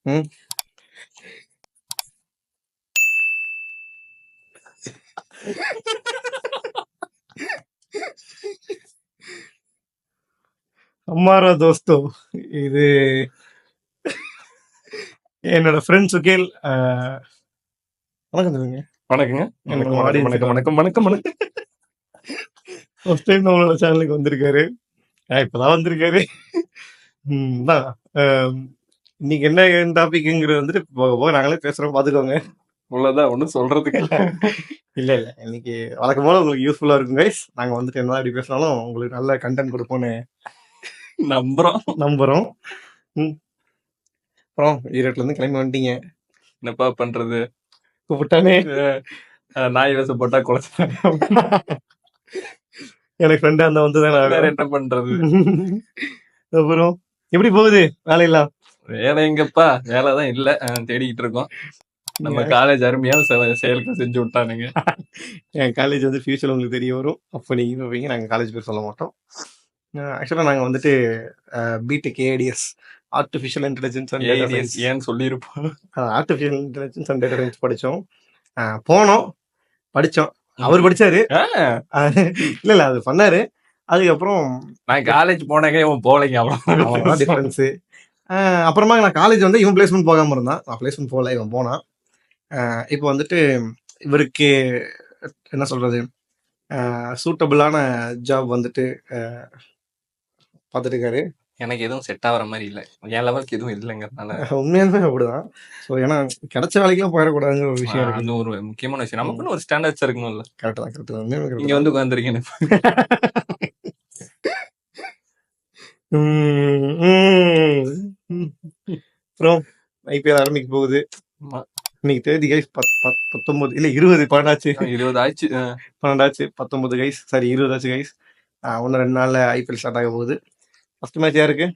ம். அம்மாரா தோஸ்தோ, இது என்னோட ஃப்ரெண்ட் சுகேல். வணக்கம் சொல்லுங்க. வணக்கங்க. எனக்கு வணக்கம் வணக்கம் audience வணக்கம் வணக்கம் வணக்கம் வணக்கம். ஃபர்ஸ்ட் டைம் நம்மளோட சேனலுக்கு வந்திருக்காரு. இப்பதான் வந்திருக்காரு. தான். இன்னைக்கு என்ன டாபிக்ங்கிறது வந்துட்டு போக போக நாங்களே பேசுறோம், பாத்துக்கோங்க. அவ்வளவுதான், ஒண்ணும் சொல்றதுக்கு இல்ல. இல்ல இல்ல, இன்னைக்கு வழக்கம் போல உங்களுக்கு யூஸ்ஃபுல்லா இருக்கும் கைஸ். நாங்க வந்துட்டு என்ன அப்படி பேசினாலும் உங்களுக்கு நல்ல கண்டென்ட் கொடுப்போம்னு நம்புறோம். அப்புறம் ஈரோட்ல இருந்து கிளம்பி வந்துட்டீங்க, என்னப்பா பண்றது? கூப்பிட்டானே. நாய் வேஷம் போட்டா குறைச்ச எனக்கு ஃப்ரெண்டு அந்த வந்து வேற என்ன பண்றது? அப்புறம் எப்படி போகுது வேலையெல்லாம்? வேலை எங்கப்பா, வேலைதான் இல்ல. தேடிக்கிட்டு இருக்கோம். நம்ம காலேஜ் அருமையான செயலுக்கு செஞ்சு விட்டானுங்க. என் காலேஜ் வந்து ஃபியூச்சர் உங்களுக்கு தெரிய வரும், அப்போ நீங்க போவீங்க. நாங்கள் காலேஜ் பேர் சொல்ல மாட்டோம். ஆக்சுவலாக நாங்கள் வந்துட்டு B Tech ADS, artificial intelligence and data science. ஏன்னு சொல்லியிருப்போம். Artificial intelligence and data science படித்தோம். போனோம், படித்தோம். அவர் படிச்சாரு. இல்ல இல்ல, அது பண்ணாரு. அதுக்கப்புறம் நான் காலேஜ் போனேங்க, இவன் போலைங்க. அவ்வளோ டிஃபரன்ஸு. அப்புறமா நான் காலேஜ் வந்து இவன் பிளேஸ்மெண்ட் போகாம இருந்தான், நான் பிளேஸ்மெண்ட் போகல, இவன் போனான். இப்போ வந்துட்டு இவருக்கு என்ன சொல்றது, சூட்டபிளான ஜாப் வந்துட்டு பார்த்துட்டு இருக்காரு. எனக்கு எதுவும் செட் ஆகிற மாதிரி இல்லை, என் லெவலுக்கு எதுவும் இல்லைங்கிறதுனால. உண்மையாலுமே அப்படிதான். ஸோ ஏன்னா கிடைச்ச வேலைக்கெல்லாம் போயிடக்கூடாதுங்கிற ஒரு விஷயம் இருக்கு. அது ஒரு முக்கியமான விஷயம். நமக்குன்னு ஒரு ஸ்டாண்டர்ட்ஸ் இருக்கணும்ல. கரெக்ட் தான், கரெக்ட் தான். இங்க வந்து உட்காந்துருக்கீங்க. அப்புறம் ஐபிஎல் ஆரம்பிக்க போகுது. இன்னைக்கு தேதி கைஸ் 19 இல்ல 20 12 ஆச்சு. 12 19 கைஸ், சாரி 20 ஆச்சு கைஸ். ஒன்று 2 நாள்ல ஐபிஎல் ஸ்டார்ட் ஆக போகுது. ஃபர்ஸ்ட் மேட்ச் யாருக்கு?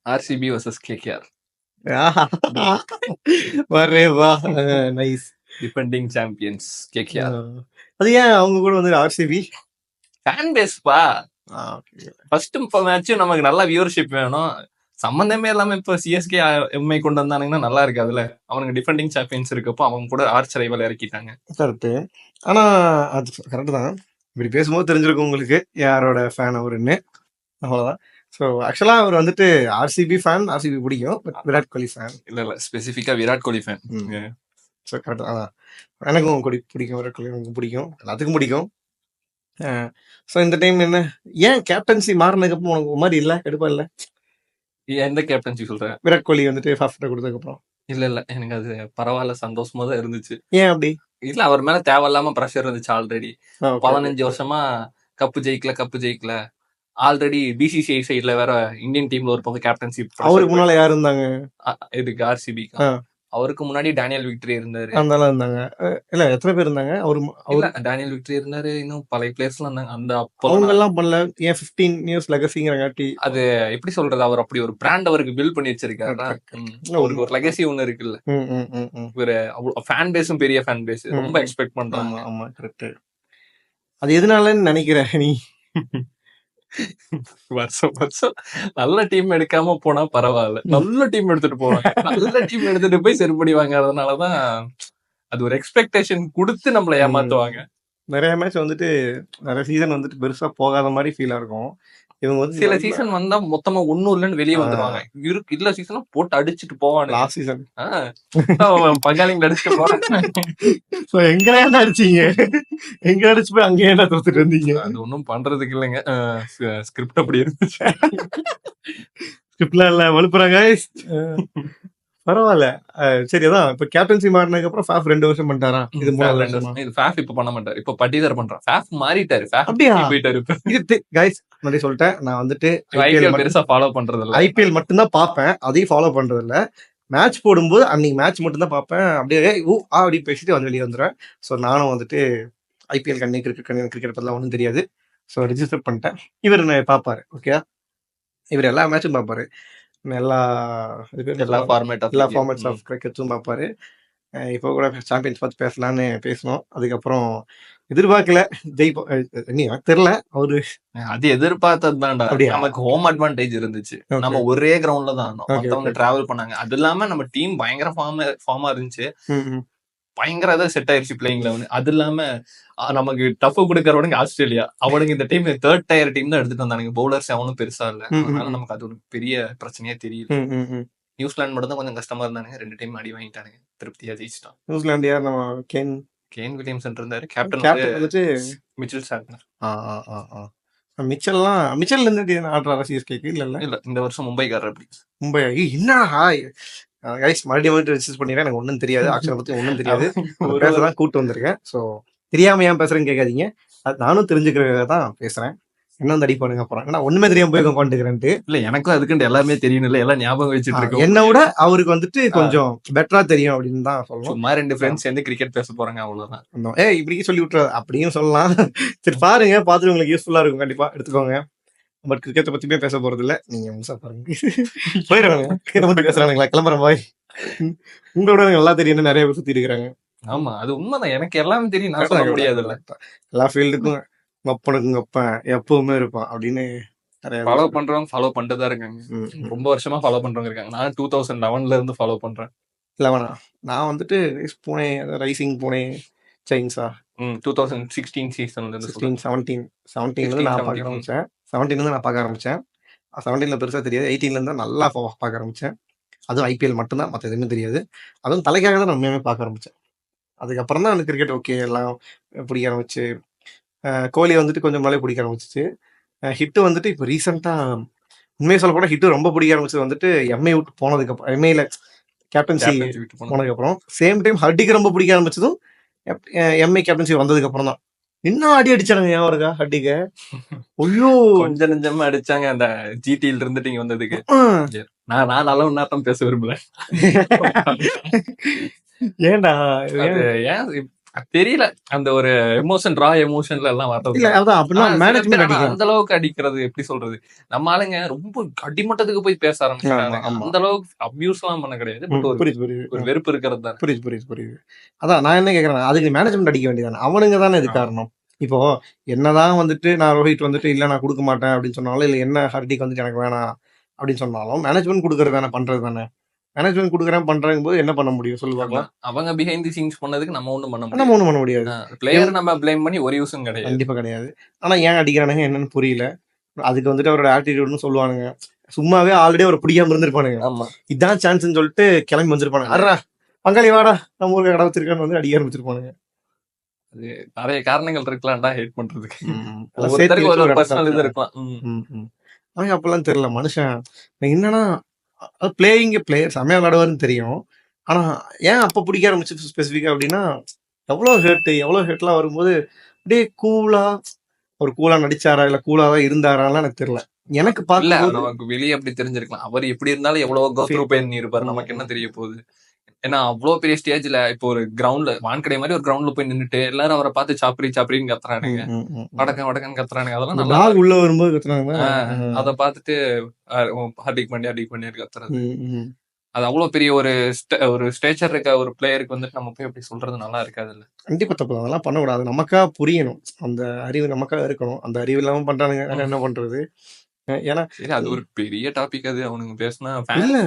RCB versus KKR. வரே வா, நைஸ். Defending champions KKR. அது ஏன் அவங்க கூட வந்து ஆர்சிபி ஃபேன் பேஸ் பா. ஃபர்ஸ்ட் மேட்ச் நமக்கு நல்ல வியூவர்ஷிப் வேணும். சம்பந்தமே இல்லாம இப்ப சிஎஸ்கே எம்ஐ கொண்டு வந்தானுங்கன்னா நல்லா இருக்கு. அதுல அவனுக்கு டிஃபெண்டிங் சாம்பியன்ஸ் இருக்கப்போ அவங்க கூட ஆர்ச் ரைவல் இறக்கிட்டாங்க. கரெக்ட். ஆனா அது கரெக்ட் தான். இப்படி பேசும்போது தெரிஞ்சிருக்கும் உங்களுக்கு யாரோட ஃபேன் அவருன்னு. அவ்வளவுதான். ஸோ ஆக்சுவலாக அவர் வந்துட்டு ஆர்சிபி ஃபேன், ஆர்சிபி பிடிக்கும், பட் விராட் கோலி ஃபேன் இல்லை ஸ்பெசிஃபிக்காக Virat Kohli fan. So correct. அதான் எனக்கும் பிடிக்கும், விராட் கோலி எனக்கு பிடிக்கும், எல்லாத்துக்கும் பிடிக்கும். ஸோ இந்த டைம் என்ன, ஏன் கேப்டன்சி மாறினதுக்கப்புறம் உனக்கு ஒரு மாதிரி இல்லை, எடுப்பா இல்லை? எந்த கேப்டன்சி சொல்கிறேன்? விராட் கோலி வந்துட்டு ஃபாஸ்ட்டாக கொடுத்ததுக்கப்புறம். இல்லை எனக்கு அது பரவாயில்ல, சந்தோஷமா தான் இருந்துச்சு. ஏன் அப்படி? இல்லை, அவர் மேலே தேவையில்லாம ப்ரெஷர் இருந்துச்சு. ஆல்ரெடி 15 வருஷமா கப்பு ஜெயிக்கல. ஆல்ரெடி பிசிசிஐ சைட்ல வேற இந்தியன் டீம்ல ஒரு பக்கம் கேப்டன்சி. அவருக்கு முன்னால யாரு இருந்தாங்க? இதுக்கு ஆர்சிபி. அவருக்கு முன்னாடி டேனியல் விக்டரி இருந்தாரு. இருந்தாங்க. இல்ல எத்தனை பேர் இருந்தாங்க? அவரு டேனியல் விக்டரி இருந்தாரு. இன்னும் பழைய பிளேயர்ஸ்லாம் இருந்தாங்க. அந்த அவங்க எல்லாம் பண்ணல. ஏன் 15 இயர்ஸ் லெகசிங்கறங்காட்டி அது எப்படி சொல்றது, அவர் அப்படி ஒரு பிராண்ட் அவருக்கு பில்ட் பண்ணி வச்சிருக்காரு. ஒரு லெகசி ஒண்ணு இருக்குல்ல. ஒரு ஃபேன் பேஸும் பெரிய ஃபேன் பேஸ், ரொம்ப எக்ஸ்பெக்ட் பண்றாங்க. ஆமா கரெக்ட். அது எதனாலன்னு நினைக்கிற நீ? வருஷம் நல்ல டீம் எடுக்காம போனா பரவாயில்ல, நல்ல டீம் எடுத்துட்டு போவாங்க. நல்ல டீம் எடுத்துட்டு போய் செருப்படி வாங்கறதுனாலதான் அது ஒரு எக்ஸ்பெக்டேஷன் கொடுத்து நம்மள ஏமாத்துவாங்க. நிறைய மேட்ச் வந்துட்டு நிறைய சீசன் வந்துட்டு பெருசா போகாத மாதிரி ஃபீலா இருக்கும். இவங்க வந்து சில சீசன் வந்தா மொத்தமா ஒண்ணும் இல்லன்னு வெளியே வந்துருவாங்க. இல்ல சீசன் போட்டு அடிச்சுட்டு போவாங்க. லாஸ்ட் சீசன் பங்காளிங்க அடிச்சுட்டு போறாங்க. எங்க அடிச்சீங்க, எங்க அடிச்சு போய் அங்கே என்ன தோத்துட்டு வந்தீங்க? அது ஒன்னும் பண்றதுக்கு இல்லைங்க, ஸ்கிரிப்ட் அப்படி இருந்துச்சு. ஸ்கிரிப்ட்லாம் இல்ல, வலுப்புறாங்க. பரவாயில்ல, சரி. அதான் இப்ப கேப்டன்சி மாறினதுக்கு அப்புறம் ஃபேஃப் 2 வருஷம் பண்ணிட்டாரா? இது 3 வருஷம். இது ஃபேஃப் இப்ப பண்ண மாட்டாரு, இப்ப பட்டிதார் பண்றான். ஃபேஃப் மாறிட்டாரு. அப்படியே போயிட்டாரு. இது கைஸ் முன்னாடி சொல்லிட்டேன், நான் வந்துட்டு ஐபிஎல் பெருசா ஃபாலோ பண்றது இல்ல. ஐபிஎல் மட்டும் தான் பாப்பேன், அதையும் ஃபாலோ பண்றது இல்ல. மேட்ச் போடும்போது அன்னைக்கு மேட்ச் மட்டும் தான் பார்ப்பேன். அப்படியே அப்படி பேசிட்டு வந்து வெளியே வந்துடுறேன். ஸோ நானும் வந்துட்டு ஐபிஎல் கிரிக்கெட் பத்திலாம் ஒன்றும் தெரியாது. ஸோ ரிஜிஸ்டர் பண்ணிட்டேன். இவர் பார்ப்பாரு, ஓகே. இவர் எல்லா மேட்சும் பார்ப்பாரு, எல்லா ஃபார்மேட்ஸ் ஆஃப் கிரிக்கெட்ஸும் பார்ப்பாரு. இப்போ கூட சாம்பியன்ஸ் பார்த்து பேசலான்னு பேசணும். அதுக்கப்புறம் எதிர்பார்க்கல ஜெயிப்போம். நீ எனக்கு தெரியல அவரு அது எதிர்பார்த்தது தான்டா. அப்படியா? நமக்கு ஹோம் அட்வான்டேஜ் இருந்துச்சு. ஓகே நம்ம ஒரே கிரவுண்ட்ல தான் ஆடணும். ஓகே மத்தவங்க ஓகே. டிராவல் பண்ணாங்க. அது இல்லாம நம்ம டீம் பயங்கர ஃபார்மா இருந்துச்சு. ம் ம் பயங்கர இதாக செட் ஆயிருச்சு பிளேயிங் லெவன். அது இல்லாம நமக்கு டஃப் கொடுக்கறவனுங்க ஆஸ்திரேலியா. அவனுங்க இந்த டைம் 3rd டயர் டீம் தான் எடுத்துட்டு வந்தானுங்க. பவுலர்ஸ் அவனும் பெருசா இல்ல. ம் அதனால ம் நமக்கு அது ஒரு பெரிய பிரச்சனையே தெரியல. ம் ம் ம். நியூசிலாந்து மட்டும் தான் கொஞ்சம் கஷ்டமா இருந்தானுங்க. 2 டைம் அடி வாங்கிட்டானுங்க. திருப்தியா ஜெயிச்சிட்டான். நியூசிலாந்து யார் நம்ம கேன் வில்லியம்சன் இருந்தாரு. கேப்டன் கேப்டன் வந்துட்டு மிச்சல் சார்னர். ஆ ஆ ஆ ஆ மிச்சல் இருந்து ஆடுறாரா சிஎஸ்கேக்கு? இல்ல இல்ல இல்ல இந்த வருஷம் மும்பைக்காரர் அப்படி. மும்பை என்ன கைஸ் மறுபடியும் ரிஜிஸ்டர் பண்ணிடுறேன். எனக்கு ஒன்றும் தெரியாது, ஆக்ஷனை பத்தி ஒன்றும் தெரியாது. பேசதான் கூட்டு வந்திருக்கேன். ஸோ தெரியாம ஏன் பேசுறேன்னு கேட்காதீங்க. அது நானும் தெரிஞ்சுக்கிறதுக்காக தான் பேசுறேன். என்ன வந்து அடிப்பானுங்க அப்புறம் ஏன்னா ஒண்ணுமே தெரியாம போய் உட்காந்துக்கிறேன்ட்டு. இல்ல எனக்கும் அதுக்குண்டு எல்லாமே தெரியணும் இல்ல, எல்லாம் ஞாபகம் வச்சுட்டு இருக்கோம். என்னை விட அவருக்கு வந்துட்டு கொஞ்சம் பெட்டரா தெரியும் அப்படின்னு தான் சொல்லணும். சும்மா 2 ஃப்ரெண்ட்ஸ் சேர்ந்து கிரிக்கெட் பேச போறாங்க அவ்வளவுதான். இப்படி சொல்லி விட்டுறாரு அப்படின்னு சொல்லலாம். சரி பாருங்க, பார்த்துட்டு உங்களுக்கு யூஸ்ஃபுல்லா இருக்கும், கண்டிப்பா எடுத்துக்கோங்க. பட் கிரிக்கெட்டை பத்தியுமே பேச போறது இல்ல, நீங்க முழுசா பாருங்க. போயிடுறாங்க கிரிக்கெட்டை பத்தி பேசுறானுங்களா, கிளம்புறேன் பாய். உங்களோட நல்லா தெரியும், நிறைய பேர் சுத்தி இருக்கிறாங்க. ஆமா அது உண்மைதான், எனக்கு எல்லாமே தெரியும், நான் சொல்ல முடியாதுல்ல. எல்லா ஃபீல்டுக்கும் கப்பனுக்கும் கப்பன் எப்பவுமே இருப்பான் அப்படின்னு ஃபாலோ பண்றவங்க ஃபாலோ பண்ணிட்டு தான் இருக்காங்க. ரொம்ப வருஷமா ஃபாலோ பண்றவங்க இருக்காங்க. நான் 2011ல இருந்து ஃபாலோ பண்றேன். 11 நான் வந்துட்டு பூனே ரைசிங் பூனே சைன்ஸா 2016 சீசன்ல இருந்து 17 நான் பார்க்க ஆரம்பிச்சேன். 17 நான் பார்க்க ஆரம்பிச்சேன். 17ல பெருசா தெரியாது. 18ல இருந்து நல்லா பார்க்க ஆரம்பிச்சேன். அதுவும் ஐபிஎல் மட்டும்தான், மற்ற எதுவுமே தெரியாது. அதுவும் தலைக்காக தான் நான் உண்மையுமே பார்க்க ஆரம்பிச்சேன். அதுக்கப்புறம் தான் எனக்கு கிரிக்கெட் ஓகே எல்லாம் பிடிக்க ஆரம்பிச்சு. கோலி வந்துட்டு கொஞ்சம் நாளே பிடிக்க ஆரம்பிச்சிச்சு. ஹிட்டு வந்துட்டு இப்போ ரீசெண்டாக உண்மையை சொல்ல போனால் ஹிட்டு ரொம்ப பிடிக்க ஆரம்பிச்சது வந்துட்டு எம்ஐ விட்டு போனதுக்கப்புறம், எம்ஐல கேப்டன்சி போனதுக்கப்புறம். சேம் டைம் ஹர்டிக்கு ரொம்ப பிடிக்க ஆரம்பிச்சதும் எம்ஐ கேப்டன்சி வந்ததுக்கு அப்புறம் தான். இன்னும் அடி அடிச்சானுங்க ஏன் இருக்கா ஹர்டிக்க. ஐயோ கொஞ்சம் நெஞ்சமா அடிச்சாங்க அந்த ஜிடில இருந்துட்டு இங்க வந்ததுக்கு. நான் நல்ல நேரம் பேச விரும்பல. ஏன்டா ஏன் தெரியல, அந்த ஒரு எமோஷன் ரா எமோஷன்ல எல்லாம் வர்றது இல்ல. அதான் அப்படின்னா மேனேஜ்மென்ட் அடிக்கலாம். அந்த அளவுக்கு அடிக்கிறது எப்படி சொல்றது, நம்ம ஆளுங்க ரொம்ப அடிமட்டத்துக்கு போய் பேச ஆரம்பிச்சாங்க. அந்த அளவுக்கு அபியூஸ் எல்லாம் பண்ண கிடையாது, பட் ஒரு வெறுப்பு இருக்கிறது தான். புரியுது. அதான் நான் என்ன கேக்குறேன், அதுக்கு மேனேஜ்மெண்ட் அடிக்க வேண்டியதானே, அவனுங்க தானே இது காரணம். இப்போ என்னதான் வந்துட்டு நான் ரோஹித் வந்துட்டு இல்ல நான் கொடுக்க மாட்டேன் அப்படின்னு சொன்னாலும், இல்ல என்ன ஹர்டிக் வந்துட்டு எனக்கு வேணாம் அப்படின்னு சொன்னாலும் மேனேஜ்மெண்ட் கொடுக்கறது தானே, பண்றது தானே. மேனேஜ்மெண்ட் கொடுக்குறேன் பண்றாங்க போது என்ன பண்ண முடியும் சொல்லுவாங்க. அவங்க பிஹைண்ட் தி சீன்ஸ் பண்ணதுக்கு நம்ம ஒண்ணும் பண்ண முடியாது. பிளேயர் நம்ம ப்ளேம் பண்ணி ஒரு யூஸும் கிடையாது, கண்டிப்பா கிடையாது. ஆனா ஏன் அடிக்கிறானுங்க என்னன்னு புரியல. அதுக்கு வந்துட்டு அவரோட ஆட்டிடியூட்னு சொல்லுவானுங்க. சும்மாவே ஆல்ரெடி அவர் பிடிக்காம இருந்திருப்பானுங்க. ஆமா இதான் சான்ஸ்ன்னு சொல்லிட்டு கிளம்பி வந்திருப்பானுங்க. அறா பங்காளி வாடா நம்ம ஊருக்கு கடை வச்சிருக்கான்னு வந்து அடிக்க ஆரம்பிச்சிருப்பானுங்க. அது நிறைய காரணங்கள் இருக்கலாம்டா ஹேட் பண்றதுக்கு. ஒரு பர்சனல் இது இருக்கலாம். அவங்க அப்பெல்லாம் தெரியல மனுஷன் என்னன்னா பிளேயர் செமையா விளையாடுவாருன்னு தெரியும். ஆனா ஏன் அப்ப பிடிக்க ஆரம்பிச்சு ஸ்பெசிஃபிக்கா அப்படின்னா, எவ்வளவு ஹேட்லாம் வரும்போது அப்படியே கூலா நடிச்சாரா இல்ல கூலாதான் இருந்தாராலாம் எனக்கு தெரியல. எனக்கு பார்க்கல, நமக்கு வெளியே அப்படி தெரிஞ்சிருக்கலாம். அவர் எப்படி இருந்தாலும் எவ்வளவு கோ த்ரூ பண்ணி இருப்பாரு, நமக்கு என்ன தெரிய போகுது. ஏன்னா அவ்வளவு பெரிய ஸ்டேஜ்ல இப்போ ஒரு கிரவுண்ட்ல வான்கடை மாதிரி ஒரு கிரவுண்ட்ல போய் நின்னுட்டு எல்லாரும் அவரை பார்த்து சாப்பிரின்னு கத்துறானுங்க, வடக்கன்னு கத்துறானுங்க. அதெல்லாம் நல்லா உள்ள வரும்போது கத்துறாங்க. அதை பார்த்துட்டு ஹர்திக் பாண்டியா கத்துறது, அது அவ்வளவு பெரிய ஒரு ஸ்டேச்சர் இருக்க ஒரு பிளேயருக்கு வந்துட்டு நம்ம போய் அப்படி சொல்றது நல்லா இருக்காது இல்ல. கண்டிப்பா தப்பு, அதெல்லாம் பண்ணக்கூடாது. நமக்கா புரியணும், அந்த அறிவு நமக்கா இருக்கணும். அந்த அறிவு இல்லாம பண்றானுங்க, என்ன பண்றது. ஏன்னா அது ஒரு பெரிய டாபிக், அது அவனுங்க பேசினா இல்ல,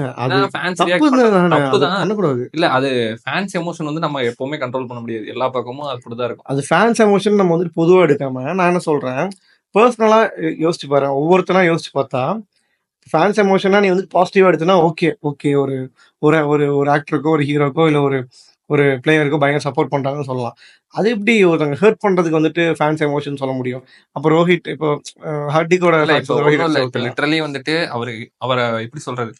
அது ஃபேன்ஸ் எமோஷன் வந்து நம்ம எப்பவுமே கண்ட்ரோல் பண்ண முடியாது, எல்லா பக்கமும் அப்படிதான் இருக்கும். அது ஃபேன்ஸ் எமோஷன் நம்ம வந்து பொதுவா எடுக்காம, நான் என்ன சொல்றேன், பர்சனலா யோசிச்சு பாரு, ஒவ்வொருத்தனா யோசிச்சு பார்த்தா ஃபேன்ஸ் எமோஷனா நீ வந்து பாசிட்டிவா எடுத்தனா ஓகே ஒரு ஒரு ஆக்டருக்கோ ஒரு ஹீரோக்கோ இல்ல ஒரு பிளேயருக்கோ பயங்கர சப்போர்ட் பண்றாங்கன்னு சொல்லலாம். அது எப்படி ஒருத்தங்க ஹர்ட் பண்றதுக்கு வந்துட்டு ஃபேன்ஸ் எமோஷன் சொல்ல முடியும்? அப்போ ரோஹித், இப்போ ஹர்திகோட லிட்டரலி வந்துட்டு அவரை எப்படி சொல்றது,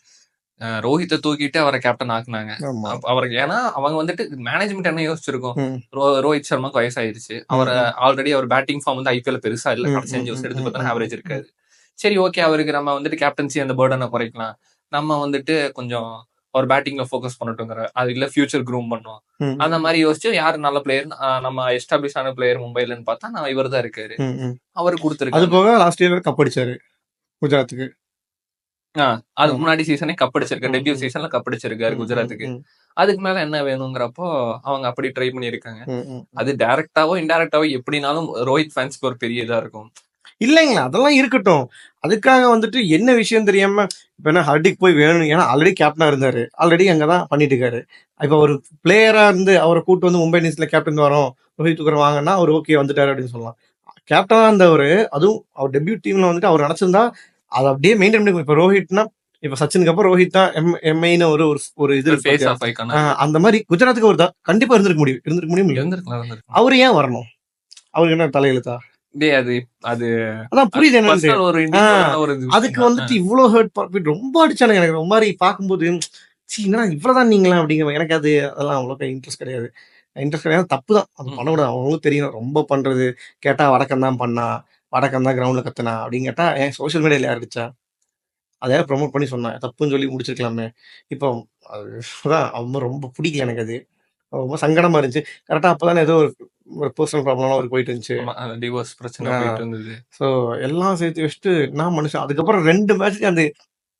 ரோஹித்தை தூக்கிட்டு அவரை கேப்டன் ஆக்குனாங்க அவருக்கு. ஏன்னா அவங்க வந்துட்டு மேனேஜ்மெண்ட் என்ன யோசிச்சிருக்கோம், ரோஹித் சர்மாக்கு வயசாயிருச்சு, அவரை ஆல்ரெடி அவர் பேட்டிங் ஃபார்ம் வந்து ஐபிஎல் பெருசா இல்ல, கடைசி 5 வருஷம் எடுத்து பார்த்தா ஆவரேஜ் இருக்காது. சரி ஓகே, அவருக்கு நம்ம வந்துட்டு கேப்டன்சி அந்த பேர்டனை குறைக்கலாம், நம்ம வந்துட்டு கொஞ்சம் அவர் பேட்டிங்ல ஃபோக்கஸ் பண்ணட்டுங்கிற, அது இல்ல ஃபியூச்சர் க்ரூம் பண்ணுவோம் அந்த மாதிரி யோசிச்சு யாரு நல்ல பிளேயர், நம்ம எஸ்டாப்ளிஷ் ஆன பிளேயர் மும்பைலன்னு பார்த்தா நான் இவர் தான் இருக்காரு, அவரு கொடுத்துருக்கு. அது போக லாஸ்ட் இயர் கப் அடிச்சாரு குஜராத்துக்கு. அதுக்கு முன்னாடி சீசனே கப் அடிச்சிருக்காரு, டெபியூ சீசன்ல கப் அடிச்சிருக்காரு குஜராத்துக்கு. அதுக்கு மேல என்ன வேணுங்கிறப்போ அவங்க அப்படி ட்ரை பண்ணியிருக்காங்க. ம், ம். அது டைரக்டாவோ இன்டைரக்டாவோ எப்படினாலும் ரோஹித் ஃபேன்ஸ்க்கு ஒரு பெரிய இதா இருக்கும். இல்லைங்களா அதெல்லாம் இருக்கட்டும். அதுக்காக வந்துட்டு என்ன விஷயம் தெரியாம இப்ப என்ன ஹர்திக் போய் வேணும், ஏன்னா ஆல்ரெடி கேப்டனா இருந்தாரு, ஆல்ரெடி அங்கதான் பண்ணிட்டு இருக்காரு. இப்ப ஒரு பிளேயரா இருந்து அவரை கூட்டு வந்து மும்பை இந்தியன்ஸ்ல கேப்டன் வரோம், ரோஹித் துக்கர் வாங்கன்னா அவர் ஓகே வந்துட்டாரு அப்படின்னு சொல்லலாம். கேப்டனா இருந்தவர், அதுவும் அவர் டெபியூட் டீம்ல வந்துட்டு அவர் நினைச்சிருந்தா அதை அப்படியே மெயின்டைன் பண்ணி, இப்ப ரோஹித்னா இப்ப சச்சினுக்கு அப்புறம் ரோஹித் தான் எம்ஐன்னு ஒரு ஒரு ஒரு இது இருக்கு ஃபேஸ் பாத்தியா? ஆஃப் ஐகானா அந்த மாதிரி குஜராத்துக்கு ஒரு கண்டிப்பா இருந்திருக்க முடியும் இல்ல? இருந்திருக்கலாம். அவரு ஏன் வரணும்? அவருக்கு என்ன தலையெழுத்தா? டேய் அது அது அதான் புரியுது என்னன்னு. பர்சனல் ஒரு ஆஹ் இண்டிவிஜுவலான ஒரு அதுக்கு விஷயம் வந்துட்டு இவ்வளவு ஹர்ட் ப்ராஃபிட் ரொம்ப அடிச்சானுங்க. எனக்கு ரொம்ப மாதிரி பார்க்கும்போது சீ என்னடா இவ்வளவுதான் நீங்களா அப்படிங்கிற எனக்கு அது அதெல்லாம் அவ்வளோ இன்ட்ரெஸ்ட் கிடையாது. இன்ட்ரெஸ்ட் கிடையாது, தப்பு தான். அது பண்ணக்கூடாது. அவங்களும் தெரியும் ரொம்ப பண்றது. கேட்டா வடக்கம் தான் பண்ணா, வடக்கம் தான் கிரவுண்ட்ல கத்துனா அப்படின்னு கேட்டா ஏன் சோஷியல் மீடியால யார் அடிச்சா? அதை ப்ரொமோட் பண்ணி சொன்னேன், தப்புன்னு சொல்லி முடிச்சிருக்கலாமே. இப்போ அதுதான் ரொம்ப ரொம்ப பிடிக்கல எனக்கு அது. ரொம்ப சங்கடமா இருந்துச்சு. கரெக்டா அப்பதானே ஏதோ ஒரு பர்சனல் ப்ராப்ளம்லாம் அவருக்கு போயிட்டு இருந்துச்சு. டிவோர்ஸ் பிரச்சனை போயிட்டு இருந்தது. ஸோ எல்லாம் சேர்த்து வச்சுட்டு நான் மனுஷன் அதுக்கப்புறம் 2 மேட்ச் அந்த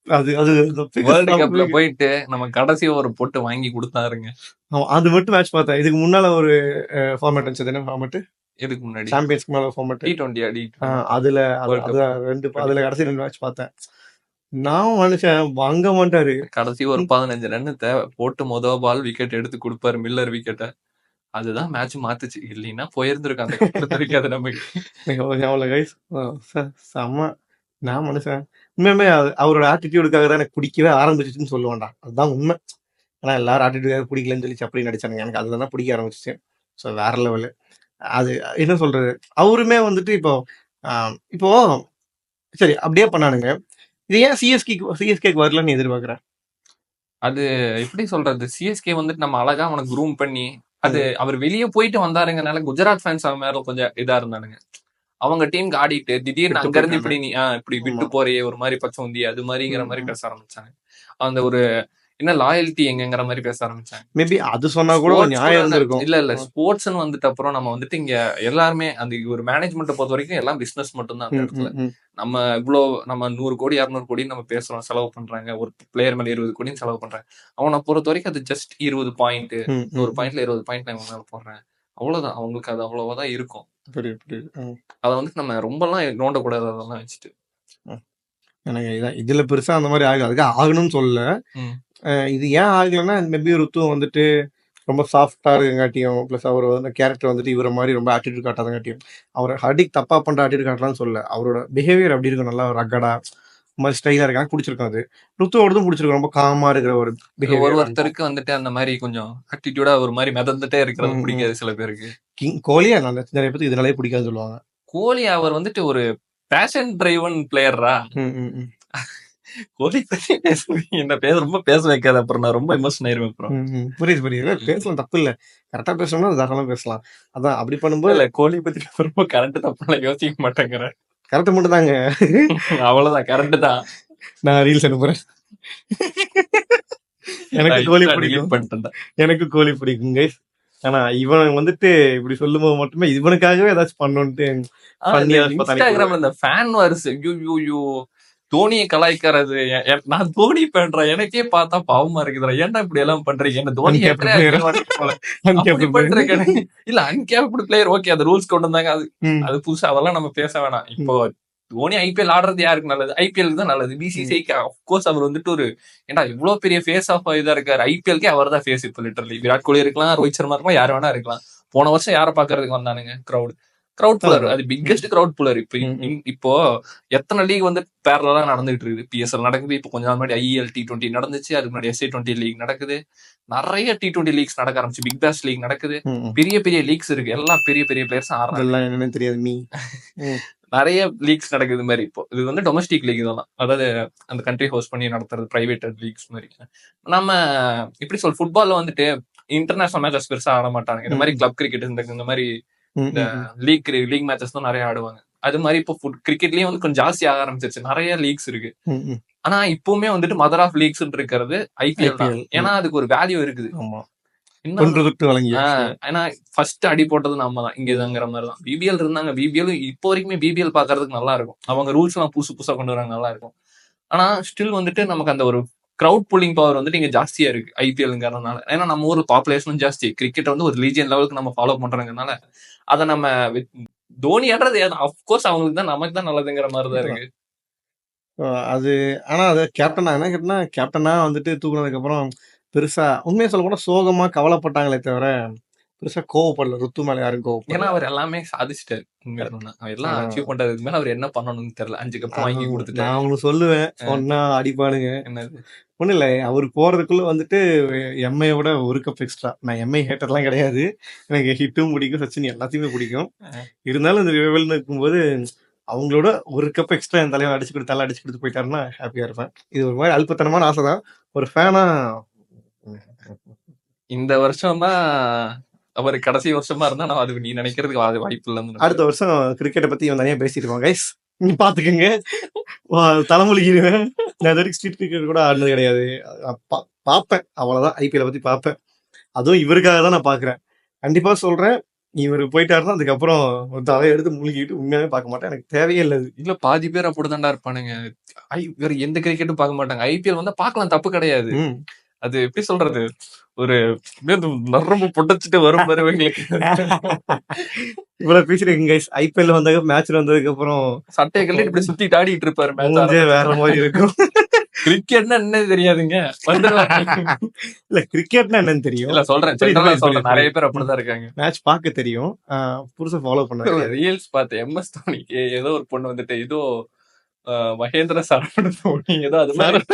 அது அது வேர்ல்டு கப்ல போயிட்டு நம்ம கடைசி ஒரு போட்டு வாங்கி கொடுத்தாருங்க. அது மட்டும் மேட்ச் பார்த்தேன். இதுக்கு முன்னால ஒரு ஃபார்மேட் இருந்துச்சு. என்ன ஃபார்மேட்? இதுக்கு முன்னாடி சாம்பியன்ஸ்க்கு மேல ஃபார்மேட் T20 அடி அதுல அதுல கடைசி 2 மேட்ச் பார்த்தேன். நான் மனுஷன் வாங்க மாட்டாரு. கடைசி ஒரு 15 ரன் போட்டு மொதல் பால் விக்கெட் எடுத்து கொடுப்பாரு, மில்லர் விக்கெட்டை. அதுதான் மேட்ச் மாத்துச்சு. இல்லைன்னா போயிருந்திருக்கும் அந்த கப்பத்தை இருக்காது நமக்கு. செம்ம. நான் மனுஷன் உண்மையுமே அவரோட ஆட்டிடியூடுக்காக தான் எனக்கு பிடிக்கவே ஆரம்பிச்சிச்சுன்னு சொல்லுவான்டா. அதுதான் உண்மை. ஆனா எல்லாரும் ஆட்டிடியூடுக்காக பிடிக்கலன்னு சொல்லி அப்படி நடிச்சானுங்க. எனக்கு அதுல தான் பிடிக்க ஆரம்பிச்சிச்சு. ஸோ வேற லெவலு. அது என்ன சொல்றது, அவருமே வந்துட்டு இப்போ சரி அப்படியே பண்ணானுங்க. இது ஏன் சிஎஸ்கேக்கு வரலன்னு எதிர்பார்க்கிறேன். அது எப்படி சொல்றது, சிஎஸ்கே வந்துட்டு நம்ம அழகா அவனுக்கு க்ரூம் பண்ணி அது அவர் வெளியே போயிட்டு வந்தாருங்கனால குஜராத் ஃபேன்ஸ் அவன் மேல கொஞ்சம் இதா இருந்தானுங்க. அவங்க டீமுக்கு ஆடிட்டு திடீர்னு அங்க இருந்து இப்படி நீ இப்படி விட்டு போறியே ஒரு மாதிரி பச்சோந்தி அது மாதிரிங்கிற மாதிரி பேச ஆரம்பிச்சாங்க. அந்த ஒரு என்ன லாயல்ட்டி எங்கங்கிற மாதிரி பேச ஆரம்பிச்சாங்க. மேபி அது சொன்னா கூட நியாயம் இருந்திருக்கும். இல்ல ஸ்போர்ட்ஸ்னு வந்துட்டு அப்புறம் நம்ம வந்துட்டு இங்க எல்லாருமே அந்த ஒரு மேனேஜ்மெண்ட்டை பொறுத்த வரைக்கும் எல்லாம் பிசினஸ் மட்டும் தான் அந்த இடத்துல. நம்ம இவ்வளோ நம்ம 100 கோடி 200 கோடி நம்ம பேசுறோம், செலவு பண்றாங்க, ஒரு பிளேயர் மேல 20 கோடின்னு செலவு பண்றாங்க. அவனை பொறுத்த வரைக்கும் அது ஜஸ்ட் 20 பாயிண்ட், ஒரு பாயிண்ட்ல 20 பாயிண்ட் நான் மேல போடுறேன், அவ்வளவுதான். அவங்களுக்கு அது அவ்வளவுதான் இருக்கும். அதை வந்து நம்ம ரொம்பலாம் நோண்டக்கூடாது அதெல்லாம் வச்சுட்டு. எனக்கு இதுல பெருசா அந்த மாதிரி ஆகல. அதுக்கு ஆகணும்னு சொல்லல. இது ஏன் ஆகலைன்னா மேபி ருத்து வந்துட்டு ரொம்ப சாஃப்டா இருக்கங்காட்டியும், பிளஸ் அவர் வந்து கேரக்டர் வந்துட்டு இவரை மாதிரி ரொம்ப ஆட்டிடியூட் காட்டாதங்காட்டியும், அவர் ஹர்திக் தப்பா பண்ற ஆட்டிடியூட் காட்டலாம்னு சொல்லல. அவரோட பிஹேவியர் அப்படி இருக்கும், நல்லா ரகடா மாதிரி ஸ்டைலா இருக்காங்க, பிடிச்சிருக்கும். அது ருத்துவோடதும் பிடிச்சிருக்கும், ரொம்ப காமா இருக்கிற ஒரு பிஹேவியர். ஒருத்தருக்கு வந்துட்டு அந்த மாதிரி கொஞ்சம் ஆட்டிடியூடா ஒரு மாதிரி மிதந்துட்டே இருக்கிறது பிடிக்காது சில பேருக்கு. கோலியா நிறைய பேருக்கு இதனாலே பிடிக்காதுன்னு சொல்லுவாங்க. கோலி அவர் வந்துட்டு ஒரு பேஷன் டிரைவன் பிளேயரா. கோலி பத்தி என்ன ரொம்ப பேச வைக்காது, அப்புறம் நான் ரொம்ப எமோஷன் ஆயிருவேன். அப்புறம் புரியுது பேசலாம், தப்பு இல்ல. கரெக்டா பேசணும்னா தாராளமா பேசலாம். அதான் அப்படி பண்ணும்போது இல்ல கோலி பத்தி ரொம்ப கரெக்ட் தப்பு யோசிக்க மாட்டேங்கிறேன். கரெக்ட் மட்டும் தாங்க. அவ்வளவுதான், கரெக்ட் தான். நான் ரீல்ஸ் அனுப்புறேன். எனக்கு கோலி பிடிக்கும், எனக்கு கோலி பிடிக்கும் கைஸ். ஆனா இவன் வந்துட்டு இப்படி சொல்லும் போது மட்டுமே இவனுக்காகவே ஏதாச்சும் பண்ணணும்ட்டு இன்ஸ்டாகிராம்ல இந்த ஃபேன் வார்ஸ், ஐயோ தோனியை கலாய்க்கிறது. நான் தோனி பண்றேன், எனக்கே பார்த்தா பாவமா இருக்குதுடா, ஏன்டா இப்படி எல்லாம் பண்றீங்க, என்ன தோனி இல்ல அன்கேப்டு பிளேயர். ஓகே, அது ரூல்ஸ் கொண்டு வந்தாங்க, அது புதுசா, அதெல்லாம் நம்ம பேச வேணாம். இப்போ தோனி ஐபிஎல் ஆடுறது யாருக்கு நல்லது? ஐபிஎல் தான் நல்லது. பிசிசிஐக்கு அப்கோர்ஸ் அவர் வந்துட்டு ஒரு ஏன்டா இவ்வளவு பெரிய ஃபேஸ் ஆஃப் இதா இருக்காரு. ஐபிஎல்கே அவர் தான் ஃபேஸ். இப்போ லிட்டரலி விராட் கோலி இருக்கலாம், ரோஹித் சர்மா இருக்கலாம், யார் வேணா இருக்கலாம். போன வருஷம் யாரை பாக்குறதுக்கு வந்தானுங்க? கிரௌட் புலர், அது பிக்கெஸ்ட் கிரௌட் புலர். இப்போ எத்தனை லீக் வந்து பேரலா நடந்துட்டு இருக்குது. பிஎஸ்எல் நடக்குது, இப்போ கொஞ்ச நாள் முன்னாடி IEL T20 நடந்துச்சு, அதுக்கு முன்னாடி SA20 லீக் நடக்குது, நிறைய T20 லீக்ஸ் நடக்க ஆரம்பிச்சு, பிக் பாஸ் லீக் நடக்குது, பெரிய பெரிய லீக்ஸ் இருக்கு, எல்லாம் பெரிய பெரிய பிளேயர்ஸ் ஆடுறாங்க. தெரியாது நிறைய லீக்ஸ் நடக்குது மாதிரி. இப்போ இது வந்து டொமஸ்டிக் லீக் இதெல்லாம், அதாவது அந்த கண்ட்ரி ஹோஸ்ட் பண்ணி நடத்துறது பிரைவேட் லீக்ஸ் மாதிரி. நம்ம இப்படி ஃபுட்பால்ல வந்துட்டு இன்டர்நேஷனல் மேட்சஸ் பெருசா ஆட மாட்டாங்க. இந்த மாதிரி கிளப் கிரிக்கெட் இந்த மாதிரி இந்த லீக் மேட்சஸ் தான் நிறைய ஆடுவாங்க. அது மாதிரி இப்போ கிரிக்கெட்லயும் வந்து கொஞ்சம் ஜாஸ்தி ஆக ஆரம்பிச்சிருச்சு, நிறைய லீக்ஸ் இருக்கு. ஆனா இப்பவுமே வந்துட்டு மதர் ஆஃப் லீக்ஸ் இருக்கிறது ஐபிஎல் தான். ஏன்னா அதுக்கு ஒரு வேல்யூ இருக்குது. ஏன்னா ஃபர்ஸ்ட் அடி போட்டது நம்ம தான் இங்கதாங்கிற மாதிரிதான். பிபிஎல் இருந்தாங்க, பிபிஎல் இப்போ வரைக்குமே பிபிஎல் பாக்குறதுக்கு நல்லா இருக்கும். அவங்க ரூல்ஸ் எல்லாம் புதுசா கொண்டு வராங்க, நல்லா இருக்கும். ஆனா ஸ்டில் வந்துட்டு நமக்கு அந்த ஒரு கிரவுட் புல்லிங் பவர் வந்துட்டு இங்க ஜாஸ்தியா இருக்கு ஐபிஎல்ங்கிறதுனால. ஏன்னா நம்ம ஊர்ல பாப்புலேஷனும் ஜாஸ்தி, கிரிக்கெட் வந்து ஒரு லீஜியன் லெவலுக்கு நம்ம ஃபாலோ பண்றதுனால அதை நம்ம தோனி ஆடுறது அஃப்கோர்ஸ் அவங்களுக்கு தான், நமக்கு தான் நல்லதுங்கிற மாதிரி தான் இருக்கு. அது ஆனா அது கேப்டனா என்ன கேட்டனா கேப்டனா வந்துட்டு தூக்குனதுக்கு அப்புறம் பெருசா உண்மையை சொல்ல போனா சோகமா கவலைப்பட்டாங்களே தவிர பெருசா கோவப்படல. ருத்து மேல யாரும் ஏன்னா கோவப்படல. அவர் எல்லாமே சாதிச்சிட்டாரு. அவர் எல்லாம் அச்சீவ் பண்றதுக்கு மேல அவர் என்ன பண்ணணும்னு தெரியல. 5 கப் வாங்கி கொடுத்துட்டாரு. நான் அவங்களுக்கு சொல்லுவேன், சொன்னா அடிப்பானுங்க. என்னது ஒன்றும் இல்லை, அவர் போறதுக்குள்ள வந்துட்டு எம்ஐயோட ஒரு கப் எக்ஸ்ட்ரா. நான் எம்ஐ ஹேட்டர்லாம் கிடையாது, எனக்கு ஹிட்டும் பிடிக்கும், சச்சின் எல்லாத்தையுமே பிடிக்கும். இருந்தாலும் இந்த ரிவைவல்னு இருக்கும்போது அவங்களோட ஒரு கப் எக்ஸ்ட்ரா என் தலைவர் அடிச்சு கொடுத்து போயிட்டாருன்னா ஹாப்பியா இருப்பேன். இது ஒரு மாதிரி அல்பத்தனமான ஆசை தான். ஒரு ஃபேனா இந்த வருஷம் தான் அவர் கடைசி வருஷமா இருந்தா நான் அது நீ நினைக்கிறதுக்கு வாய்ப்பு இல்லைன்னு. அடுத்த வருஷம் கிரிக்கெட்டை பத்தி இவன் தனியா பேசிட்டு இருக்கோம் கைஸ், நீ பாத்துக்கங்க. தலைமொழிக்கிறேன். நான் இது வரைக்கும் ஸ்ட்ரீட் கிரிக்கெட் கூட ஆடினது கிடையாது. பார்ப்பேன் அவ்வளவுதான், ஐபிஎல் பத்தி பார்ப்பேன். அதுவும் இவருக்காக தான் நான் பாக்குறேன். கண்டிப்பா சொல்றேன், இவர் போயிட்டாருன்னா அதுக்கப்புறம் தலையை எடுத்து முழுகிட்டு உண்மையாவே பார்க்க மாட்டேன். எனக்கு தேவையே இல்லை. இல்ல பாதி பேர் அப்படிதான்டா இருப்பானுங்க. வேற எந்த கிரிக்கெட்டும் பார்க்க மாட்டாங்க. ஐபிஎல் வந்தா பார்க்கலாம், தப்பு கிடையாது. அது எப்படி சொல்றது, ஒரு நரம்பு பொட்டச்சிட்டு வரும் வருவங்களுக்கு. இவ்வளவு பேசிருக்கீங்க கைஸ். ஐபிஎல் வந்த மேட்ச்ல வந்ததுக்கு அப்புறம் சட்டையை கழிட்டு இப்படி சுத்தி ஆடிட்டு இருப்பாரு. வேற மாதிரி இருக்கும். கிரிக்கெட்னா என்ன தெரியாதுங்க. இல்ல கிரிக்கெட்னா என்னன்னு தெரியும். இல்ல சொல்றேன், நிறைய பேர் அப்படிதான் இருக்காங்க. மேட்ச் பார்க்க தெரியும், புதுசா ஃபாலோ பண்ண. ரீல்ஸ் பார்த்தேன், எம்எஸ் தோனிக்கு ஏதோ ஒரு பொண்ணு வந்துட்டு ஏதோ மகேந்திர சரவண தோனி ஏதோ அது மாதிரி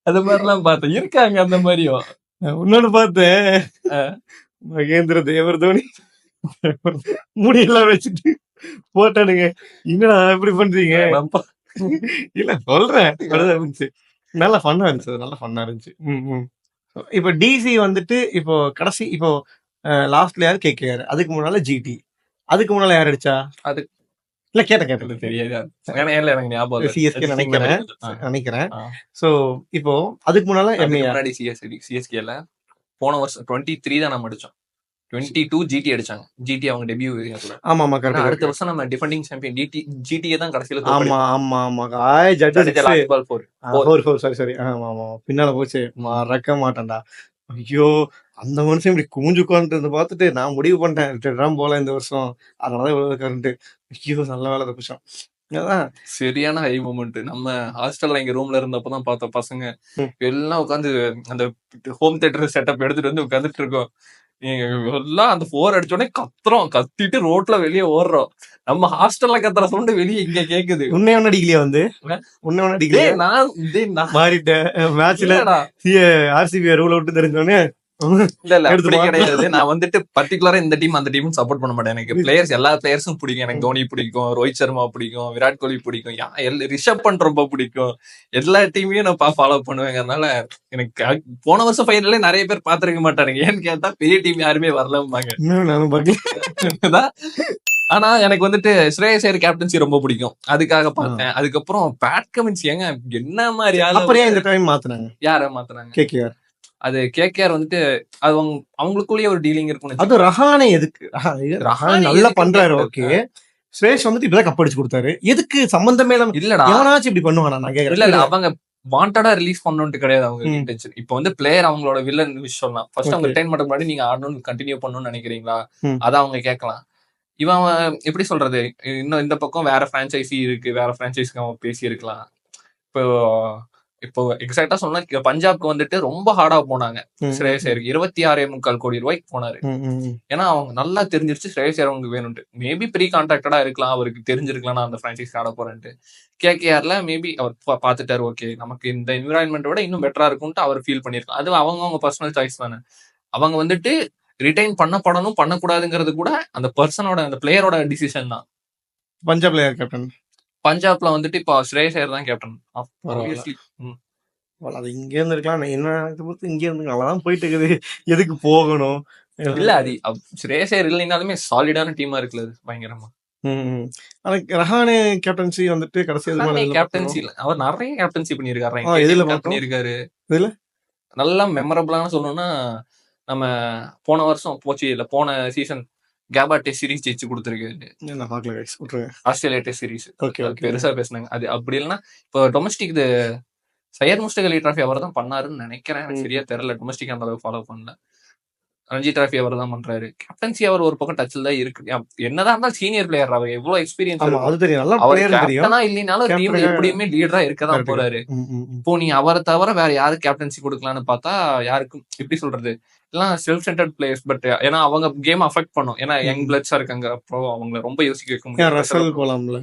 அது மாதிரிலாம் பார்த்தேன். இருக்காங்க அந்த மாதிரியும். இன்னொன்னு பார்த்தேன், மகேந்திர தேவர் தோனி முடியெல்லாம் வச்சுட்டு போட்டானுங்க. என்னடா எப்படி பண்றீங்க? இல்ல சொல்றேன், நல்லா ஃபன்னா இருந்துச்சு, நல்லா ஃபன்னா இருந்துச்சு. இப்போ டிசி வந்துட்டு இப்போ கடைசி இப்போ லாஸ்ட்ல யாரு கேகேஆர், அதுக்கு முன்னால ஜிடி, அதுக்கு முன்னால யார் அடிச்சா? அது இல்ல கேட்டது தெரியாது, எனக்கு ஞாபகம் சிஎஸ்கே நினைக்கிறேன். சோ இப்போ அதுக்கு முன்னால முன்னாடி சிஎஸ்கேல போன வருஷம் 23 தான் நம்ம அடிச்சோம். 22 ஜிடி அடிச்சாங்க. ஜிடி அவங்க டெபியூ. ஆமா ஆமா கரெக்ட். அடுத்த வருஷம் நம்ம டிஃபெண்டிங் சாம்பியன் ஜிடியே தான் கடைசில. ஆமா ஆமா ஆமா ஆய் ஜட்ஜஸ் பால் 4 சரி ஆமா ஆமா பின்னால போச்சு, மறக்க மாட்டேன்டா. ஐயோ அந்த மனுஷன் இப்படி கூஞ்சு உட்காந்துட்டு பார்த்துட்டு நான் முடிவு பண்ணிட்டேன் ரிட்டர்ன் போல இந்த வருஷம். அதனாலதான் இவ்வளவு கரண்ட். ஐயோ நல்ல வேலை தப்பிச்சோம். சரியான ஹை மூமெண்ட். நம்ம ஹாஸ்டல்ல இங்க ரூம்ல இருந்தப்பதான் பார்த்த பசங்க எல்லாம் உட்காந்து அந்த ஹோம் தியேட்டர் செட்டப் எடுத்துட்டு வந்து உட்காந்துட்டு இருக்கோம். எல்லாம் அந்த 4 அடிச்சோடனே கத்திட்டு ரோட்ல வெளியே ஓடுறோம். நம்ம ஹாஸ்டல்ல கத்துற சவுண்ட் வெளியே இங்க கேக்குது. உன்னைய அடிக்கலையா வந்து உன்னை அடிக்கலையே? நான் மாறிட்டேன் மேட்ச்ல. ஆர்சிபி ரூல விட்டு தெரிஞ்சோடனே இல்ல அப்படி கிடையாது. நான் வந்துட்டு பர்டிகுலரா இந்த டீம் அந்த டீம் சப்போர்ட் பண்ண மாட்டேன். எனக்கு பிளேயர்ஸ் எல்லா பிளேயர்ஸும் பிடிக்கும். எனக்கு தோனி பிடிக்கும், ரோஹித் சர்மா பிடிக்கும், விராட் கோலி பிடிக்கும், ரிஷப் பண்ட் ரொம்ப பிடிக்கும். எல்லா டீமையும் நான் ஃபாலோ பண்ணுவேன். அதனால எனக்கு போன வருஷம் ஃபைனலே நிறைய பேர் பாத்துருக்க மாட்டாங்க. ஏன்னு கேட்டா பெரிய டீம் யாருமே வரலம்பாங்க. ஆனா எனக்கு வந்துட்டு ஸ்ரேயஸ் ஐயர் கேப்டன்சி ரொம்ப பிடிக்கும், அதுக்காக பார்த்தேன். அதுக்கப்புறம் பேட் கமின்ஸ் ஏங்க என்ன மாதிரி மாத்தினாங்க. யார மாத்தினாங்க? கேகேஆர். அது கேகேஆர் வந்துட்டு அது அவங்களுக்குள்ளேயே ஒரு டீலிங் இருக்கும். அது ரஹானே எதுக்கு? ரஹானே நல்லா பண்றாரு, ஓகே. ஸ்ரேஷ் வந்துட்டு இப்பதான் கப் அடிச்சு கொடுத்தாரு, எதுக்கு சம்பந்தமே இல்லடா. எவனாச்சும் இப்படி பண்ணுவானா? நான் கேக்குறேன். இல்ல அவங்க வாண்டடா ரிலீஸ் பண்ணணும்னு கிடையாது அவங்க இன்டென்ஷன். இப்போ வந்து பிளேயர் அவங்களோட வில்லன் சொல்லலாம். ஃபர்ஸ்ட் அவங்க ரிட்டைன் பண்ண முன்னாடி நீங்க ஆடணும்னு கண்டினியூ பண்ணணும்னு நினைக்கிறீங்களா, அதான் அவங்க கேட்கலாம். இவன் எப்படி சொல்றது, இன்னும் இந்த பக்கம் வேற பிரான்சைசி இருக்கு, வேற பிரான்சைஸ்க்கு அவன் பேசி இருக்கலாம். இப்போ எக்ஸாக்டா சொன்னா பஞ்சாப்க்கு வந்துட்டு ரொம்ப ஹார்டா போனாங்க. ஸ்ரேயஸ் ஐயருக்கு 26.25 கோடி ரூபாய்க்கு போனாரு. ஏன்னா அவங்க நல்லா தெரிஞ்சிருச்சு ஸ்ரேயஸ் ஐயர் அவங்க வேணும்ட்டு. மேபி ப்ரீ கான்ட்ராக்டடா இருக்கலாம், அவருக்கு தெரிஞ்சிருக்கலாம் நான் அந்த பிரான்சைஸ் ஆட போறேன்ட்டு. கேகேஆர்ல மேபி அவர் பாத்துட்டாரு, ஓகே நமக்கு இந்த என்விரான்மெண்ட் விட இன்னும் பெட்டரா இருக்கும்ட்டு அவர் ஃபீல் பண்ணிருக்கலாம். அது அவங்க பர்சனல் சாய்ஸ் தானே. அவங்க வந்துட்டு ரிட்டைன் பண்ணப்படணும் பண்ணக்கூடாதுங்கிறது கூட அந்த பர்சனோட அந்த பிளேயரோட டிசிஷன் தான். பஞ்சாப்ல யார் கேப்டன்? பஞ்சாப்ல வந்துட்டு இப்போ ஸ்ரேயஸ் ஐயர் தான் கேப்டன். அது இங்க இருந்து இருக்கலாம். என்ன இங்க இருந்து நல்லாதான் போயிட்டு இருக்குது, எதுக்கு போகணும்? இல்ல அது ஸ்ரேயஸ் ஐயர் இல்லைனாலுமே சாலிடான டீமா இருக்குல்ல பயங்கரமா. ரஹானே கேப்டன்சி வந்துட்டு கடைசி கேப்டன்சி இல்ல, அவர் நிறைய கேப்டன்சி பண்ணிருக்காரு. இதுல நல்லா மெமரபிளான சொல்லணும்னா நம்ம போன வருஷம் போச்சு இல்ல போன சீசன் கேபா டெஸ்ட் சீரிஸ் ஜெயிச்சு கொடுத்துருக்காரு. நான் பார்க்கல கைஸ், விட்டுருங்க. Australia test series okay okay. பெருசா பேசுனாங்க. அது அப்படி இல்லைன்னா இப்போ டொமஸ்டிக் இது சையர் முஸ்டக் அலி டிராஃபி அவர் தான் பண்ணாருன்னு நினைக்கிறேன். எனக்கு சரியா தெரியல, டொமஸ்டிக் அந்த அளவுக்கு ஃபாலோ பண்ணல. ரஞ்சி டிராஃபி அவர் தான் பண்றாரு. கேப்டன்சி அவர் ஒரு பக்கம் டச்சில் தான் இருக்கு. என்னதான் இருந்தாலும் சீனியர் பிளேயர், அவர் எவ்வளவு எக்ஸ்பீரியன்ஸ் ஆமா இருக்கும். அது தெரியும், நல்லா அவர் பிளேயர் தெரியும். கேப்டனா இல்லைனாலும் டீம்ல கேப்டனா எப்படியுமே லீடரா இருக்கதான் இருக்கு. போறாரு. ம், ம், ம். இப்போ நீ அவரை தவிர வேற யாருக்கு கேப்டன்சி கொடுக்கலான்னு பார்த்தா யாருக்கும் எப்படி சொல்றது, எல்லாம் செல்ஃப் சென்டர்ட் பிளேயர்ஸ். பட் ஏன்னா அவங்க கேம் அஃபெக்ட் பண்ணும். ஏன்னா யங் பிளட்ஸா இருக்காங்க, அப்புறம் அவங்கள ரொம்ப யோசிக்க வைக்க ஏன் முடியும். ரசல் போலாம்ல?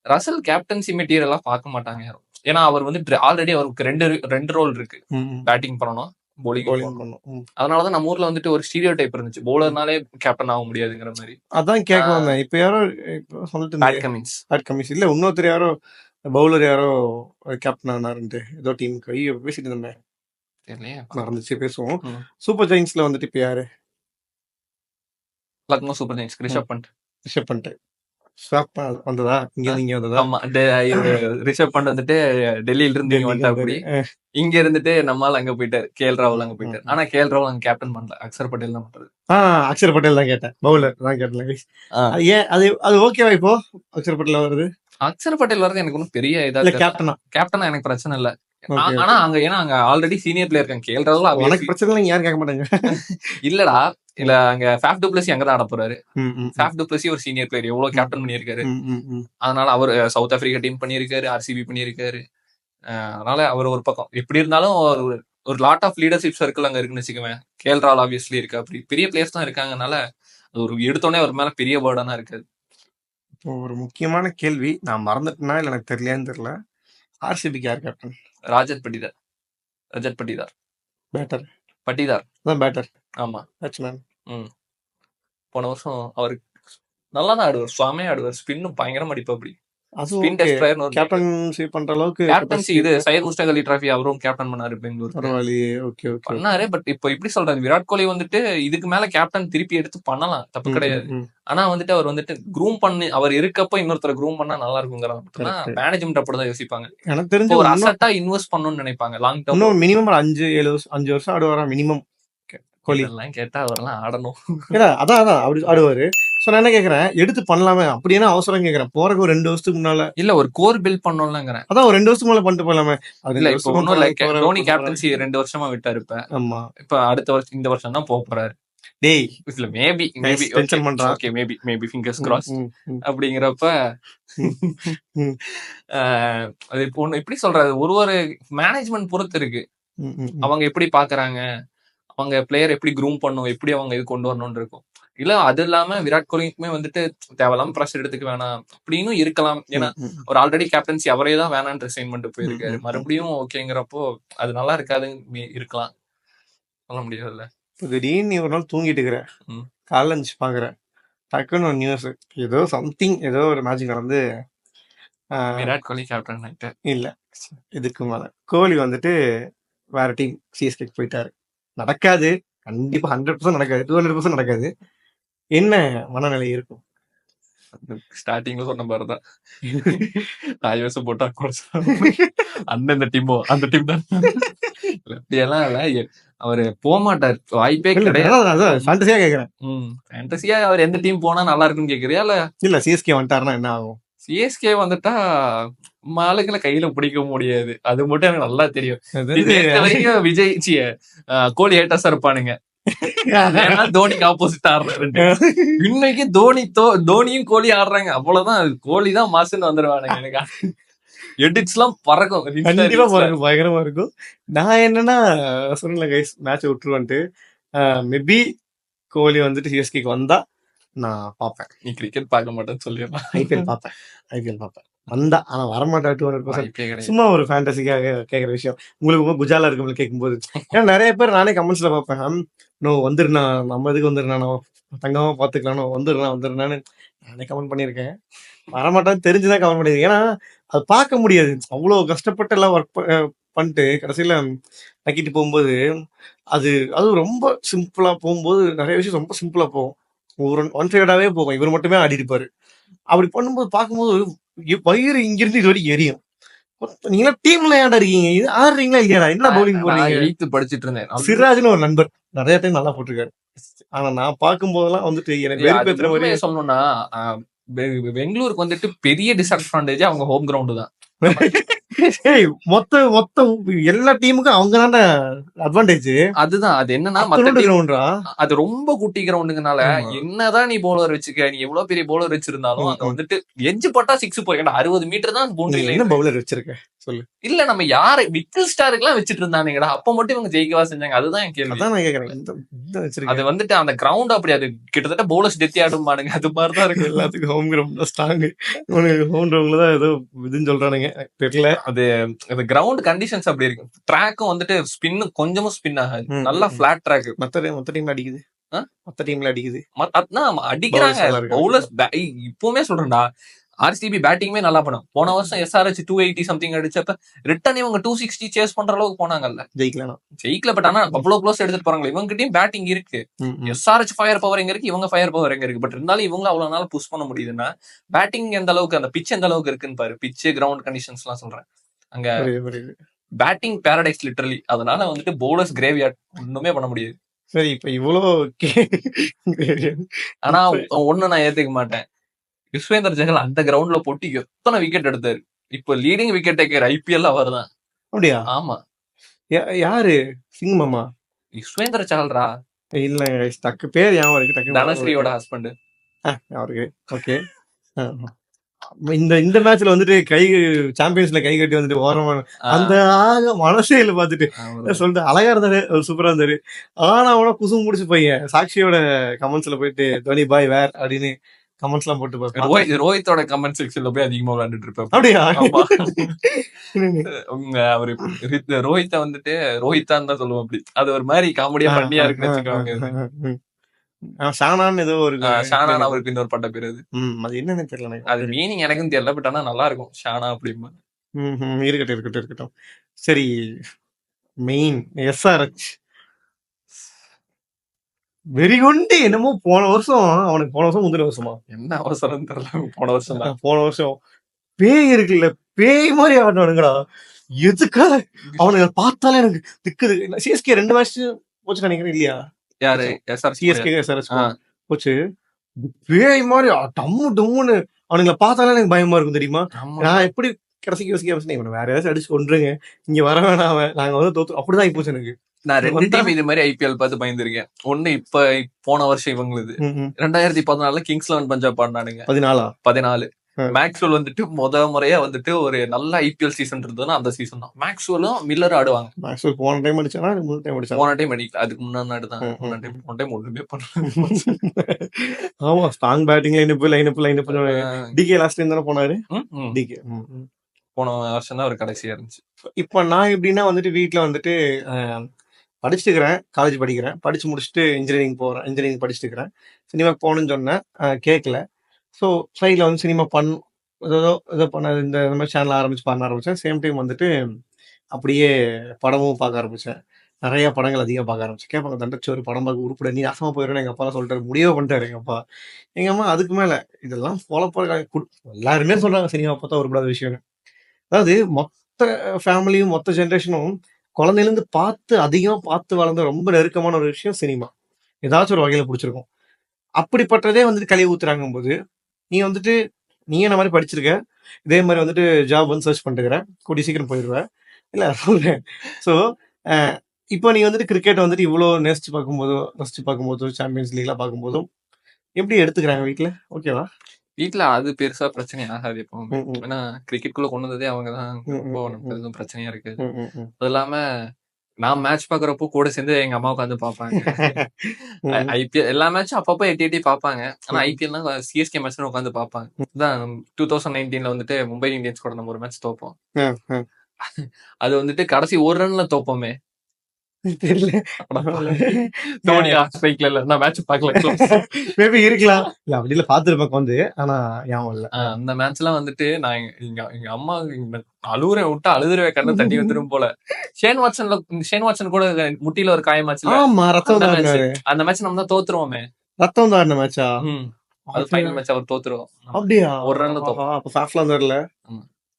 ரசல் கேப்டன்சி மெட்டீரியலா பார்க்க மாட்டாங்க யாரும். ஏன்னா அவர் வந்து ஆல்ரெடி அவருக்கு ரெண்டு ரோல் இருக்கு. ம், ம். பேட்டிங் பண்ணணும், bowling bowling பண்ணணும். பண்ணும். ம். அதனாலதான் நம்ம ஊர்ல வந்துட்டு ஒரு ஸ்டீரியோ டைப் இருந்துச்சு, பவுலர்னாலே கேப்டன் ஆக முடியாதுங்கிற மாதிரி. அதான் கேட்க வந்தேன். இப்ப யாரோ இப்ப சொல்லிட்டு பேட் இருந்தீங்க, கமின்ஸ் பேட் கமிஷன் இல்ல இன்னொருத்தர் யாரோ பவுலர் யாரோ கேப்டன் ஆனாருன்ட்டு ஏதோ டீமுக்கு ஐயோ பேசிட்டு இருந்தேன், தெரியலையா. மறந்துச்சு, பேசுவோம். ம். சூப்பர் ஜெயின்ஸ்ல வந்துட்டு இப்ப யாரு? Lucknow super giants Rishabh Pant. ரிஷப் பண்ணிட்டு ஸ்வாப் வந்ததா? இங்க இருந்து இங்க வந்ததா? ஆமா, ரிஷப் பண்ட் வந்துட்டு டெல்லியில இருந்து இங்க வந்துட்டா அப்படி. இங்க இருந்துட்டு நம்மால அங்க போயிட்டாரு, கேஎல் ராகுல் அங்க போயிட்டாரு. ஆனா கேஎல் ராகுல் அங்க கேப்டன் பண்ணல, அக்ஷர் பட்டேல் தான் பண்றது. அக்ஷர் பட்டேல் தான் கேட்டேன், பவுலர் தான் கேட்டேன். அது ஏன் அது ஓகேவா இப்போ அக்ஷர் பட்டேல் வருது? அக்ஷர் பட்டேல் வர்றது எனக்கு ஒன்றும் பெரிய இதா இல்ல தெரியல. கேப்டனா? கேப்டனா எனக்கு பிரச்சனை இல்ல. ஓகே ஆனா அங்க ஏன்னா அங்க ஆல்ரெடி சீனியர் பிளேயர் இருக்காங்க. கேஎல் ராகுல் எனக்கு பிரச்சனை இல்லை, யாரும் கேட்க மாட்டாங்க. இல்லடா, இல்ல அங்க ஃபேஃப் டு பிளஸி அங்கதான் ஆட போறாரு. ம், ம், ஃபேஃப் டு பிளஸி ஒரு சீனியர் பிளேயர், எவ்வளவு கேப்டன் பண்ணியிருக்காரு. ம், ம், ம். அதனால அவர் சவுத் ஆப்பிரிக்கா டீம் பண்ணியிருக்காரு, ஆர்சிபி பண்ணியிருக்காரு. அதனால அவர் ஒரு பக்கம் எப்படி இருந்தாலும் ஒரு லாட் ஆஃப் லீடர்ஷிப் சர்க்கிள் அங்க இருக்குன்னு வச்சுக்குவேன். கேஎல் ராகுல் ஆப்வியஸ்லி இருக்கு, அப்படி பெரிய பிளேயர்ஸ் தான் இருக்காங்கனால அது ஒரு எடுத்தோடனே அவர் மேல பெரிய பேர்டனா இருக்காது. இப்போ ஒரு முக்கியமான கேள்வி, நான் மறந்துட்டேனா இல்லை எனக்கு தெரியலையான்னு தெரியல. ஆர்சிபிக்கு யார் கேப்டன்? ரஜத் பட்டிதார். பேட்டர் பட்டிதார் அதான் பேட்டர், ஆமா. பேட்ஸ்மேன். போன வருஷம் அவருக்கு நல்லா தான் ஆடுவார், சுவாமே ஆடுவார். ஸ்பின்னும் பயங்கரமா அடிப்பா. அப்படி அது spin okay, test player captaincy பண்ற அளவுக்கு கேப்டன்சி இது சையத் முஸ்டாக் அலி டிராஃபி அவரும் கேப்டன் பண்ணாரு பெங்களூர் பரவாயில்லையே. ஓகே ஓகே பண்ணாரு. பட் இப்போ எப்படி சொல்றது, விராட் கோலி வந்துட்டு இதுக்கு மேல கேப்டன் திருப்பி எடுத்து பண்ணலாம், தப்பு கிடையாது. ஆனா வந்துட்டு அவர் வந்துட்டு க்ரூம் பண்ணி அவர் இருக்கப்போ இன்னொருத்தர க்ரூம் பண்ணா நல்லா இருக்குங்கிறத மட்டும்தான் மேனேஜ்மெண்ட் அப்படிதான் யோசிப்பாங்க. எனக்கு தெரிஞ்சு ஒரு அசட்டா இன்வெஸ்ட் பண்ணணும்னு நினைப்பாங்க லாங் டர்ம். இன்னும் மினிமம் 5 வருஷம் ஆடுவாரா மினிமம் கோலி? எல்லாம் கேட்டா அவரெல்லாம் ஆடணும். இல்ல அதான் அப்படி ஆடுவாரு. சோ நான் என்ன கேக்குறேன், எடுத்து பண்ணலாமே அப்படி என்ன அவசரம் கேக்குறேன். போறக்கு ஒரு 2 வருஷத்துக்கு முன்னால இல்ல ஒரு கோர் பில்ட் பண்ணணும்லங்கிறேன். அதான் ஒரு 2 வருஷத்துக்கு முன்னால பண்ணிட்டு போலாமே. இல்ல இப்ப ஒன்னும் இல்ல, தோனி கேப்டன்சி 2 வருஷமா விட்டாரு. இப்ப அடுத்த வருஷம் இந்த வருஷம் தான் போக போறாரு. டேய் இல்ல மேபி டென்ஷன் பண்றான். Okay maybe fingers cross. அப்படிங்கிறப்ப அது இப்போ ஒண்ணு எப்படி சொல்றது, ஒரு மேனேஜ்மெண்ட் பொறுத்து இருக்கு. அவங்க எப்படி பாக்குறாங்க, அவங்க பிளேயர் எப்படி க்ரூம் பண்ணும், எப்படி அவங்க இது கொண்டு வரணும்னு இருக்கும். இல்ல அது இல்லாம விராட் கோலிக்குமே வந்துட்டு தேவையில்லாம ப்ரெஷர் எடுத்துக்க வேணாம் அப்படின்னு இருக்கலாம். ஏன்னா ஒரு ஆல்ரெடி கேப்டன்சி அவரே தான் வேணான்னு ரிசைன் பண்ணிட்டு போயிருக்காரு. மறுபடியும் ஓகேங்கிறப்போ அது நல்லா இருக்காது, இருக்கலாம், சொல்ல முடியாதுல்ல. திடீர்னு ஒரு நாள் தூங்கிட்டு இருக்கிறேன், காலைல இருந்துச்சு பாக்குறேன், டக்குன்னு ஒரு நியூஸ், ஏதோ சம்திங் ஏதோ ஒரு மேஜிக் நடந்து விராட் கோலி கேப்டன் ஆயிட்டு இல்ல இதுக்கு மேல கோலி வந்துட்டு வேற டீம் சிஎஸ்கேக்கு போயிட்டாரு. நடக்காது, கண்டிப்பா 100% நடக்காது, 200% நடக்காது. என்ன மனநிலை இருக்கும்? ஸ்டார்டிங்ல சொன்ன மாதிரிதான், ஆயிரம் போட்டா அந்த டீமோ அந்த டீம் தான். அப்படியெல்லாம் இல்ல, அவரு போக மாட்டார், வாய்ப்பே கிடையாது. ஃபேண்டஸியா கேக்குறேன். ஃபேண்டஸியா அவர் எந்த டீம் போனா நல்லா இருக்குன்னு கேக்குறியா? இல்ல சிஎஸ்கே வந்துட்டாருன்னா என்ன ஆகும்? சிஎஸ்கே வந்துட்டா ஆளுங்களை கையில பிடிக்க முடியாது, அது மட்டும் எனக்கு நல்லா தெரியும். வரைக்கும் விஜய் கோலி ஹேட்டர்ஸா இருப்பானுங்க, தோனிக்கு ஆப்போசிட் ஆடுறாரு. இன்னைக்கு தோனியும் கோலி ஆடுறாங்க, அவ்வளவுதான், கோலி தான் மாசுன்னு வந்துருவானுங்க. எனக்கு எடிட்ஸ் எல்லாம் பறக்கும், கண்டிப்பா பறக்கும், பயங்கரமா இருக்கும். நான் என்னன்னா சொன்னல கைஸ், மேட்ச் விட்டுருவான்ட்டு. மேபி கோலி வந்துட்டு சிஎஸ்கேக்கு வந்தா நான் பாப்பேன். நீ கிரிக்கெட் பார்க்க மாட்டேன்னு சொல்லிடலாம். ஐபிஎல் பாப்பேன் வந்தா, ஆனா வரமாட்டா. 200% சும்மா ஒரு ஃபேண்டசிக்காக கேட்குற விஷயம். உங்களுக்கு குஜாலா இருக்கும் கேட்கும்போது, ஏன்னா நிறைய பேர் நானே கமெண்ட்ஸ்ல பார்ப்பேன், நோ வந்துருண்ணா, நம்ம இதுக்கு வந்துருண்ணா, நம்ம தங்கமா பாத்துக்கலாம், வந்துருண்ணான்னு நானே கமெண்ட் பண்ணியிருக்கேன். வரமாட்டான்னு தெரிஞ்சுதான் கமெண்ட் பண்ணியிருக்கேன். ஏன்னா அது பார்க்க முடியாது, அவ்வளோ கஷ்டப்பட்டு எல்லாம் ஒர்க் பண்ணிட்டு கடைசியில நக்கிட்டு போகும்போது அது ரொம்ப சிம்பிளா போகும்போது, நிறைய விஷயம் ரொம்ப சிம்பிளா போகும், ஒன் சைடாவே போகும், இவர் மட்டுமே ஆடி இருப்பாரு. அப்படி பண்ணும்போது பார்க்கும்போது வயிறு இங்கிருந்து இது வரைக்கும் எரியும். நீங்க டீம்ல ஏன்டா இருக்கீங்க? இது ஆடுறீங்களா இல்லையாடா? என்ன பவுலிங் நான் போடுறீங்க? 8th படிச்சிட்டு இருந்தேன். சிராஜ்னு ஒரு நண்பர் நிறைய டைம் நல்லா போட்டிருக்காரு. ஆனா நான் பார்க்கும் போதெல்லாம் வந்துட்டு எனக்கு அது வெறுப்பேத்துற மாதிரி உண்மையை சொல்லணும்னா பெங்களூருக்கு வந்துட்டு பெரிய டிஸ்அட்வான்டேஜ் அவங்க ஹோம் கிரவுண்டு தான். ஏய், மொத்த மொத்த எல்லா டீமுக்கும் அவங்க தானே அட்வான்டேஜ். அதுதான் அது என்னன்னா மத்த அத்தனோட டீம் கிரவுண்டா? அது ரொம்ப குட்டி கிரவுண்டுங்கனால ஆமா. என்னதான் நீ பவுலர் வச்சுக்க, நீ எவ்வளவு பெரிய பவுலர் வச்சிருந்தாலும் அங்க வந்துட்டு எஜ்ஜு பட்டா 6 போய் 60 மீட்டர் தான் நீ பவுண்டரி என்ன லைன். பவுலர் வச்சிருக்க சொல்லு. இல்ல நம்ம யாரு மிடில் ஸ்டாருக்கு எல்லாம் வச்சிட்டு இருந்தானுங்கடா, அப்ப மட்டும் இவங்க ஜெயிக்கவா செஞ்சாங்க? அதுதான் என் கேள்வி. அதான் நான் கேக்குறேன். இந்த வச்சிருக்க அது வந்துட்டு அந்த கிரவுண்ட் அப்படி, அது கிட்டத்தட்ட பவுலர்ஸ் டெத்தி ஆடும்பானுங்க, அது மாதிரிதான் இருக்கு. எல்லாத்துக்கும் ஹோம் கிரவுண்ட் தான் ஸ்ட்ராங். உனக்கு ஹோம் கிரவுண்ட்ல தான் ஏதோ இதுன்னு சொல்றானுங்க, தெரியல. அது அந்த கிரவுண்ட் கண்டிஷன்ஸ் அப்படி இருக்கு. ட்ராக்கும் வந்துட்டு ஸ்பின் கொஞ்சமும் ஸ்பின் ஆகாது, நல்லா பிளாட் ட்ராக். மத்த டீம்ல அடிக்குது. மத்த டீம்ல அடிக்குது. அடிக்கிறாங்க பவுலர்ஸ். இப்பவுமே சொல்றேன்டா, ஆர்சிபி பேட்டிங்குமே நல்லா பண்ணும். போன வருஷம் SRH 280 சம்திங் அடிச்சப்ப ரிட்டன் இவங்க 260 சேஸ் பண்ற அளவுக்கு போனாங்கல்ல. ஜெயிக்கல, பட் ஆனா அவ்வளவு க்ளோஸ் எடுத்துட்டு போறாங்க. இவங்ககிட்டயும் பேட்டிங் இருக்கு. SRH ஃபயர் பவர் எங்க இருக்கு, இவங்க ஃபயர் பவர் எங்க இருக்கு. பட் இருந்தாலும் இவங்க அவ்வளவு நாள் புஷ் பண்ண முடியுதுன்னா பேட்டிங் எந்த அளவுக்கு, அந்த பிச் எந்த அளவுக்கு இருக்குன்னு பாரு. பிச், கிரவுண்ட் கண்டிஷன்ஸ் எல்லாம் சொல்றேன். அங்க பேட்டிங் பாரடைஸ் லிட்டரலி. அதனால வந்துட்டு பவுலர்ஸ் கிரேவியார்ட், ஒண்ணுமே பண்ண முடியாது. சரி, இப்ப இவ்வளோ ஆனா ஒண்ணு நான் ஏத்துக்க மாட்டேன், யுஸ்வேந்தர் சஹல் அந்த கிரவுண்ட்ல போட்டு எத்தனை விக்கெட் எடுத்தாரு. இப்ப லீடிங் விக்கெட் டேக்கர் IPL அவர்தான். அப்படியா? ஆமா. யாரு? சிங்கமாமா? யுஸ்வேந்தர் சஹல்ரா. இல்ல, டக்கு பேர் ஞாபகம் இருக்கு. டக்கு தனஸ்ரீயோட ஹஸ்பண்ட் அவருக்கு. ஓகே. இந்த மேட்ச்ல வந்துட்டு சாம்பியன்ஸ்ல கை கட்டி வந்துட்டு ஓரமா அந்த மனசே இல்ல பாத்துட்டு சொல்லிட்டு அழகா இருந்தாரு, சூப்பரா இருந்தாரு. ஆனா அவனா குசும் முடிச்சு பையன் சாக்ஷியோட கமெண்ட்ஸ்ல போயிட்டு தோனி பாய் வேர் அப்படின்னு கமெண்ட்ஸ் எல்லாம் போட்டு ரோஹித்தோட கமெண்ட் செக்ஷன்ல போய் அதிகமா விளையாண்டுட்டு இருப்பேன். அப்படியா? அவரு ரோஹித்த வந்துட்டு ரோஹித்தான் தான் சொல்லுவோம். அப்படி அது ஒரு மாதிரி காமெடியா பண்ணியா இருக்குன்னு வச்சுக்கோங்க. ஷானான்னு ஏதோ ஒரு ஷானான் அவருக்கு இன்னொரு பட்ட பேர். அது என்னன்னு தெரியல, அது மீனிங் எனக்கும் தெரியல, பட் ஆனா நல்லா இருக்கும் ஷானா அப்படிமா. இருக்கட்டும். சரி, மெயின் SRH வெறிகொண்டு என்னமோ போன வருஷம் முந்தின வருஷமா என்ன அவசரம் தெரியல, போன வருஷம் பேய் இருக்குல்ல, பேய் மாதிரி ஆடினானுங்கடா. எதுக்காக அவனுங்க பார்த்தாலே எனக்கு திக்குது. CSK 2 மேட்ச் போச்சு நினைக்கிறேன், இல்லையா? யாரு? SRH போச்சு. பேய் மாதிரி டம்மு டம்முன்னு அவனுங்களை பார்த்தாலே எனக்கு பயமா இருக்கும், தெரியுமா? நான் எப்படி கடைசிக்கு யோசிக்க இவனை வேற ஏதாச்சும் அடிச்சு கொண்டுருங்க, இங்க வர வேணாம், நாங்க வந்து தோத்து, அப்படிதான் ஆயிப்போச்சு எனக்கு. நான் 2 டீம் இது மாதிரி IPL பார்த்து பயந்துருக்கேன். ஒண்ணு இப்ப போன வருஷம் இவங்களுக்கு 2014 கிங்ஸ் 11 பஞ்சாப் ஆடினானுங்க. 14 மேக்ஸ்வெல் வந்துட்டு முறையா வந்துட்டு ஒரு நல்ல IPL சீசன் இருந்ததுன்னா அந்த சீசன் தான். மேக்ஸ்வெல்லும் மில்லர் ஆடுவாங்க. மேக்ஸ்வெல் போன டைம் அடிச்சானா, போன டைம் அடிக்கல, அதுக்கு முன்னாடி தான். போன டைம் ஒண்ணுமே பண்ணல. ஆமா, strong batting line DK last time தானே போனாரு. டிகே போன வருஷம் தான் ஒரு கடைசியா இருந்துச்சு. இப்ப நான் எப்படின்னா வந்துட்டு வீட்டுல வந்துட்டு படிச்சுட்டுக்கிறேன், காலேஜ் படிக்கிறேன், படிச்சு முடிச்சுட்டு இன்ஜினியரிங் படிச்சுட்டு இருக்கிறேன். சினிமாக்கு போகணும்னு சொன்னேன், கேட்கல. ஸோ சைடில் வந்து சினிமா ஏதோ பண்ண இந்த மாதிரி சேனல் பண்ண ஆரம்பித்தேன். சேம் டைம் வந்துட்டு அப்படியே படமும் பார்க்க ஆரம்பித்தேன். நிறைய படங்கள் அதிகம் பார்க்க ஆரம்பிச்சேன். கேட்பாங்க, தண்டச்சு ஒரு படம் பார்க்க உருப்பட, நீ நாசமாக போயிடுறேன்னு எங்கள் அப்பா சொல்லிட்டாரு, முடிவே பண்ணிட்டாரு எங்கள் அப்பா. எங்கள் அம்மா அதுக்கு மேலே இதெல்லாம் ஃபாலோ பண்ண எல்லாருமே சொல்கிறாங்க சினிமா பார்த்தா உருப்படாத விஷயம்னு. அதாவது மொத்த ஃபேமிலியும் மொத்த ஜென்ரேஷனும் குழந்தையிலேருந்து அதிகமாக பார்த்து வளர்ந்த ரொம்ப நெருக்கமான ஒரு விஷயம் சினிமா. ஏதாச்சும் ஒரு வகையில் பிடிச்சிருக்கும். அப்படிப்பட்டதே வந்துட்டு கழுவி ஊத்துறாங்கும் போது நீ என்ன மாதிரி படிச்சிருக்க, இதே மாதிரி வந்துட்டு ஜாப் வந்து சர்ச் பண்ணிட்டுக்கிறேன், கூடி சீக்கிரம் போயிடுவேன் இல்லை சொல்றேன். ஸோ இப்போ நீ வந்துட்டு கிரிக்கெட் வந்துட்டு இவ்வளோ ரசிச்சு பார்க்கும்போதோ சாம்பியன்ஸ் லீக்லாம் பார்க்கும்போதும் எப்படி எடுத்துக்கிறாங்க வீட்டில்? ஓகேவா? வீட்டுல அது பெருசா பிரச்சனை ஆகாது எப்பவுமே. ஏன்னா கிரிக்கெட் குள்ள கொண்டு வந்ததே அவங்கதான். பிரச்சனையா இருக்கு. அது இல்லாம நான் மேட்ச் பாக்குறப்போ கூட சேர்ந்து எங்க அம்மா உட்காந்து பாப்பாங்க. IPL எல்லா மேட்சும் அப்பப்போ எட்டி பாப்பாங்க. ஆனா IPL CSK மேட்ச் உட்காந்து பாப்பாங்க. 2019 வந்துட்டு மும்பை இந்தியன்ஸ் கூட நம்ம ஒரு மேட்ச் தோப்போம். அது வந்துட்டு கடைசி ஒரு ரன்ல தோப்போமே, தெரியல. தோனியா ஸ்ட்ரைக்ல இல்ல, நான் மேட்ச் பார்க்கல. மேபி இருக்கலாம், இல்ல அப்படி இல்ல பாத்துருப்பேன் வந்து, ஆனா ஞாபகம் இல்ல. அந்த மேட்ச்லாம் வந்துட்டு நான் எங்க அம்மா அழுவுறேன், விட்டா அழுதுருவேன், கண்ணு தண்ணி வந்துரும் போல. ஷேன் வாட்சன் கூட முட்டியில ஒரு காயமாச்சுல, அந்த மேட்ச் நம்ம தான் தோத்துருவோமே. ரத்தம் தான் மேட்சா? அது ஃபைனல் மேட்ச் அவர் தோத்துருவோம். அப்படியா? ஒரு ரன்ல தோப்போம். அப்ப சாஃப்ட்லாம் தெரியல.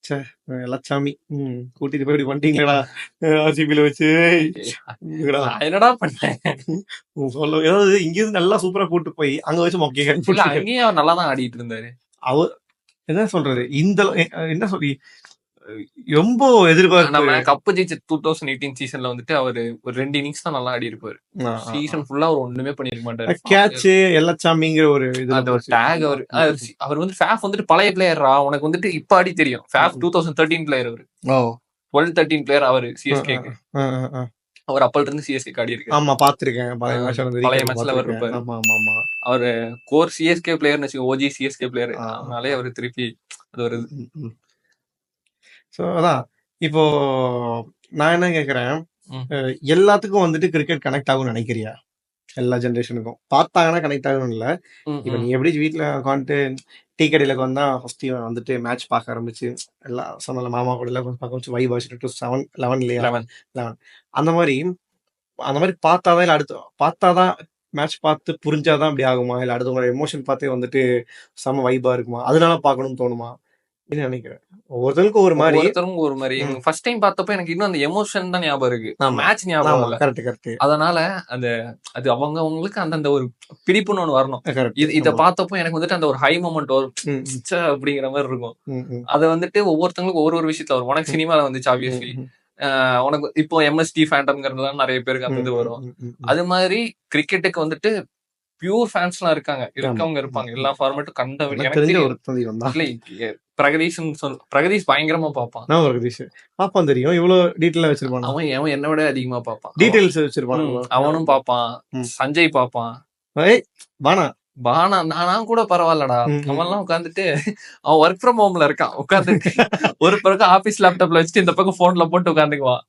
ச்சே லட்சாமி கூட்டிட்டு போய் இப்படி பண்ணிட்டீங்களா ஆர்சிபில வச்சு இதுடா. நான் என்னடா பண்ணேன்? சொல்ல ஏதாவது இங்கிருந்து நல்லா சூப்பரா கூட்டு போய் அங்க வச்சு இல்ல மொக்கையா அங்கேயும் அவர் நல்லா தான் ஆடிட்டு இருந்தாரு. அவர் என்ன சொல்றது இந்த என்ன சொல்லி ரொம்ப எதிர்பார்ப்பு நம்ம கப்பு ஜெயிச்ச 2018 சீசன்ல வந்துட்டு அவரு ஒரு 2 இன்னிங்ஸ் தான் நல்லா ஆடி இருப்பாரு. சீசன் ஃபுல்லா அவர் ஒண்ணுமே பண்ணிருக்க மாட்டாரு. கேட்ச் எல்லாச்சாமிங்கிற ஒரு இதுல அந்த ஒரு டேக் அவர் வந்து ஃபேஃப் வந்துட்டு பழைய பிளேயரா உனக்கு வந்துட்டு இப்ப ஆடி தெரியும். ஃபேஃப் 2013 பிளேயர் அவரு. 12-13 பிளேயர் அவரு சிஎஸ்கேக்கு. அவர் அப்பல இருந்து சிஎஸ்கே ஆடி இருக்கு. ஆமா பாத்திருக்கேன் பழைய மேட்ச்ல அவர் இருப்பாரு. அவரு கோர் சிஎஸ்கே பிளேயர்னு வச்சுக்கோ, ஓஜி சிஎஸ்கே பிளேயர். அதனாலே அவரு திருப்பி அது ஒரு ஸோ அதான் இப்போ நான் என்ன கேட்குறேன், எல்லாத்துக்கும் வந்துட்டு கிரிக்கெட் கனெக்ட் ஆகும்னு நினைக்கிறியா? எல்லா ஜென்ரேஷனுக்கும் பார்த்தாங்கன்னா கனெக்ட் ஆகணும் இல்லை. இப்போ நீ எப்படி வீட்டில் உட்காந்துட்டு டீ கடையில் உட்காந்தா ஃபர்ஸ்ட் வந்துட்டு மேட்ச் பார்க்க ஆரம்பிச்சு எல்லாம் சொன்ன மாமா கூட எல்லாம் பார்க்க வச்சு வைப் ஆச்சு 7-11 இல்லையா 11 அந்த மாதிரி பார்த்தாதான் இல்லை அடுத்து பார்த்தாதான் மேட்ச் பார்த்து புரிஞ்சாதான் அப்படி ஆகுமா, இல்லை அடுத்தவங்களோட எமோஷன் பார்த்தே வந்துட்டு செம வைபா இருக்குமா, அதனால பார்க்கணும்னு தோணுமா நினைக்கிறேன். ஒவ்வொருத்தருக்கும் ஒரு மாதிரி ஃபர்ஸ்ட் டைம் பார்த்தப்ப எனக்கு இன்னும் அந்த எமோஷன் தான் ஞாபகம் இருக்கு, மேட்ச் ஞாபகம் இல்ல. கரெக்ட். அதனால அது அவங்களுக்கு அந்த ஒரு பிடிப்புன்னு ஒண்ணு வரணும். இத பார்த்தப்போ எனக்கு வந்துட்டு அந்த ஒரு ஹை மொமெண்ட் வரும் அப்படிங்கிற மாதிரி இருக்கும். அதை வந்துட்டு ஒவ்வொருத்தவங்களுக்கும் ஒரு விஷயத்துல வரும். உனக்கு சினிமால வந்துச்சு ஆப்வியஸ்லி, உனக்கு இப்போ எம்எஸ்டி ஃபேண்டம்ங்கிறதுலாம் நிறைய பேருக்கு அந்த இது வரும். அது மாதிரி கிரிக்கெட்டுக்கு வந்துட்டு பியூர் ஃபேன்ஸ் எல்லாம் இருக்கவங்க இருப்பாங்க. எல்லா ஃபார்மேட்டும் கண்ட பிரகதீஷ் பயங்கரமா பாப்பான் தெரியும். இவ்வளவு டீடைலா வச்சிருப்பான். அவன் என்ன விட அதிகமா பாப்பான், டீடைல்ஸ் வச்சிருப்பான். அவனும் பாப்பான், சஞ்சய் பாப்பான், பானா நானும் கூட பரவாயில்லடா. அவன் எல்லாம் உட்காந்துட்டு அவன் ஒர்க் ஃப்ரம் ஹோம்ல இருக்கான், உட்காந்துட்டு ஒரு பக்கம் ஆபீஸ் லேப்டாப்ல வச்சுட்டு இந்த பக்கம் போன்ல போட்டு உட்காந்துக்குவான்.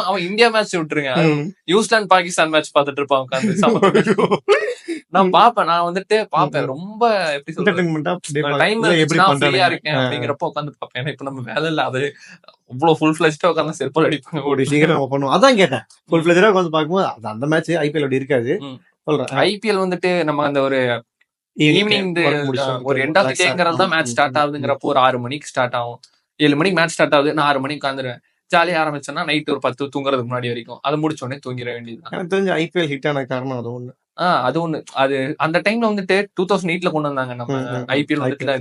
அவன் இந்தியா மேட்ச் விட்டுருங்க, நியூசிலாந்து பாகிஸ்தான் மேட்ச் பாத்துட்டு இருப்பான் உட்காந்து. நான் பாப்பேன், நான் வந்துட்டு பாப்பேன். ரொம்ப எப்படி சொல்றது, டைம் ஃப்ரீயா இருக்கேன் அப்படிங்கிறப்ப உட்காந்து பாப்பேன். ஏன்னா இப்ப நம்ம வேலை இல்ல, அது அவ்வளவு ஃபுல் ஃபிளெஜ்டா உட்காந்து செருப்பால் அடிப்பாங்க. ஒரு சீக்கிரம் பண்ணுவோம். அதான் கேட்டேன், ஃபுல் ஃபிளெஜ்டா உட்காந்து பாக்கும்போது அந்த மேட்ச் ஐபிஎல் அப்படி இருக்காது. சொல்றேன், ஐபிஎல் வந்துட்டு நம்ம அந்த ஒரு ஈவினிங் ஒரு எண்ட் ஆஃப் டேங்கிறது தான் மேட்ச் ஸ்டார்ட் ஆகுதுங்கிறப்போ ஒரு 6 மணிக்கு ஸ்டார்ட் ஆகும். 7 மணிக்கு மேட்ச் ஸ்டார்ட் ஆகுது, நான் 6 மணிக்கு உட்காந்துருவேன். ஜாலியா ஆரம்பிச்சேன்னா நைட் ஒரு 10 தூங்குறதுக்கு முன்னாடி வரைக்கும், அதை முடிச்ச உடனே தூங்கிட வேண்டியது. எனக்கு தெரிஞ்ச ஐபிஎல் ஹிட் ஆன காரணம் அது ஒண்ணு. அது ஒண்ணு. அது அந்த டைம்ல வந்துட்டு 2008ல கொண்டு வந்தாங்க நம்ம ஐபிஎல் வந்துட்டு.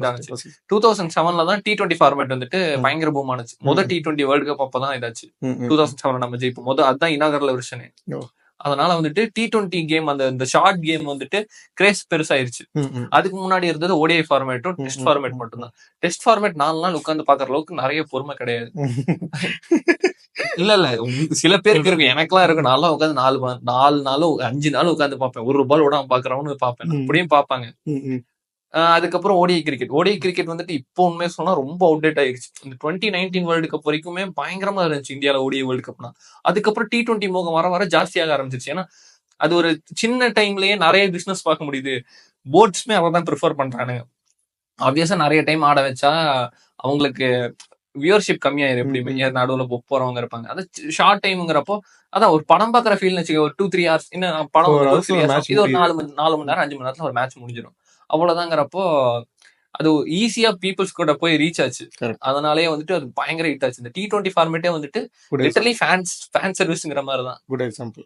2007ல தான் T20 ஃபார்மேட் வந்துட்டு பயங்கர பூம் ஆனிச்சு. முதல் T20 வேர்ல்டு கப் அப்பதான் இதாச்சு. 2007 நம்ம ஜெயிப்போம். அதான் இனாகரல் வெர்ஷன். அதனால வந்துட்டு T20 கேம் அந்த ஷார்ட் கேம் வந்துட்டு கிரேஸ் பெருசாயிருச்சு. அதுக்கு முன்னாடி இருந்தது ஓடிஐ ஃபார்மேட்டும் டெஸ்ட் ஃபார்மேட் மட்டும் தான். டெஸ்ட் ஃபார்மேட் 4 நாள் உட்காந்து பாக்குற அளவுக்கு நிறைய பொறுமை கிடையாது. இல்ல சில பேருக்கு இருக்கு, எனக்கெல்லாம் இருக்கு. நான்லாம் உட்காந்து 4 நாளும் 5 நாளும் உட்காந்து பாப்பேன். ஒரு ரூபாய் விடாம பாக்குறவனு பாப்பேன், அப்படியும் பாப்பாங்க. அதுக்கப்புறம் ஓடிஐ கிரிக்கெட் வந்துட்டு இப்போ உண்மையை சொன்னா ரொம்ப அவுடேட் ஆயிருச்சு. இந்த 2019 வேர்ல்டு கப் வரைக்குமே பயங்கரமா இருந்துச்சு இந்தியாவில ஓடிஐ வேர்ல்டு கப்னா. அதுக்கப்புறம் T20 மோகம் வர ஜாஸ்தியாக ஆரம்பிச்சிருச்சு. ஏன்னா அது ஒரு சின்ன டைம்லயே நிறைய பிசினஸ் பார்க்க முடியுது. போர்ட்ஸ்மே அதான் ப்ரிஃபர் பண்றானுங்க. ஆப்வியஸா நிறைய டைம் ஆட வச்சா அவங்களுக்கு வியூவர்ஷிப் கம்மியாயிரும். எப்படியுமே நடுவுல போறவங்க இருப்பாங்க. அது ஷார்ட் டைம்ங்கிறப்போ அதான் ஒரு படம் பாக்குற ஃபீல்னு வச்சுக்க, ஒரு 2-3 hours இன்னும் படம் இது ஒரு 4 மணி நேரம் 5 மணி நேரத்துல ஒரு மேட்ச் முடிஞ்சிடும். அவ்வளவுதாங்கிறப்போ அது ஈஸியா பீப்புள்ஸ் கூட போய் ரீச் ஆச்சு. அதனாலேயே வந்துட்டு அது பயங்கர ஹிட் ஆச்சு. இந்த T20 ஃபார்மேட்டே வந்துட்டு லிட்டரலி ஃபேன் சர்வீஸ்ங்கிற மாதிரி தான். Good example.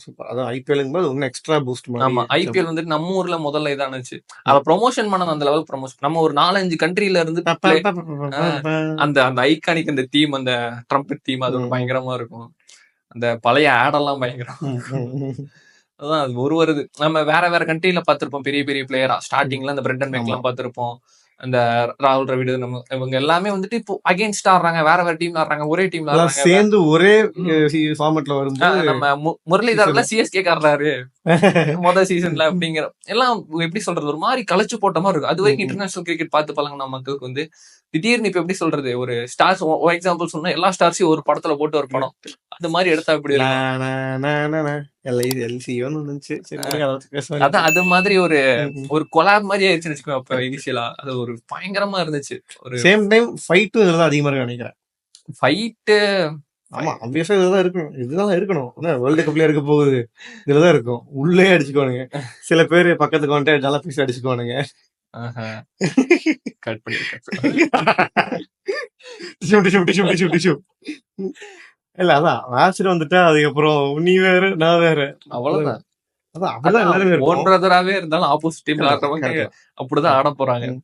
சூப்பர். அதான் ஐபிஎல்ங்கும்போது இன்னும் எக்ஸ்ட்ரா பூஸ்ட் மாதிரி. ஆமா, ஐபிஎல் வந்துட்டு நம்ம ஊர்ல முதல்ல இதானுச்சு. அத ப்ரொமோஷன் பண்ணது அந்த லெவல் ப்ரொமோஷன். நம்ம ஒரு 4-5 கண்ட்ரில இருந்து அந்த ஐகானிக் அந்த தீம், அந்த ட்ரம்பட் தீம், அது பயங்கரமா இருக்கும். அந்த பழைய ஆடெல்லாம் பயங்கரம். அதான் அது வருது. நம்ம வேற கண்ட்ரில பாத்திருப்போம் பெரிய பெரிய பிளேயரா. ஸ்டார்டிங்ல அந்த பிரெண்டன் மேக்லாம் பாத்திருப்போம், அந்த ராகுல் டிராவிட், நம்ம இவங்க எல்லாமே வந்துட்டு இப்போ அகைன்ஸ்ட் ஆடுறாங்க, வேற டீம்ல ஆடுறாங்க, ஒரே டீம்ல ஆடுறாங்க, சேர்ந்து ஒரே ஃபார்மட்ல வரும்போது நம்ம முரளிதர்ல சிஎஸ்கே காடுறாரு முதல் சீசன்ல அப்படிங்கிற எல்லாம் எப்படி சொல்றது, ஒரு மாதிரி கலைச்சு போட்ட மாதிரி இருக்கும். அது வரைக்கும் இன்டர்நேஷனல் கிரிக்கெட் பார்த்து பழங்கின மக்களுக்கு வந்து திடீர்னு இப்ப எப்படி சொல்றது, ஒரு ஸ்டார்ஸ் எக்ஸாம்பிள் சொன்னா எல்லா ஸ்டார்ஸையும் ஒரு படத்துல போட்டு ஒரு படம் அது மாதிரி எடுத்தா எப்படி அதான் அது மாதிரி ஒரு கொலாப் மாதிரி ஆயிடுச்சுன்னு வச்சுக்கோங்க. அப்ப இனிஷியலா அது ஒரு பயங்கரமா இருந்துச்சு. ஒரு சேம் டைம் ஃபைட் இதெல்லாம் அதிகமா இருக்கு நினைக்கிறேன். ஃபைட்டு ஆமா ஆப்வியஸா இதுதான் இருக்கணும், இதுதான் இருக்கணும். வேர்ல்டு கப்ல இருக்க போகுது, இதுலதான் இருக்கும். உள்ளே அடிச்சுக்கோனுங்க. சில பேர் பக்கத்துக்கு வந்துட்டு நல்லா பீஸ் அடிச்சுக்கோனுங்க. கட் பண்ணி இல்ல அதான் மேட்ச்ல வந்துட்டா அதுக்கப்புறம் நீ வேற நான் வேற அவ்வளவுதான். அதான் அப்படிதான் எல்லாருமே ஓன் இருப்போம். பிரதராவே இருந்தாலும் ஆப்போசிட் டீம்ல ஆடுறவங்க Correct. அப்படிதான் ஆட போறாங்க. ம்.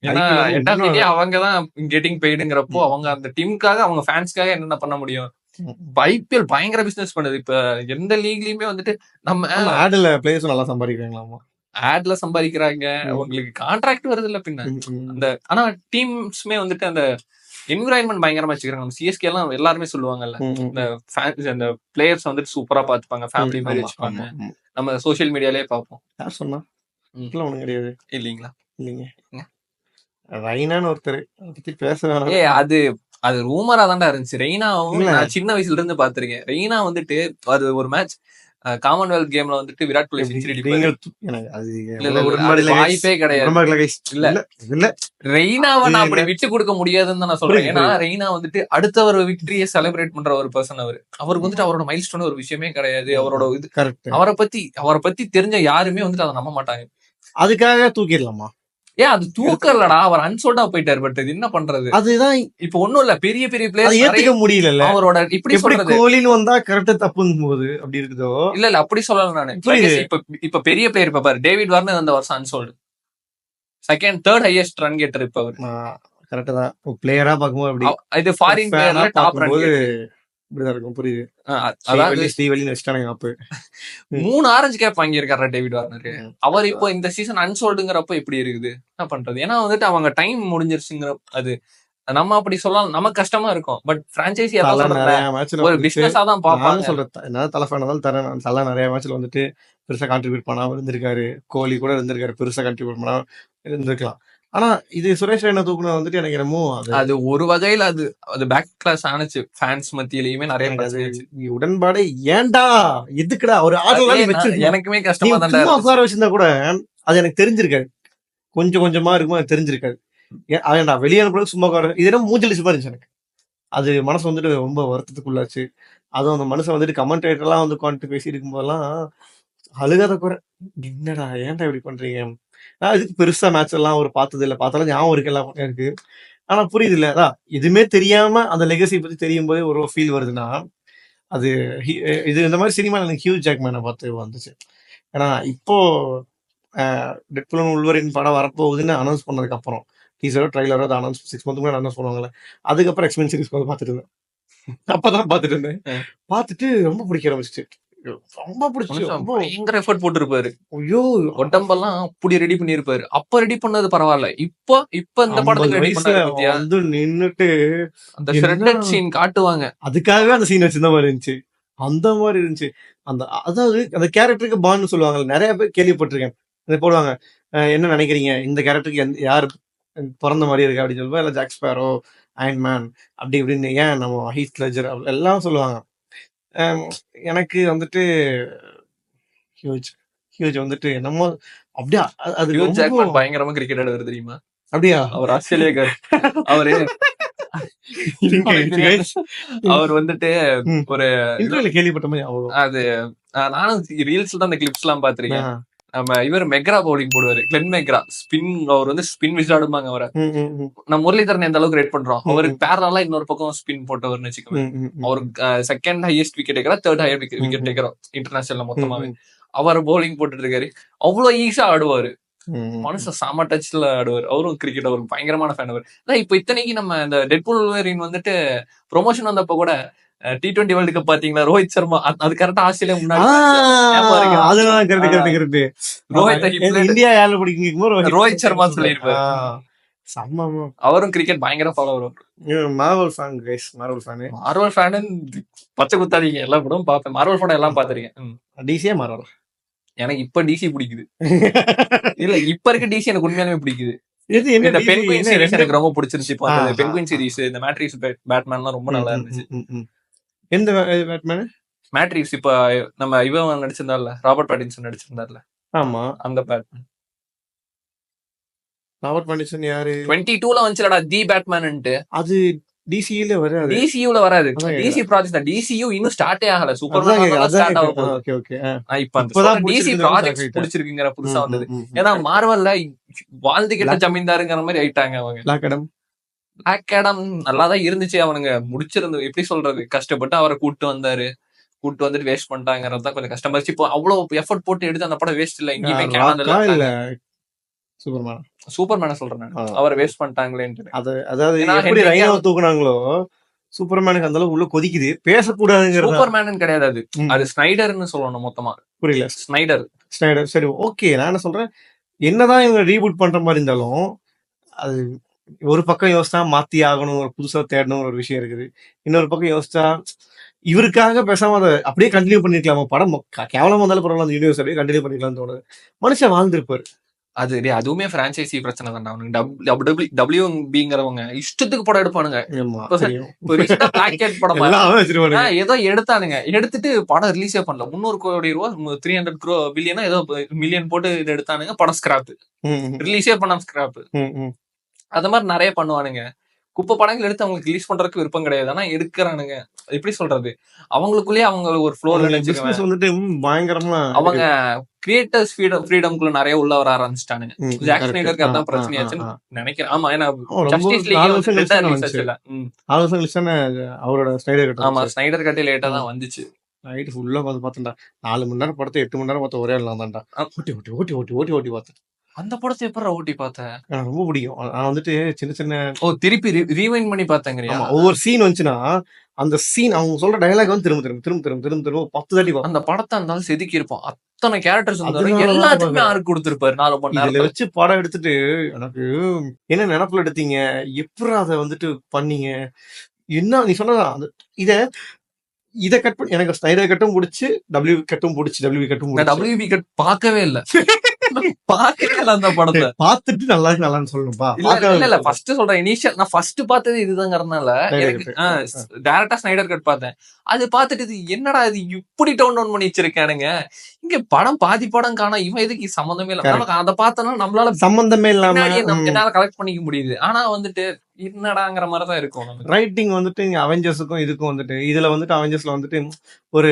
ஏன்னா IPL வந்து எண்ட் ஆஃப் தி இன்னும் டே அவங்கதான் கெட்டிங் பெய்டுங்கிறப்போ ம். அவங்க அந்த டீமுக்காக அவங்க ஃபேன்ஸ்க்காக என்னென்ன பண்ண முடியும். ம். ஐபிஎல் பயங்கர பிசினஸ் பண்ணுது. இப்ப எந்த லீக்லயுமே வந்துட்டு நம்ம ஆமா ஆடுல பிளேயர்ஸும் நல்லா சம்பாதிக்கிறாங்களாமா. ஆட்ல சம்பாதிக்கிறாங்க, ம். உங்களுக்கு கான்ட்ராக்ட் வருது இல்ல பின்ன. ம், ம், அந்த ஆனா டீம்ஸ்மே வந்துட்டு அந்த என்விரான்மெண்ட் பயங்கரமா வச்சுக்கிறாங்க. நம்ம சிஎஸ்கே எல்லாம் எல்லாருமே சொல்லுவாங்கல்ல, ம், ம், இந்த fans, அந்த பிளேயர்ஸ் வந்துட்டு சூப்பரா பாத்துப்பாங்க, ம். ஃபேமிலி மாதிரி ஆமா, வச்சுப்பாங்க. ஆமா, ஆமா. நம்ம சோஷியல் மீடியாலே பார்ப்போம். யார் சொன்னா? ம். இப்பெல்லாம் ஒண்ணும் கிடையாது. இல்லீங்களா? இல்லைங்க. ஏங்க? ரைனான்னு ஒருத்தர் அதை பத்தி பேச வேணாம். அது ரூமரா தான்டா இருந்துச்சு. ரெய்னாவும் இல்ல. நான் சின்ன வயசுல இருந்து பாத்திருக்கேன். ரெய்னா வந்துட்டு அது ஒரு மேட்ச் காமன்வெல்த் கேம்ல வந்துட்டு விராட் கோலி எப்படி செஞ்சுரி நீங்க அடிப்பாரு. எனக்கு அது இல்ல, இல்ல, எவ்வளவு இல்ல, உடன்பாடு அது இல்ல guys. வாய்ப்பே கிடையாது. உடன்பாடு இல்ல guys. இல்ல. இல்ல இல்ல ரெய்னாவை நான் இது அப்படி விட்டு கொடுக்க முடியாதுன்னு தான் நான் சொல்றேன். புரியுது, ஏன்னா புரியுது. ரெய்னா வந்துட்டு அடுத்த ஒரு விக்டரியை செலிப்ரேட் பண்ற ஒரு பர்சன் அவருக்கு வந்துட்டு அவரோட மைல் ஸ்டோன் ஒரு விஷயமே கிடையாது. அவரோட இது கரெக்ட். அவரை பத்தி தெரிஞ்ச யாருமே வந்துட்டு அதை நம்ப மாட்டாங்க. அதுக்காக தூக்கிடலாமா? ஏன் அது தூக்கலடா, அவர் அன்சோல்டா போயிட்டாரு. பட் இது என்ன பண்றது? அதுதான் இப்ப ஒண்ணும் இல்ல, பெரிய பெரிய அதை பிளேயர்ஸ் ஏத்துக்க முடியல. அவரோட இப்படி எப்படி சொல்றது கோலின்னு வந்தா கரெக்டா தப்புங்கும் போது அப்படி இருக்குதோ. இல்ல அப்படி சொல்லல நானு. புரியுது. இப்ப பெரிய பிளேயர் இப்ப பாரு, டேவிட் வார்னர் அந்த வருஷம் unsold, third highest run getter இப்ப அவரு. கரெக்டா தான் பிளேயரா பாக்கும்போது அப்படி இது ஃபாரின் பிளேயர்ல டாப் ரன் போது இப்படிதான் இருக்கும். புரியுது. அதாவது ஸ்ரீவலின்னு வச்சுட்டானுங்க அப்ப. 3 ஆரஞ்சு கேப் வாங்கியிருக்காரு டேவிட் வார்னர். அவர் இப்போ இந்த சீசன் அன்சோல்டுங்கிறப்ப எப்படி இருக்குது, என்ன பண்றது? ஏன்னா வந்துட்டு அவங்க டைம் முடிஞ்சிருச்சுங்கிற அது நம்ம அப்படி சொல்லலாம், நமக்கு கஷ்டமா இருக்கும். பட் பிரான்சைசி ஒரு பிசினஸா தான் பாப்பாங்க. சொல்றேன் என்ன தலை ஃபேனாலும் தரேன். தலை நிறைய மேட்ச்ல வந்துட்டு பெருசா கான்ட்ரிபியூட் பண்ணாம இருந்திருக்காரு. கோலி கூட இருந்திருக்காரு, பெருசா கான்ட்ரிபியூட் பண்ணாம இருந்திருக்கலாம். ஆனா இது சுரேஷ் ரெய்னா தூக்குனது வந்துட்டு எனக்கு என்னமோ அது ஒரு வகையில அது பேக் கிளாஸ் ஆனிச்சு. ஃபேன்ஸ் மத்தியிலயுமே நிறைய பிரச்சனை. உடன்பாடு ஏன்டா எதுக்குடா ஒரு ஆர்டர் எனக்குமே கஷ்டமா தான் உட்கார வச்சிருந்தா கூட அது எனக்கு தெரிஞ்சிருக்காது. கொஞ்சம் கொஞ்சமா இருக்கும், அது தெரிஞ்சிருக்காது. ஏன்டா வெளியே அனுப்புறது சும்மா உட்கார, இது என்ன மூஞ்சலி சும்மா இருந்துச்சு எனக்கு. அது மனசு வந்துட்டு ரொம்ப வருத்தத்துக்குள்ளாச்சு. அதுவும் அந்த மனுஷன் வந்துட்டு கமெண்டேட்டர் எல்லாம் வந்து உட்காந்துட்டு பேசி இருக்கும் போதெல்லாம் அழுகாத குறை, என்னடா ஏன்டா இப்படி பண்றீங்க? இதுக்கு பெருசா மேட்ச் எல்லாம் ஒரு பார்த்தது இல்ல, பார்த்தாலும் ஞாபகம் இருக்கு, எல்லாம் இருக்கு. ஆனா புரியுது இல்ல, அதான் எதுவுமே தெரியாம அந்த லெகசி பத்தி தெரியும் போதே ஒரு ஃபீல் வருதுன்னா அது இது இந்த மாதிரி சினிமால எனக்கு ஹியூ ஜாக்மேனை பார்த்து வந்துச்சு. ஏன்னா இப்போ டெட்பூல் உல்வரின் படம் வரப்போகுதுன்னு அனௌன்ஸ் பண்ணதுக்கு அப்புறம் டீசரோ ட்ரைலரோ அதை அனௌன்ஸ் 6 months முன்னாடி அனௌன்ஸ் பண்ணுவாங்கல்ல, அதுக்கப்புறம் எக்ஸ்மென் சீரிஸ் பார்த்துட்டு இருந்தேன். அப்பதான் பார்த்துட்டு இருந்தேன். பார்த்துட்டு ரொம்ப பிடிக்க ஆரம்பிச்சிச்சு. ரொம்ப பிடிச்சி பயங்கர எஃபர்ட் போட்டுருப்பாரு. ஐயோ உடம்பெல்லாம் அப்படி ரெடி பண்ணிருப்பாரு. அப்ப ரெடி பண்ணது பரவாயில்ல. இப்ப இந்த படத்துக்கு ரெடி பண்ணாரு வந்து நின்னுட்டு அந்த ஷ்ரெட்டட் சீன் காட்டுவாங்க. அதுக்காகவே அந்த சீன் வச்சிருந்த மாதிரி இருந்துச்சு. அந்த மாதிரி இருந்துச்சு. அதாவது அந்த கேரக்டருக்கு பான்னு சொல்லுவாங்க, நிறைய பேர் கேள்விப்பட்டிருக்கேன். அதை போடுவாங்க, என்ன நினைக்கிறீங்க இந்த கேரக்டருக்கு யார் பிறந்த மாதிரி இருக்கு அப்படின்னு சொல்லுவா, இல்ல ஜாக் ஸ்பேரோ, அயன்மேன் அப்படி இப்படின்னு, ஏன் நம்ம ஹீத் லெட்ஜர் எல்லாம் சொல்லுவாங்க. எனக்கு வந்துட்டு ஹியூஜ் வந்துட்டு என்னமோ அப்படியே அது ஹியூ ஜாக்மேன் பயங்கரமா கிரிக்கெட் ஆடுவார் தெரியுமா? அப்படியா? அவர் ஆஸ்திரேலியா அவரு அவர் வந்துட்டு ஒரு இன்டர்வியூல கேள்விப்பட்ட மாதிரி அது நானும் ரீல்ஸ்ல தான் அந்த கிளிப்ஸ் எல்லாம் பாத்திருக்கேன். நம்ம இவர் மெக்ரா பவுலிங் போடுவாரு, கிளென் மெக்ரா ஸ்பின், அவர் வந்து ஸ்பின் விசாடுமாங்க அவரை. நம்ம முரளிதரன் எந்த அளவுக்கு ரேட் பண்றோம், அவருக்கு பேரலா இன்னொரு பக்கம் ஸ்பின் போட்டவர்னு வச்சுக்கோங்க. அவருக்கு செகண்ட் ஹையஸ்ட் விக்கெட் டேக்கரா, தேர்ட் ஹையஸ்ட் விக்கெட் டேக்கரா இன்டர்நேஷனல் மொத்தமாவே. அவர் பவுலிங் போட்டுட்டு இருக்காரு, அவ்வளவு ஈஸியா ஆடுவாரு. மனுஷன் செம டச்ல ஆடுவார். அவரும் கிரிக்கெட் அவருக்கு பயங்கரமான ஃபேன் அவர். இப்ப இத்தனைக்கு நம்ம இந்த டெட்பூல் உல்வரின் வந்துட்டு ப்ரொமோஷன் வந்தப்ப கூட T20 வேர்ல்டு கப் பாத்தீங்களா, ரோஹித் சர்மா அது கரெக்டா ஆஸ்திரேலியா முன்னாடி இந்தியா யாரு பிடிக்கும் ரோஹித் சர்மா சொல்லிருப்பாரு. அவரும் கிரிக்கெட் பயங்கர follower. Marvel fan guys, Marvel fan பச்சை குத்தாதீங்க, எல்லா படமும் பாப்பேன். மார்வல் படம் எல்லாம் பாத்திருக்கேன். டிசியா மார்வல்? எனக்கு இப்ப டிசி பிடிக்குது. இல்ல இப்ப இருக்க டிசி எனக்கு உண்மையாலுமே பிடிக்குது. இந்த பென்குயின் சீரிஸ் எனக்கு ரொம்ப பிடிச்சிருச்சு. பென்குயின் சீரிஸ், இந்த மேட்ரிக்ஸ் பேட்மேன்லாம் ரொம்ப நல்லா இருந்துச்சு. எந்த பேட்மேன்? மேட்ரிக்ஸ் இப்ப நம்ம இவன் நடிச்சிருந்தார்ல, ராபர்ட் பாட்டின்சன் நடிச்சிருந்தார்ல. ஆமா, அந்த பேட்மேன். ராபர்ட் பாட்டின்சன் யாரு? 22ல வந்துச்சுலடா தி பேட்மேன்ட்டு. அது டிசியூல வராது. டிசியூல வராது, டிசி ப்ராஜெக்ட் தான். டிசியூ இன்னும் ஸ்டார்ட்டே ஆகல. சூப்பர்மேன் ஸ்டார்ட் ஆகும். Okay okay. இப்ப அந்த டிசி ப்ராஜெக்ட் பிடிச்சிருக்குங்கற புதுசா வந்தது. ஏன்னா மார்வல்ல வாழ்ந்து கெட்ட ஜமீன்தாருங்கிற மாதிரி ஆயிட்டாங்க அவங்க. பிளாக் அடம் பிளாக் ஆடம் நல்லாதான் இருந்துச்சு. அவனுங்க முடிச்சிருந்து எப்படி சொல்றது, கஷ்டப்பட்டு அவரை கூட்டு வந்துட்டு வேஸ்ட் பண்ணிட்டாங்கிறது தான் கொஞ்சம் கஷ்டமா இருந்துச்சு. இப்போ அவ்வளவு எஃபர்ட் போட்டு எடுத்து அந்த படம் வேஸ்ட் இல்ல, எங்கேயுமே ராக்கா இல்ல கேனதுல சூப்பர்மேன். சூப்பர்மேனை சொல்றேன் நான், அவரை வேஸ்ட் பண்ணிட்டாங்களேன்ட்டு. அதாவது ஏன்னா எப்படி ஹென்ரி ரைனோ கேவில் தூக்குனாங்களோ சூப்பர்மேனுக்கு அந்த அளவுக்கு உள்ள கொதிக்குது, பேசக்கூடாதுங்கிறது. சூப்பர்மேன் கிடையாது அது, அது ஸ்னைடர்னு சொல்லணும் மொத்தமா. புரியல. ஸ்னைடர். ஸ்னைடர் சரி ஓகே. நான் என்ன சொல்றேன், என்னதான் இவங்க ரீபூட் பண்ற மாதிரி இருந்தாலும் அது ஒரு பக்கம் யோசிச்சா மாத்தி ஆகணும், ஒரு புதுசா தேடணும் ஒரு விஷயம் இருக்குது. இன்னொரு பக்கம் யோசிச்சா இவருக்காக பேசாம அதை அப்படியே கண்டினியூ பண்ணிருக்கலாமா, படம் கேவலமா இருந்தாலும் பரவாயில்ல, அந்த யூனிவர்ஸ் அப்படியே கண்டினியூ பண்ணிக்கலாம்னு தோணுது. மனுஷன் வாழ்ந்திருப்பாரு. அது அதுவுமே பிரான்சைசி பிரச்சனை தான். அவனுக்கு டபிள்யூபிங்கிறவங்க இஷ்டத்துக்கு படம் எடுப்பானுங்க. இப்போ ரீசெண்டா பிளாக் கேட் படம் ஏதோ எடுத்தானுங்க, எடுத்துட்டு படம் ரிலீஸே பண்ணல. 300 கோடி ரூபா 300 பில்லியனா ஏதோ மில்லியன் போட்டு இது எடுத்தானுங்க, படம் ஸ்கிராப், ரிலீஸே பண்ண ஸ்கிராப். அந்த மாதிரி நிறைய பண்ணுவானுங்க. குப்பை படங்கள் எடுத்து அவங்களுக்கு ரிலீஸ் பண்றதுக்கு விருப்பம் கிடையாது, ஆனா எடுக்கிறானுங்க. எப்படி சொல்றது, அவங்களுக்குள்ளேயே அவங்க ஒரு ஃப்ளோர்ல வந்துட்டு பயங்கரமா அவங்க கிரியேட்டர்ஸ் ஃப்ரீடம்குள்ள நிறைய உள்ள வர ஆரம்பிச்சிட்டானுங்க. ஜாக் ஸ்னைடருக்கு அதான் பிரச்சனையாச்சுன்னு நினைக்கிறேன். ஆமா, ஏன்னா ஜஸ்டிஸ் அவரோட ஸ்னைடர் ஆமா ஸ்னைடர் கட்டே லேட்டா தான் வந்துச்சு. நைட் ஃபுல்லா வந்து பார்த்தேன்டா, 4 மணி நேரம் படத்தை 8 மணி நேரம் பார்த்த ஒரே ஆள் தான்டா. ஓட்டி ஓட்டி ஓட்டி ஓட்டி ஓட்டி ஓட்டி பார்த்தேன். அந்த படத்தை எப்ப ஓட்டி பார்த்தேன், எனக்கு ரொம்ப பிடிக்கும். நான் வந்துட்டு சின்ன சின்ன திருப்பி ரீவைண்ட் பண்ணி பார்த்தேங்கறியா. ஒவ்வொரு சீன் வந்துச்சுன்னா அந்த சீன் அவங்க சொல்ற டயலாக் வந்து திரும்ப திரும்ப திரும்ப திரும்ப திரும்ப திரும்ப 10 தாட்டி அந்த படத்தை இருந்தாலும் செதுக்கி இருப்போம். அத்தனை கேரக்டர்ஸ் எல்லாத்துக்குமே ஆர்க் கொடுத்திருப்பாரு 4 மணி நேரம். இதுல வச்சு படம் எடுத்துட்டு எனக்கு என்ன நினைப்புல எடுத்தீங்க, எப்படி அதை வந்துட்டு பண்ணீங்க, என்ன நீ சொன்னதான் இதை கட் பண்ணி எனக்கு ஸ்னைடர் கட்டும் பிடிச்சி, டபிள்யூ கட்டும் பிடிச்சி. டபிள்யூபி கட் பார்க்கவே இல்ல அந்த படத்தை பார்த்துட்டு நல்லா நல்லான்னு சொல்லணும்பா. இல்ல ஃபர்ஸ்ட் சொல்றேன், இனிஷியல் நான் ஃபர்ஸ்ட் பார்த்தது இதுதாங்கிறதுனால எனக்கு டைரக்டா ஸ்னைடர் கட் பார்த்தேன். அது பார்த்துட்டு இது என்னடா இது இப்படி டவுன் பண்ணி வச்சிருக்கானுங்க, இங்க படம் பாதி படம் காணா, இவன் இதுக்கு சம்பந்தமே இல்ல. அதை பார்த்தோம்னா நம்மளால சம்பந்தமே இல்லாம என்னால கலெக்ட் பண்ணிக்க முடியுது, ஆனா வந்துட்டு என்னடாங்கிற மாதிரிதான் இருக்கும். ரைட்டிங் வந்துட்டு அவெஞ்சர்ஸுக்கும் இதுக்கும் வந்துட்டு இதுல வந்துட்டு அவெஞ்சர்ஸ்ல வந்துட்டு ஒரு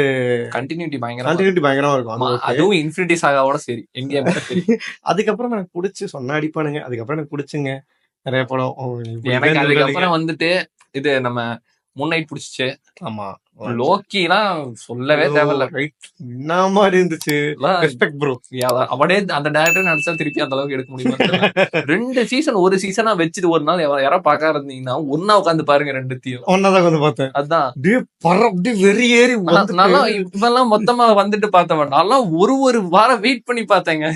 கண்டினியூட்டி பயங்கரமா இருக்கும். அதுவும் இன்ஃபினிட்டி சாகாவோட சரி எங்க அதுக்கப்புறம் எனக்கு பிடிச்சி சொன்ன அடிப்பானுங்க. அதுக்கப்புறம் எனக்கு பிடிச்சுங்க நிறைய படம். எனக்கு அதுக்கப்புறம் வந்துட்டு இது நம்ம மூன் நைட் பிடிச்சிச்சு. ஆமா, லோக்கிலாம் சொல்லவே தேவையில்ல, என்ன மாதிரி இருந்துச்சு. Respect bro. அவனே அந்த டைரக்டர் நடிச்சா திருப்பி அந்த அளவுக்கு எடுக்க முடியுமா? 2 சீசன் ஒரு சீசனா வச்சுட்டு ஒரு நாள் யாரா பாக்க இருந்தீங்கன்னா ஒன்னா உட்காந்து பாருங்க, 2த்தையும் ஒன்னாதான் வந்து பார்த்தேன். அதான் வெறி ஏறி நல்லா இவெல்லாம் மொத்தமா வந்துட்டு பார்த்தவன் நல்லா ஒரு வாரம் வெயிட் பண்ணி பார்த்தேங்க.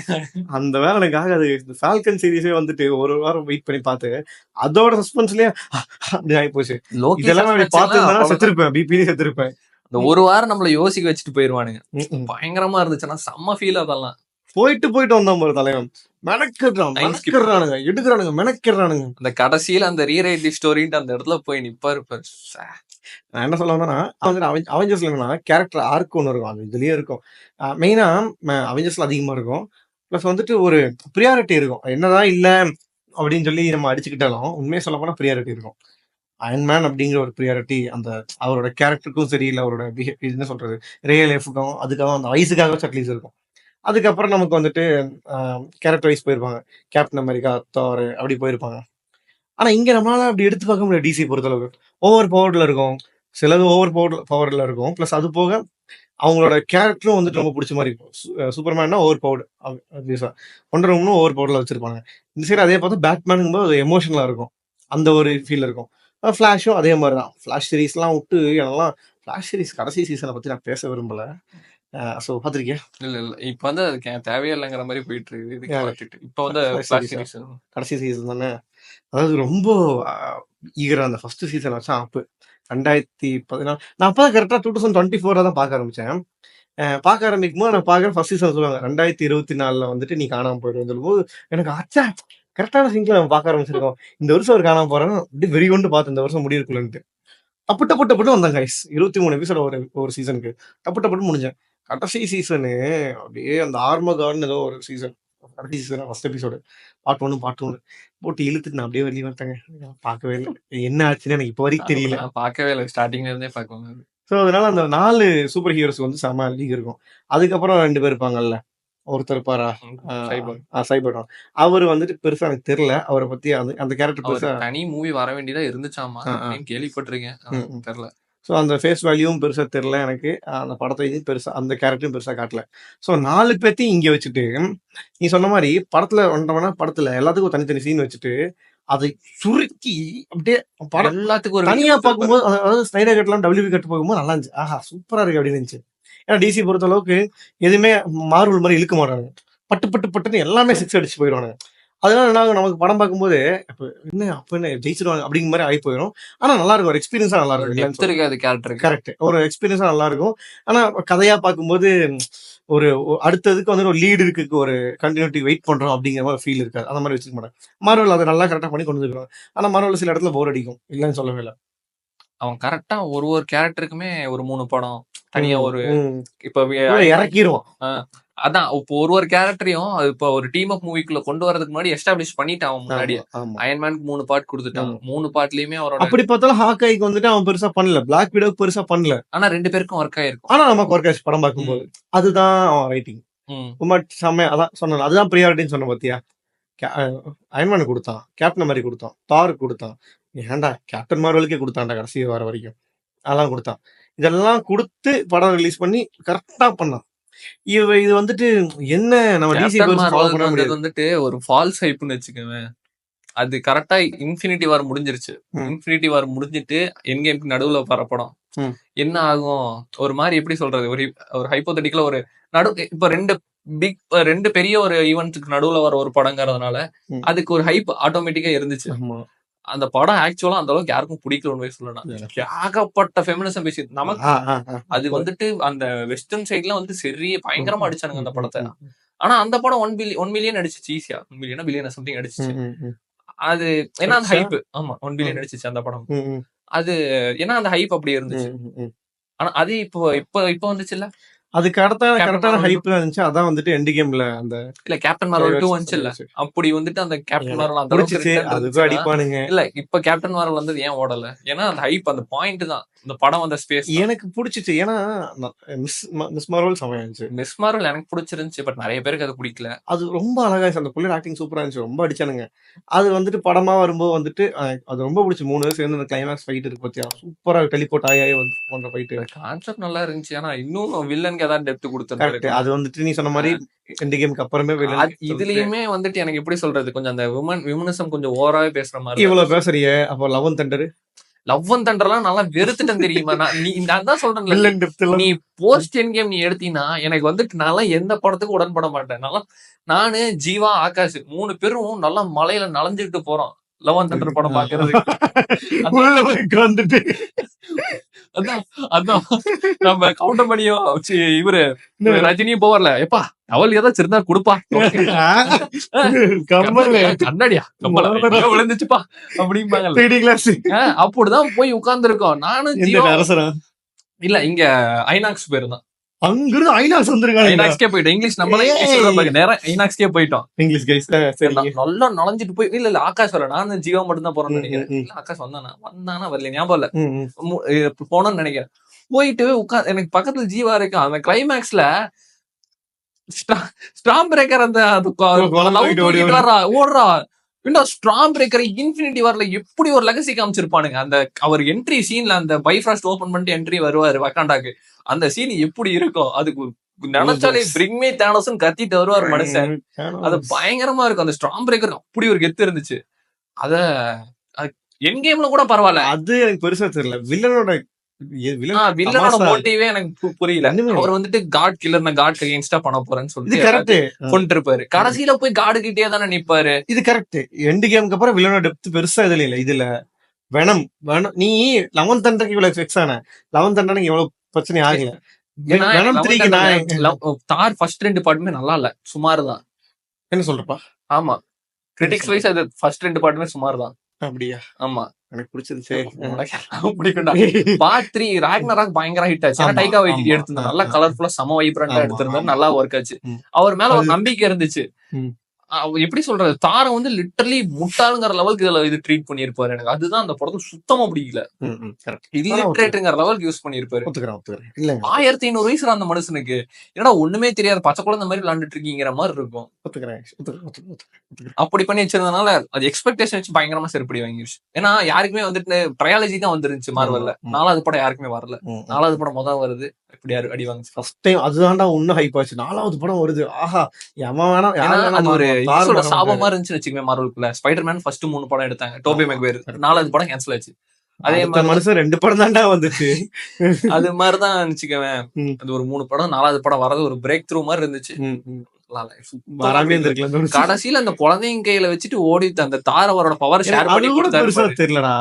அந்த வேலை எனக்கு ஆகாது. ஃபால்கன் சீரிஸே வந்துட்டு ஒரு வாரம் வெயிட் பண்ணி பார்த்து அதோட சஸ்பென்ஸ்லயே அப்படி ஆகி போச்சு. இதெல்லாம் பார்த்து செத்துருப்பேன், பிபி செத்துருப்பேன். இந்த ஒரு வாரம் நம்மள யோசிக்க வச்சுட்டு போயிருவானுங்க. பயங்கரமா இருந்துச்சுன்னா செம்ம ஃபீல். அதெல்லாம் போயிட்டு வந்தான் போது தலைவன் மெனக்கிறானுங்க, எடுக்கிறானுங்க, மெனக்கிறானுங்க. அந்த கடைசியில அந்த ரீரைட் ஸ்டோரின்ட்டு அந்த இடத்துல போய் நிப்பாரு. நான் என்ன சொல்ல வந்தேன்னா, அவெஞ்சர்ஸ்ல என்னன்னா கேரக்டர் ஆர்க் ஒன்று இருக்கும், அது இதுலயே இருக்கும். மெயினா அவெஞ்சர்ஸ்ல அதிகமா இருக்கும். பிளஸ் வந்துட்டு ஒரு ப்ரியாரிட்டி இருக்கும். என்னதான் இல்ல அப்படின்னு சொல்லி நம்ம அடிச்சுக்கிட்டாலும் உண்மையை சொல்ல போனா ப்ரியாரிட்டி இருக்கும். அயன்மேன் அப்படிங்கிற ஒரு ப்ரியாரிட்டி அந்த அவரோட கேரக்டருக்கும் சரி, இல்லை அவரோட என்ன சொல்றது ரியல் லைஃபுக்கும் அதுக்காக அந்த வயசுக்காக அட்லீஸ்ட் இருக்கும். அதுக்கப்புறம் நமக்கு வந்துட்டு கேரக்டர் வைஸ் போயிருப்பாங்க, கேப்டன் அமெரிக்கா, தார் அப்படி போயிருப்பாங்க. ஆனா இங்க நம்மளால அப்படி எடுத்து பார்க்க முடியாது. டிசி பொறுத்தளவுக்கு ஓவர் பவர்ல இருக்கும், சிலது ஓவர் பவர்ல இருக்கும். பிளஸ் அது போக அவங்களோட கேரக்டரும் வந்துட்டு ரொம்ப பிடிச்ச மாதிரி இருக்கும். சூப்பர்மேன்னா ஓவர் பவர்டு, ஒண்டர் உமனும் ஓவர் பவர்ல வச்சிருப்பாங்க. இந்த சைடு அதே பார்த்து பேட்மேனுங்கும் போது எமோஷனலா இருக்கும், அந்த ஒரு ஃபீல் இருக்கும். ஃபிளாஷும் அதே மாதிரி தான். ஃபிளாஷ் சீரீஸ்லாம் விட்டு எனலாம் ஃபிளாஷ் சீரீஸ் கடைசி சீசனை பத்தி நான் பேச விரும்பல. ஸோ பார்த்துருக்கியா? இல்ல இப்போ வந்து அதுக்கு தேவையே இல்லைங்கிற மாதிரி போயிட்டு இருக்கு. இப்போ வந்து கடைசி சீசன் தானே, அதாவது ரொம்ப ஈகரா அந்த ஃபர்ஸ்ட் சீசன் வச்சா அப்போ 2014 நான் அப்போ தான் கரெக்டாக 2024 தான் பார்க்க ஆரம்பித்தேன். பார்க்க ஆரம்பிக்கும் போது நான் பார்க்குறேன் ஃபர்ஸ்ட் சீசன் சொல்லுவாங்க 2024 வந்துட்டு நீ காணாமல் போயிடுவேன்னு சொல்லும்போது எனக்கு ஆச்சா கரெக்டான சீன்ல நம்ம பார்க்க ஆரம்பிச்சிருக்கோம். இந்த வருஷம் ஒரு காணாம போறோம் அப்படி வெறி கொண்டு பார்த்தேன் இந்த வருஷம் முடியிருக்குள்ளன்ட்டு. டப்பு வந்தாங்க கைஸ். 23 எபிசோட் ஒரு சீசனுக்கு டப்பு முடிஞ்சேன். கடைசி சீசனு அப்படியே அந்த ஆர்மகார்னு ஏதோ ஒரு சீசன், கடைசி சீசன் ஃபர்ஸ்ட் எபிசோடு பார்ட் 1 போட்டு இழுத்துட்டு நான் அப்படியே வெளியே வந்துட்டேங்க. பார்க்கவே இல்லை, என்ன ஆச்சுன்னு எனக்கு இப்போ வரைக்கும் தெரியல. பார்க்கவே இல்லை, ஸ்டார்டிங்ல இருந்தே பார்க்கணும். ஸோ அதனால அந்த 4 சூப்பர் ஹீரோஸ் வந்து செம லீக் இருக்கும். அதுக்கப்புறம் 2 பேர் இருப்பாங்கல்ல, ஒருத்தர் இருப்பாரா சைபோர்க். சைபர் அவர் வந்துட்டு பெருசா எனக்கு தெரியல அவரை பத்தி அந்த கேரக்டர் அவர் பெருசா தனி மூவி வர வேண்டியதா இருந்துச்சாமா ஆ, ஆ. அப்படின்னு கேள்விப்பட்டிருக்கேன். தெரியல. ஸோ அந்த ஃபேஸ் வேல்யூவும் பெருசா தெரியல எனக்கு. அந்த படத்தையும் பெருசா அந்த கேரக்டரும் பெருசா காட்டல. ஸோ 4 பேத்தையும் இங்க வச்சுட்டு, நீ சொன்ன மாரி படத்துல 1 1/2 மணி நேரம் படத்துல எல்லாத்துக்கும் தனித்தனி சீன் வச்சுட்டு, அதை சுருக்கி அப்படியே படம் எல்லாத்துக்கும் ஒரு தனியா பார்க்கும்போது அதாவது ஸ்னைடர் கட்லாம் WB கட் பார்க்கும்போது நல்லா இருந்துச்சு. ஆஹா சூப்பரா இருக்கு அப்படின்னு இருந்துச்சு. ஏன்னா DC பொறுத்த அளவுக்கு எதுவுமே மார்வல் மாதிரி இழுக்க மாட்டாங்க. பட்டு பட்டு பட்டுன்னு எல்லாமே 6 அடிச்சு போயிடுவானுங்க. அதனால என்ன ஆகும், நமக்கு படம் பார்க்கும்போது அப்ப என்ன ஜெயிச்சிருவாங்க அப்படிங்கிற மாதிரி ஆகி போயிடும். ஆனா நல்லா இருக்கும், ஒரு எக்ஸ்பீரியன்ஸா நல்லா இருக்கும். டெப்த் இருக்காது கேரக்டருக்கு. கரெக்ட், ஒரு எக்ஸ்பீரியன்ஸா நல்லா இருக்கும். ஆனா கதையா பார்க்கும்போது ஒரு அடுத்ததுக்கு வந்து ஒரு லீடு இருக்கு, ஒரு கண்டினியூட்டி வெயிட் பண்றோம் அப்படிங்கிற மாதிரி ஃபீல் இருக்காது. அந்த மாதிரி வச்சுக்க மாட்டாங்க. மார்வல் அதை நல்லா கரெக்டா பண்ணி கொண்டு வந்துருக்காங்க. ஆனா மார்வல் சில இடத்துல போர் அடிக்கும், இல்லைன்னு சொல்லவே இல்லை. அவன் கரெக்டா ஒரு கேரக்டருக்குமே ஒரு 3 படம் தனியா ஒரு இப்ப இறக்கிடுவான். அதான் இப்போ ஒரு கேரக்டரையும் இப்போ ஒரு டீம் அப் மூவிக்குள்ள கொண்டு வரதுக்கு முன்னாடி எஸ்டாப்ளிஷ் பண்ணிட்டான் அவன் முன்னாடியே. அயன்மேனுக்கு 3 பார்ட் கொடுத்துட்டான். 3 பார்ட்லயுமே அவரோட அப்படி பார்த்தாலும் ஹாக்காய்க்கு வந்துட்டு அவன் பெருசா பண்ணல, பிளாக் விடோக்கு பெருசா பண்ணல. ஆனா 2 பேருக்கும் ஒர்க் ஆயிருக்கும். ஆனா நமக்கு ஒர்க் ஆச்சு படம் பார்க்கும்போது. அதுதான் அவன் ரைட்டிங். செம்மையா அதான் சொன்ன, அதுதான் ப்ரியாரிட்டின்னு சொன்ன பாத்தியா. அயன்மேன் கொடுத்தான், கேப்டன் மாதிரி கொடுத்தான், தாருக்கு கொடுத்தான். ஏன்டா கேப்டன் மார்வலுக்கே கொடுத்தான்டா கடைசி வர வரைக்கும். அதெல்லாம் கொடுத்தான். இதெல்லாம் கொடுத்து படம் ரிலீஸ் பண்ணி கரெக்டா பண்ணான். இது வந்துட்டு என்ன நம்ம டிசி வந்துட்டு ஒரு ஃபால்ஸ் ஹைப்னு வச்சுக்கவேன். அது கரெக்டா இன்ஃபினிட்டி வார் முடிஞ்சிருச்சு. இன்ஃபினிட்டி வார் முடிஞ்சிட்டு எண்ட் கேம்க்கு நடுவுல வர படம் என்ன ஆகும், ஒரு மாதிரி எப்படி சொல்றது, ஒரு ஹைப்போதெட்டிக்கலா ஒரு இப்ப ரெண்டு பெரிய ஒரு ஈவென்ட்க்கு நடுவுல வர ஒரு படங்கிறதுனால அதுக்கு ஒரு ஹைப் ஆட்டோமேட்டிக்கா இருந்துச்சு. அந்த படம் ஆக்சுவலா அந்த அளவுக்கு யாருக்கும் பிடிக்கல சொல்லலாம். ஏகப்பட்ட ஃபெமினிசம் பேசி நமக்கு அது வந்துட்டு அந்த வெஸ்டர்ன் சைட்ல வந்து சரி பயங்கரமா அடிச்சானுங்க அந்த படத்தை. ஆனா அந்த படம் 1 மில்லியன் அடிச்சிச்சு ஈஸியா. 1 மில்லியன் பில்லியன் சம்திங் அடிச்சிச்சு. அது ஏன்னா அந்த ஹைப். ஆமா 1 பில்லியன் அடிச்சிச்சு அந்த படம். அது ஏன்னா அந்த ஹைப் அப்படி இருந்துச்சு. ஆனா அது இப்போ வந்துச்சுல்ல, அதுக்கு கரெக்டான ஹைப்ல இருந்துச்சு. அதான் வந்துட்டு எண்ட் கேம்ல அந்த இல்ல கேப்டன் மார்வல் 2 வந்துச்சுல்ல, அப்படி வந்துட்டு அந்த கேப்டன் மார்வல் அந்த அளவுக்கு அடிப்பானுங்க. இல்ல இப்ப கேப்டன் மார்வல் வந்து ஏன் ஓடல, ஏன்னா அந்த ஹைப் அந்த பாயிண்ட் தான் இந்த படம் வந்த ஸ்பேஸ் எனக்கு பிடிச்சிச்சு. ஏன்னா மிஸ் மார்வல் செமையா இருந்துச்சு. மிஸ் மார்வல் எனக்கு பிடிச்சிருந்துச்சு, பட் நிறைய பேருக்கு அது பிடிக்கல. அது ரொம்ப அழகா இருந்துச்சு, அந்த புள்ளி ஆக்டிங் சூப்பரா இருந்துச்சு, ரொம்ப அடிச்சானுங்க. அது வந்துட்டு படமா வரும்போது வந்துட்டு அது ரொம்ப பிடிச்சி. 3 பேர் சேர்ந்து அந்த கிளைமேக்ஸ் ஃபைட் இருக்கு பாத்தியா, சூப்பரா டெலிபோர்ட் ஆகி வந்து பண்ற ஃபைட். கான்செப்ட் நல்லா இருந்துச்சு. ஆனா இன்னும் வில்லனுக்கு ஏதாவது டெப்த் கொடுத்துருக்காரு. அது வந்துட்டு நீ சொன்ன மாதிரி எண்ட் கேம்க்கு அப்புறமே இதுலயுமே வந்துட்டு எனக்கு எப்படி சொல்றது, கொஞ்சம் அந்த விமனிசம் கொஞ்சம் ஓவராவே பேசுற மாதிரி. இவ்வளவு பேசுறிய அப்ப லவ் அண்ட் தண்டர்லாம் நல்லா வெறுத்துட்டேன் தெரியுமா. நான் தான் சொல்றேன், நீ போஸ்ட் எண்ட் கேம் நீ எடுத்தீங்கன்னா எனக்கு வந்துட்டு நல்லா எந்த படத்துக்கும் உடன்பட மாட்டேன். நானு ஜீவா ஆகாஷ் 3 பேரும் நல்லா மலையில நனைஞ்சுட்டு போறோம் லவ் அண்ட் தண்டர் படம் பாக்குறதுக்கு வந்துட்டு. அதான் நம்ம கவுண்டர் பண்ணியும் இவரு ரஜினியும் போவார்ல, எப்பா அவள் ஏதாச்சும் இருந்தா குடுப்பா கண்ணாடியா விழுந்துச்சுப்பா அப்படிம்பாங்க. அப்படிதான் போய் உட்கார்ந்து இருக்கோம் நானும். இல்ல இங்க ஐநாக்ஸ் போயிருந்தான். அங்கிருந்து ஐநாக்ஸ் வந்திருக்காங்க. ஐநாக்ஸ்கே போயிட்டோம். இங்கிலீஷ் நம்மளே நேரம் ஐநாக்ஸ்கே போயிட்டோம். இங்கிலீஷ் கைஸ் நல்லா நனைஞ்சிட்டு போய் இல்ல ஆகாஷ் வரல, நான் ஜீவா மட்டும் தான் போறேன்னு நினைக்கிறேன். ஆகாஷ் வந்தானா வரல ஞாபகம் இல்ல. போனோம்னு நினைக்கிறேன். போயிட்டு உட்காந்து எனக்கு பக்கத்துல ஜீவா இருக்கு. அந்த கிளைமேக்ஸ்ல ஸ்டாம் பிரேக்கர் அந்த ஓடுறா. ஸ்ட்ராங் பிரேக்கர் இன்ஃபினிட்டி வார்ல எப்படி ஒரு லெகசி காமிச்சிருப்பானுங்க. அந்த அவர் என்ட்ரி சீன்ல அந்த பைஃப்ராஸ்ட் ஓபன் பண்ணிட்டு என்ட்ரி வருவாரு வக்காண்டாக்கு, அந்த சீன் எப்படி இருக்கும் அதுக்கு நினைச்சாலே பிரிங் மீ தானோஸ் கத்திட்டு வருவார் மனுஷன். அது பயங்கரமா இருக்கும். அந்த ஸ்ட்ராங் பிரேக்கர் அப்படி ஒரு கெத்து இருந்துச்சு. அத என் கேம்ல கூட பரவாயில்ல, அது எனக்கு பெருசா தெரியல. வில்லனோட மோட்டிவே எனக்கு புரியல. அவர் வந்துட்டு காட் கில்லர், காட் அகைன்ஸ்டா பண்ண போறேன்னு சொல்லிட்டு கொண்டு இருப்பாரு. கடைசியில போய் காடு கிட்டே தானே நிப்பாரு. இது கரெக்ட். எண்ட் கேமுக்கு அப்புறம் வில்லனோட டெப்த் பெருசா இதுல இல்ல. இதுல வெனம் நீ 11th தண்டனைக்கு இவ்வளவு ஃபிக்ஸ் ஆன, 11th தண்டனைக்கு இவ்வளவு பிரச்சனை ஆகல. தார் ஃபர்ஸ்ட் 2 பார்ட்டுமே நல்லா இல்ல, சுமார் தான். என்ன சொல்றப்பா? ஆமா, கிரிட்டிக்ஸ் வைஸ் அது ஃபர்ஸ்ட் 2 பார்ட்டுமே சுமார் தான். அப்படியா? ஆமா, எனக்கு பிடிச்சிருச்சு. பார்ட் 3 ராக்னராக் பயங்கர ஹிட் ஆச்சு. டைகா வைட்டி எடுத்திருந்தாரு, நல்லா கலர்ஃபுல்லா செம வைப்ரண்டா எடுத்திருந்தாரு, நல்லா ஒர்க் ஆச்சு. அவர் மேல ஒரு நம்பிக்கை இருந்துச்சு. எப்படி சொல்றது, தாரை வந்து லிட்டரலி முட்டாளுங்கிற லெவலுக்கு இதுல இது ட்ரீட் பண்ணிருப்பாரு. எனக்கு அதுதான் அந்த படத்துல சுத்தமா பிடிக்கல. இல்லிட்ரேட்டுங்கிற லெவலுக்கு யூஸ் பண்ணிருப்பாரு. இல்லங்க 1500 வயசுல அந்த மனுஷனுக்கு என்னடா ஒண்ணுமே தெரியாது, பச்சை குழந்தை மாதிரி விளையாண்டுட்டு இருக்கீங்கிற மாதிரி இருக்கும். அப்படி பண்ணி வச்சிருந்தனால அது எக்ஸ்பெக்டேஷன் வச்சு பயங்கரமா செருப்படி வாங்கிருச்சு. ஏன்னா யாருக்குமே வந்துட்டு ட்ரையாலஜி தான் வந்துருந்துச்சு மார்வல்ல. 4வது படம் யாருக்குமே வரல. 4வது படம் முதல் வருது, இப்படி அடி வாங்குச்சு. ஃபர்ஸ்ட் டைம் அதுதான்டா இன்னும் ஹைப் ஆச்சு. 4வது படம் வருது, ஆஹா எவன் வேணா அது ஒரு சாபமா இருந்துச்சுன்னு வச்சுக்கோங்க மார்வலுக்குள்ள. ஸ்பைடர்மேன் ஃபர்ஸ்ட் 3 படம் எடுத்தாங்க, டோபி மெக்வேர். 4வது படம் கேன்சல் ஆச்சு. அதே மாதிரி மனுஷன் 2 படம் தான்டா வந்துச்சு. அது மாதிரிதான் நினைச்சுக்கவேன். அது ஒரு 3 படம் 4வது படம் வரது ஒரு பிரேக் த்ரூ மாதிரி இருந்துச்சு. கடைசியில அந்த குழந்தைங்க கையில வச்சுட்டு ஓடி அந்த தார் அவரோட பவர் ஷேர் பண்ணி கொடுத்தாரு. தெரியலடா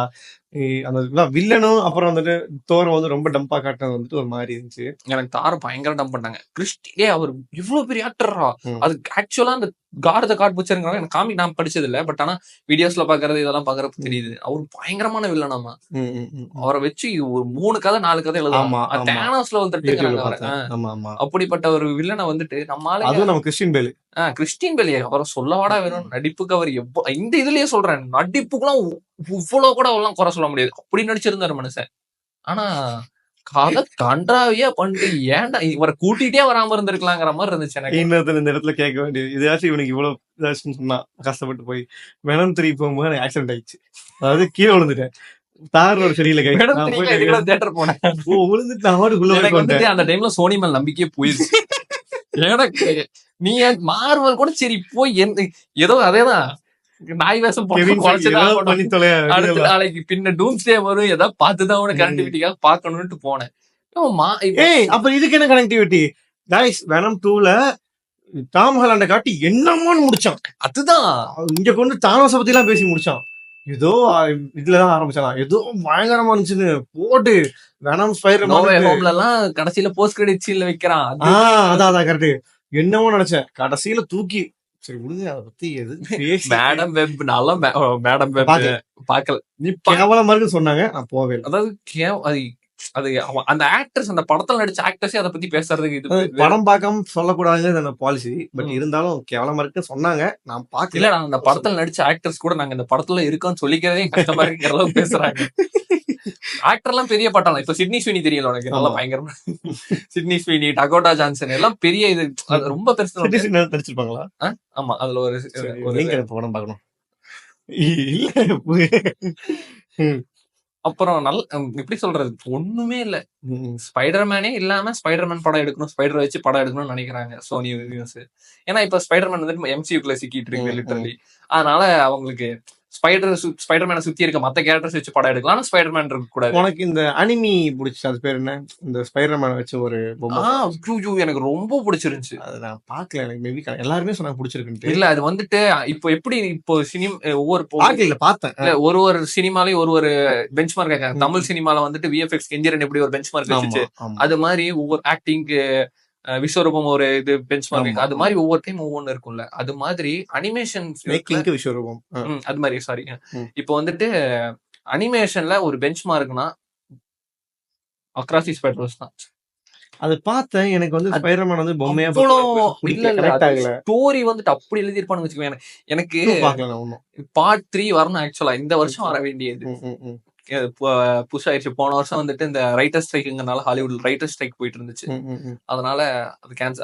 அந்த வில்லனும் அப்புறம் வந்துட்டு தோரை வந்து ரொம்ப டம்பா காட்டினது வந்துட்டு ஒரு மாதிரி இருந்துச்சு. எனக்கு தாரை பயங்கர டம்ப் பண்ணாங்க. கிறிஸ்டியே அவர் இவ்வளவு பெரிய ஆக்டரா, அது ஆக்சுவலா அந்த காட் காட் பிடிச்சிருக்காங்க. எனக்கு காமி நான் படிச்சது இல்ல, பட் ஆனா வீடியோஸ்ல பாக்குறது இதெல்லாம் பாக்குறப்ப தெரியுது அவர் பயங்கரமான வில்லனாமா. அவரை வச்சு ஒரு 3 கதை 4 கதை எழுதலாம். தேனோஸ்ல வந்துட்டு அப்படிப்பட்ட ஒரு வில்லனை வந்துட்டு நம்மளால, அதுவும் நம்ம கிறிஸ்டியன் பேல் கிறிஸ்டின் பெலியே அவரை சொல்லவாடா வேணும். நடிப்புக்கு அவர் இந்த இதுலயே சொல்றேன், நடிப்புக்குலாம் இவ்வளவு கூட அவெல்லாம் குறை சொல்ல முடியாது, அப்படி நடிச்சிருந்தாரு மனுஷன். ஆனா கதை கண்டாவியா பண்ணிட்டு ஏன்டா இவரை கூட்டிட்டே வராம இருந்திருக்கலாங்கிற மாதிரி இருந்துச்சு எனக்கு. இன்னொருத்தர் இந்த இடத்துல கேட்க வேண்டியது, இதாச்சும் இவனுக்கு இவ்வளவு இதாச்சும் சொன்னா கஷ்டப்பட்டு போய் வெனம் 3 போகும்போது எனக்கு ஆக்சிடென்ட் ஆயிடுச்சு. அதாவது கீழே விழுந்துட்டேன். தாரோட சரியில்லை கை தியேட்டர் போனேன், விழுந்துட்டு அந்த டைம்ல சோனி மேல் நம்பிக்கையே போயிருச்சு எனக்கு. நீ மார்வல் கூட சரி போய் ஏதோ அதேதான் நாய் வேஷம் அடுத்த நாளைக்கு பின்ன டூம்ஸ்டே வரும், ஏதாவது பார்த்துதான் உனக்கு கனெக்டிவிட்டிக்காக பாக்கணும்னு போனேன். அப்ப இதுக்கு என்ன கனெக்டிவிட்டி? கைஸ் வெனம் 2ல டாம் ஹாலண்ட காட்டி என்னமோன்னு முடிச்சான். அதுதான் இங்க கொண்டு தானோஸ பத்தி எல்லாம் பேசி முடிச்சான். ஏதோ இதுலதான் ஆரம்பிச்சான், ஏதோ பயங்கரமா இருந்துச்சுன்னு போட்டு வெனம் ஸ்பைடர்மேன் எல்லாம் கடைசியில போஸ்ட் கிரெடிட் சீன்ல வைக்கிறான். அதான் கரெக்ட். என்னமோ நினைச்சேன், கடைசியில தூக்கி சரி விடுங்க. அதை பத்தி எது மேடம் வெப் மேடம் வெப் பாக்கல, நீ கேவலமா இருக்குன்னு சொன்னாங்க, நான் போவே. அதாவது அது அந்த ஆக்டர்ஸ், அந்த படத்துல நடிச்ச ஆக்டர்ஸே அதை பத்தி பேசுறதுக்கு இது படம் பார்க்காம சொல்லக்கூடாதுங்க பாலிசி. பட் இருந்தாலும் கேவலமா இருக்குன்னு சொன்னாங்க, நான் பாக்கல. இல்ல அந்த படத்துல நடிச்ச ஆக்டர்ஸ் கூட நாங்க இந்த படத்துல இருக்கோம்னு சொல்லிக்கிறதே கஷ்டமா இருக்கிற அளவுக்கு பேசுறாங்க. ஆக்டர் எல்லாம் பெரிய பட்டாளம். இப்ப சிட்னி ஸ்வீனி தெரியல உனக்கு, நல்லா பயங்கரமா. சிட்னி ஸ்வீனி, டகோட்டா ஜான்சன் எல்லாம் பெரிய இது ரொம்ப பெருசு நடிச்சிருப்பாங்களா? ஆமா, அதுல ஒரு படம் பார்க்கணும். அப்புறம் எப்படி சொல்றது, ஒண்ணுமே இல்ல. ஸ்பைடர்மேனே இல்லாம ஸ்பைடர்மேன் படம் எடுக்கணும், ஸ்பைடர் வச்சு படம் எடுக்கணும்னு நினைக்கிறாங்க சோனி யூனிவர்ஸ். ஏன்னா இப்ப ஸ்பைடர்மேன் வந்துட்டு எம்சியூக்குள்ள சிக்கிட்டு இருக்கு லிட்டரலி. அதனால அவங்களுக்கு ஸ்பைடர்மேனை சுத்தி இருக்க மத்த கேரக்டர்ஸ் வச்சு படம் எடுக்கலாம், ஸ்பைடர்மேன் இருக்க கூடாது. உனக்கு இந்த அனிமி பிடிச்சி, அது பேர் என்ன, இந்த ஸ்பைடர்மேன் வச்சு ஒரு எனக்கு ரொம்ப பிடிச்சிருந்துச்சு. அது நான் பாக்கல, எனக்கு மேபி எல்லாருமே சொன்னாங்க பிடிச்சிருக்குன்னு. இல்ல அது வந்துட்டு இப்போ எப்படி இப்போ ஒவ்வொரு பார்த்தேன் ஒரு சினிமாலயும் ஒரு பெஞ்ச் மார்க் இருக்காங்க. தமிழ் சினிமால வந்துட்டு விஎஃப்எக்ஸ் எந்திரன் எப்படி ஒரு பெஞ்ச் மார்க் வச்சுச்சு, அது மாதிரி ஒவ்வொரு ஆக்டிங்க்கு விஸ்வரூபம் ஒரு இது பெஞ்ச் மார்க், அது மாதிரி ஒவ்வொரு டைம் ஒவ்வொன்னு இருக்கும்ல. அது மாதிரி அனிமேஷன் விஸ்வரூபம் அது மாதிரி சாரி. இப்போ வந்துட்டு அனிமேஷன்ல ஒரு பெஞ்ச் மார்க்னா அக்ராஸ் தி ஸ்பைடர்ஸ் தான். அது பார்த்தேன், எனக்கு வந்து ஸ்பைடர்மேன் வந்து பொம்மையா ஸ்டோரி வந்துட்டு அப்படி எழுதிருப்பான்னு வச்சுக்கோங்க. எனக்கு பார்ட் 3 வரணும் ஆக்சுவலா, இந்த வருஷம் வர வேண்டியது புஷ் ஆயிடுச்சு. போன வருஷம் வந்துட்டு இந்த ரைட்டர் ஸ்ட்ரைக்குங்கனால ஹாலிவுட் ரைட்டர் ஸ்ட்ரைக் போயிட்டு இருந்துச்சு, அதனால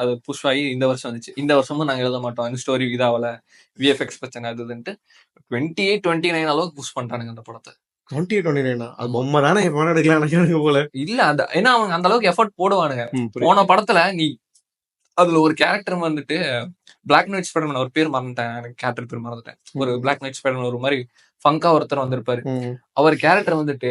அது புஷ் ஆகி இந்த வருஷம் வந்துச்சு. இந்த வருஷமும் நாங்க எழுத மாட்டோம், இந்த ஸ்டோரி இதாவல, விஎஃப்எக்ஸ் பிரச்சனை அதுன்ட்டு 28-29 அளவுக்கு புஷ் பண்றானுங்க அந்த படத்தை. 28-29 அது பொம்மை தானே எடுக்கலாம் போல இல்ல. அந்த ஏன்னா அவங்க அந்த அளவுக்கு எஃபர்ட் போடுவானுங்க. போன படத்துல நீ அதுல ஒரு கேரக்டர் வந்துட்டு பிளாக் அண்ட் ஒயிட் ஸ்பைடர்மேன், ஒரு பேர் மறந்துட்டேன், எனக்கு கேரக்டர் பேர் மறந்துட்டேன். ஒரு பிளாக் அண்ட் ஒயிட் ஸ்பைடர்மேன் ஒரு மாதிரி ஃபங்கா ஒருத்தர் வந்திருப்பாரு. அவர் கேரக்டர் வந்துட்டு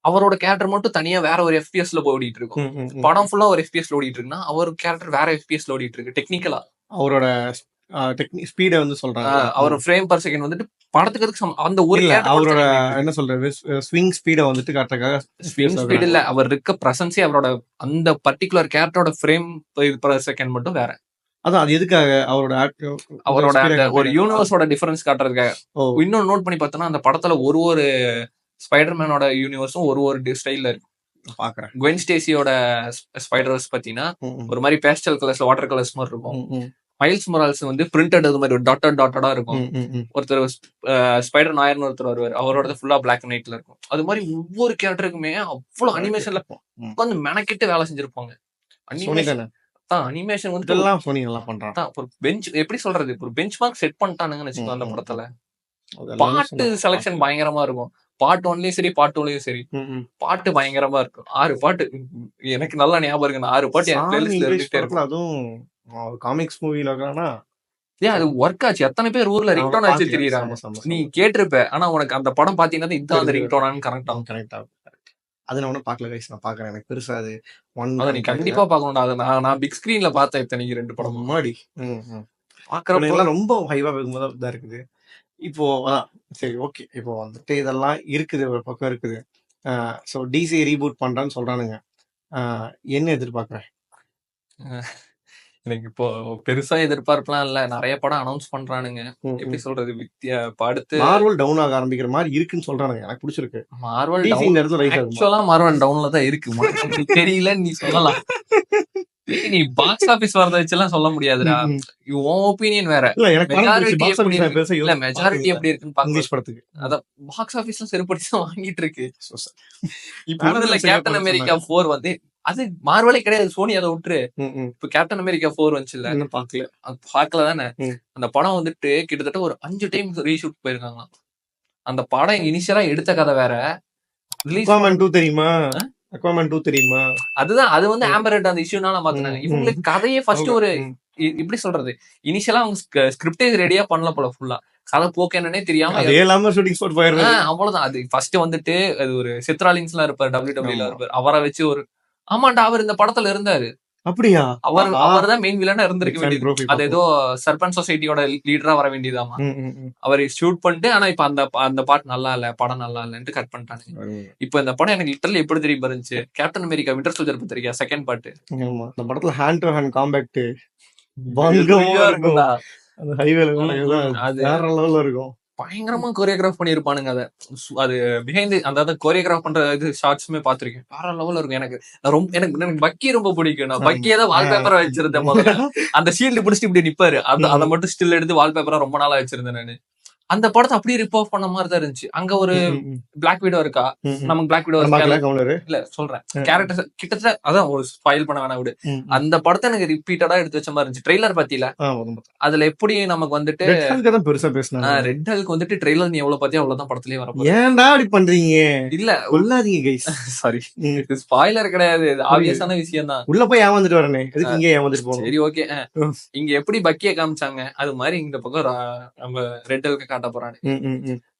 அவரோட கேரக்டர் மட்டும் தனியா வேற ஒரு எஃபிஎஸ்ல ஓடிட்டு இருக்கும். படம் ஃபுல்லா ஒரு எஃபிஎஸ்ல ஓடிட்டு இருக்குன்னா அவர் கேரக்டர் வேற எஃபிஎஸ்ல ஓடிட்டு இருக்கு. டெக்னிக்கலா அவரோட ஸ்பீட வந்து சொல்றாங்க. அவர் ஃப்ரேம் பர் செகண்ட் வந்துட்டு படத்துக்கு அந்த ஒரு அவரோட என்ன சொல்றது ஸ்விங் ஸ்பீட வந்துட்டு காட்டுறதுக்காக. ஸ்விங் ஸ்பீட் இல்ல, அவர் இருக்க பிரசன்ஸே அவரோட அந்த பர்டிகுலர் கேரக்டரோட ஃப்ரேம் பர் செகண்ட் மட்டும் வேற. அதான் அது எதுக்காக அவரோட ஒரு யூனிவர்ஸோட டிஃபரன்ஸ் காட்டுறதுக்காக. இன்னும் நோட் பண்ணி பார்த்தோம்னா அந்த படத்துல ஒரு ஸ்பைடர்மேனோட யூனிவர்ஸும் ஒரு ஸ்டைல்ல இருக்கு. பாக்குறேன் குவென் ஸ்டேசியோட ஸ்பைடர்ஸ் பாத்தீங்கன்னா ஒரு மாதிரி பேஸ்டல் கலர்ஸ் வாட்டர் கலர்ஸ் மாதிரி இருக்கும். மைல்ஸ் மொரால்ஸ் வந்து பிரிண்டட் அது மாதிரி ஒரு டாட்டடா இருக்கும். ம், ம், ம். ஒருத்தர் ஸ்பைடர் நாயர்னு ஒருத்தர் வருவார், அவரோட ஃபுல்லா பிளாக் அண்ட் ஒயிட்ல இருக்கும். அது மாதிரி ஒவ்வொரு கேரக்டருக்குமே அவ்வளவு அனிமேஷன்ல ம். உட்காந்து மெனக்கிட்டு வேலை செஞ்சிருப்பாங்க. சோனி அனிமேஷன் தானே அனிமேஷன் வந்து இதெல்லாம் சோனி நல்லா பண்றான். ஒரு பெஞ்ச் எப்படி சொல்றது, ஒரு பெஞ்ச் மார்க் செட் பண்ணிட்டானுங்கன்னு ம், வச்சுக்கோ அந்த ம், படத்துல. அது எல்லாமே பாட்டு சொன்னாங்க. செலக்ஷன் பயங்கரமா இருக்கும். பார்ட் 1லயும் சரி, பார்ட் 2லயும் சரி. ம், ம். பாட்டு பயங்கரமா இருக்கும். 6 பாட்டு எனக்கு நல்லா ஞாபகம் இருக்கு. 6 பாட்டு என் சாமி பிளேலிஸ்ட்ல இங்கிலீஷ் இருந்துட்டே இருக்கும். படத்துல அதுவும் காமிக்ஸ் மூவில இருக்கானா ஏன் அது ஒர்க் ஆச்சு. எத்தனை பேர் ஊர்ல அவனை ரிங்டோன் வச்சு பாக்கல. திரியுறாங்க. செம செம நீ செம கேட்டிருப்ப. ஆனா உனக்கு அந்த படம் பாத்தீங்கன்னா இதுதான் அந்த தெரிஞ்சு ரிங்டோனான்னு கனெக்ட் ஆகும். கரெக்டா அது நான் ஒன்றும் பார்க்கல கைஸ். நான் பார்க்கறேன். எனக்கு பெருசா அது ஒன் அத நீ கண்டிப்பா பாக்கணும்டா. அத நான் பிக் ஸ்கிரீன்ல பார்த்தேன் இத்தனைக்கு 2 படமும். முன்னாடி ம், ம். பாக்குறப்போ எல்லாம் ரொம்ப ஹைவா இருக்கும்போது இதா இருக்குது. இப்போ சரி ஓகே. இப்போ வந்துட்டு இதெல்லாம் இருக்குது, ஒரு பக்கம் இருக்குது. ஸோ டிசி ரீபூட் பண்றான்னு சொல்றானுங்க. என்ன எதிர்பார்க்குறேன்? எனக்கு இப்போ பெருசா எதிர்பார்ப்புலாம் இல்ல. நிறைய படம் அனௌன்ஸ் பண்றானுங்க. எப்படி சொல்றது, இப்ப அடுத்து மார்வல் டவுன் ஆக ஆரம்பிக்கிற மாதிரி இருக்குன்னு சொல்றானுங்க. எனக்கு பிடிச்சிருக்கு. மார்வல் டிசி இந்த இடத்துல ரைஸ் ஆகுமா? ஆக்சுவலா மார்வல் டவுன்ல தான் இருக்கு. உனக்கு தெரியலன்னு நீ சொல்லலாம். நீ பாக்ஸ் ஆபீஸ் வரத வச்செல்லாம் சொல்ல முடியாதுடா. ம், ம். உன் ஒப்பீனியன் வேற. இல்ல எனக்கு படம் பிடிச்சு. மெஜாரிட்டி பாக்ஸ் எப்படி ஆஃபீஸ் நான் இருக்கு, பெருசா இல்ல மெஜாரிட்டி எப்படி இருக்குன்னு பாக்க. இங்கிலீஷ் படத்துக்கு அதான் பாக்ஸ் ஆபீஸ்ல செருப்படி தான் வாங்கிட்டு இருக்கு. So sad. இப்ப வந்து கேப்டன் அமெரிக்கா 4 வந்து அது மார்வலே கிடையாது. சோனி அதை விட்டுரு. ம், ம். இப்ப கேப்டன் அமெரிக்கா 4 வந்துச்சுல்ல, இன்னும் பார்க்கல. அது பாக்கல தானே. ம். அந்த படம் வந்துட்டு கிட்டத்தட்ட ஒரு 5 டைம் ரீஷூட் போயிருக்காங்க. அந்த படம் இனிஷியலா எடுத்த கதை வேற. ரிலீஸ் அக்வாமேன் 2 தெரியுமா? அக்வாமேன் 2 தெரியுமா? அதுதான் அது வந்து ஆம்பர் ஹெர்ட் அந்த இஷ்யூனால மாத்துனாங்க. இவங்களுக்கு கதையே ஃபர்ஸ்ட் ஒரு இப்படி சொல்றது, இனிஷியலா அவங்க ஸ்கிரிப்டே ரெடியா பண்ணல போல. ஃபுல்லா கதை போக்கு என்னன்னே தெரியாம அதே இல்லாம ஷூட்டிங் ஸ்பாட் போயிடுறாரு. அவ்வளவுதான். அது ஃபர்ஸ்ட் வந்துட்டு அது ஒரு செத்ராலின்ஸ் எல்லாம் இருப்பாரு, WWE இருப்பாரு, அவரை வச்சு ஒரு ஆமாண்டா அவர் இந்த படத்துல இருந்தாரு. அப்படியா? அவர் தான் மெயின் வில்லனா இருந்திருக்க வேண்டியது. அது ஏதோ சர்பன் சொசைட்டியோட லீடரா வர வேண்டியதாமா. அவர் ஷூட் பண்ணிட்டு, ஆனா இப்ப அந்த பாட்டு நல்லா இல்ல, படம் நல்லா இல்லன்ட்டு கட் பண்ணிட்டாங்க. இப்ப இந்த படம் எனக்கு லிட்டரலி எப்படி தெரியும் இருந்துச்சு, captain America winter soldier Patrika second பாட்டு. அந்த படத்துல ஹேண்ட் டு ஹேண்ட் காம்பேக்ட் பங்கமா இருக்கும்டா. அந்த ஹைவேல அது வேற லெவல்ல இருக்கும். பயங்கரமா கோரியோகிராஃப் பண்ணிருப்பானுங்க. அது பிஹைண்ட் அந்த கோரியோகிராஃப் பண்ற இது ஷார்ட்ஸுமே பாத்திருக்கேன். வேற லெவல்ல இருக்கும். எனக்கு பக்கி ரொம்ப பிடிக்கும். நான் பக்கியே தான் வால்பேப்பரா வச்சிருந்தேன் முதல்ல. அந்த ஷீல்டு பிடிச்சிட்டு இப்படி நிப்பாரு, அதை மட்டும் ஸ்டில் எடுத்து வால்பேப்பரா ரொம்ப நாளா வச்சிருந்தேன் நானு. அந்த படத்தை அப்படியே ரிப் ஆஃப் பண்ண மாதிரி தான் இருந்துச்சு. அங்க ஒரு பிளாக் வீடோ இருக்கா, நமக்கு பிளாக் வீடோ இல்ல சொல்றேன் கேரக்டர் கிட்டத்தட்ட அதான் ஒரு ஸ்பாயில் பண்ண வேணா விடு. அந்த படத்தை எனக்கு ரிப்பீட்டடா எடுத்து வச்ச மாதிரி இருந்துச்சு. ட்ரெய்லர் பாத்தீங்களா? அதுல எப்படி நமக்கு வந்துட்டு பெருசா பேசினா ரெட் ஹல்க் வந்துட்டு ட்ரெய்லர் நீ எவ்வளவு பாத்தியா அவ்வளவுதான் படத்துலயே வர. ஏன்டா அப்படி பண்றீங்க? இல்ல கொல்லாதீங்க கைஸ். சாரி, ஸ்பாயிலர் கிடையாது, ஆப்வியஸான விஷயம் தான். உள்ள போய் ஏமாந்துட்டு வரனே, எதுக்கு இங்க ஏமாந்துட்டு போறோம்? சரி ஓகே. இங்க எப்படி பக்கிய காமிச்சாங்க அது மாதிரி இந்த பக்கம் நம்ம ரெட் ஹல்க் காட்ட போறாங்க.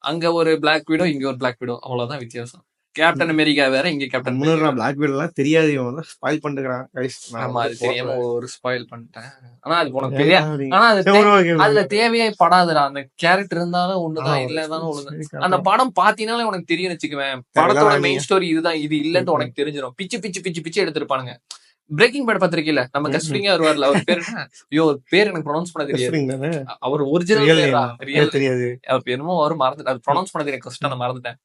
அங்க ஒரு பிளாக் வீடோ, இங்க ஒரு பிளாக் வீடோ, அவ்வளவுதான் வித்தியாசம். கேப்டன் அமெரிக்கா வேற, இங்க கேப்டன் பிளாக் வீடோ எல்லாம் தெரியாது. இவன் ஸ்பாயில் பண்ணிட்டுறான் கைஸ். ஆமா, அது தெரியாம ஒரு ஸ்பாயில் பண்ணிட்டேன். ஆனா அது உனக்கு தெரியாது. ஆனா அதுல தேவையே படாதுடா. அந்த கேரக்டர் இருந்தாலும் ஒண்ணுதான், இல்லதாலும் ஒண்ணுதான். அந்த படம் பாத்தீங்கன்னாலே உனக்கு தெரியும் வச்சுக்குவேன். படத்தோட மெயின் ஸ்டோரி இதுதான், இது இல்லன்னு உனக்கு தெரிஞ்சிடும். பிச்சு பிச்சு பிச்சு பிச்சு எடுத்திருப்பானுங்க. பிரேக்கிங் பேட் பத்திரிக்கையில நம்ம கஸ்டிங்கா வருவார்ல, அவர் பேர் என்ன? ஐயோ பேர் எனக்கு ப்ரொனவுன்ஸ் பண்ண தெரியாது. அவர் ஒரிஜினல் தெரியாது. அவர் என்னமோ அவர் மறந்துட்டு, அது ப்ரொனவுன்ஸ் பண்ணது எனக்கு கஷ்டம், மறந்துட்டேன்.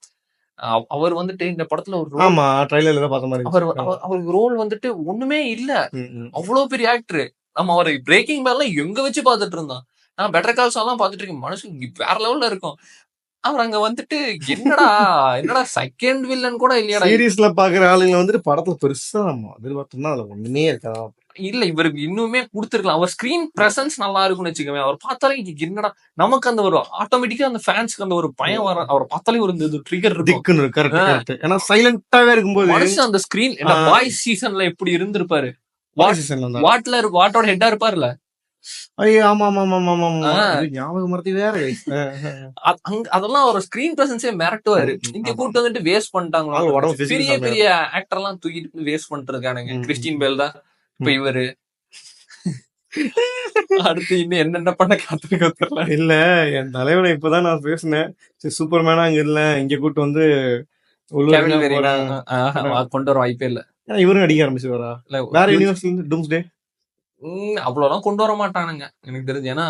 அவர் வந்துட்டு இந்த படத்துல ஒரு அவருக்கு ரோல் வந்துட்டு ஒண்ணுமே இல்ல. அவ்வளவு பெரிய ஆக்டர். நம்ம அவரை பிரேக்கிங் பேட்ல எங்க வச்சு பாத்துட்டு இருந்தோம். நான் பெட்டர் கால்ஸ் எல்லாம் பாத்துட்டு இருக்கேன். மனுஷன் வேற லெவல்ல இருக்கும். அவர் அங்க வந்துட்டு என்னடா செகண்ட் வில்லன் கூட இல்லையா? சீரிஸ்ல பாக்குற ஆளுங்க வந்துட்டு படத்துல பெருசா எதிர்பார்த்தோம்னா அதுல ஒண்ணுமே இருக்கா? இல்ல, இவருக்கு இன்னுமே கொடுத்துருக்கலாம். அவர் ஸ்கிரீன் பிரசன்ஸ் நல்லா இருக்கும்னு வச்சுக்கோங்க. அவர் பார்த்தாலே என்னடா நமக்கு அந்த ஒரு ஆட்டோமேட்டிக்கா அந்த ஃபேன்ஸ்க்கு அந்த ஒரு பயம் வர, அவர் பார்த்தாலே ஒரு ட்ரிகர் இருக்கு. ஏன்னா சைலண்டாவே இருக்கும்போது மனுஷன் அந்த ஸ்கிரீன் பாய்ஸ் சீசன்ல எப்படி இருந்திருப்பாரு. வாட்டோட ஹெட்டா இருப்பாருல்ல. ஞாபகம் மறதி வேற. அதெல்லாம் ஒரு ஸ்கிரீன் பிரசன்ஸே மிரட்டுவாரு. இங்க கூட்டு வந்துட்டு வேஸ்ட் பண்ணிட்டாங்க. பெரிய பெரிய ஆக்டர் எல்லாம் தூக்கிட்டு வேஸ்ட் பண்ணிட்டு இருக்கானுங்க. கிறிஸ்டின் பேல் தான் இப்ப இவரு. அடுத்து இன்னும் என்னென்ன பண்ண காத்துருக்க இல்ல. என் தலைவனை இப்பதான் நான் பேசினேன். சூப்பர்மேனா அங்க இல்ல, இங்க கூட்டு வந்து கொண்டு வர வாய்ப்பே இல்ல. இவரும் அடிக்க ஆரம்பிச்சு வரா வேற யூனிவர்ஸ்ல இருந்து டூம்ஸ்டே அவ்வளவுதான் கொண்டு வர மாட்டானுங்க எனக்கு தெரிஞ்சு. ஏன்னா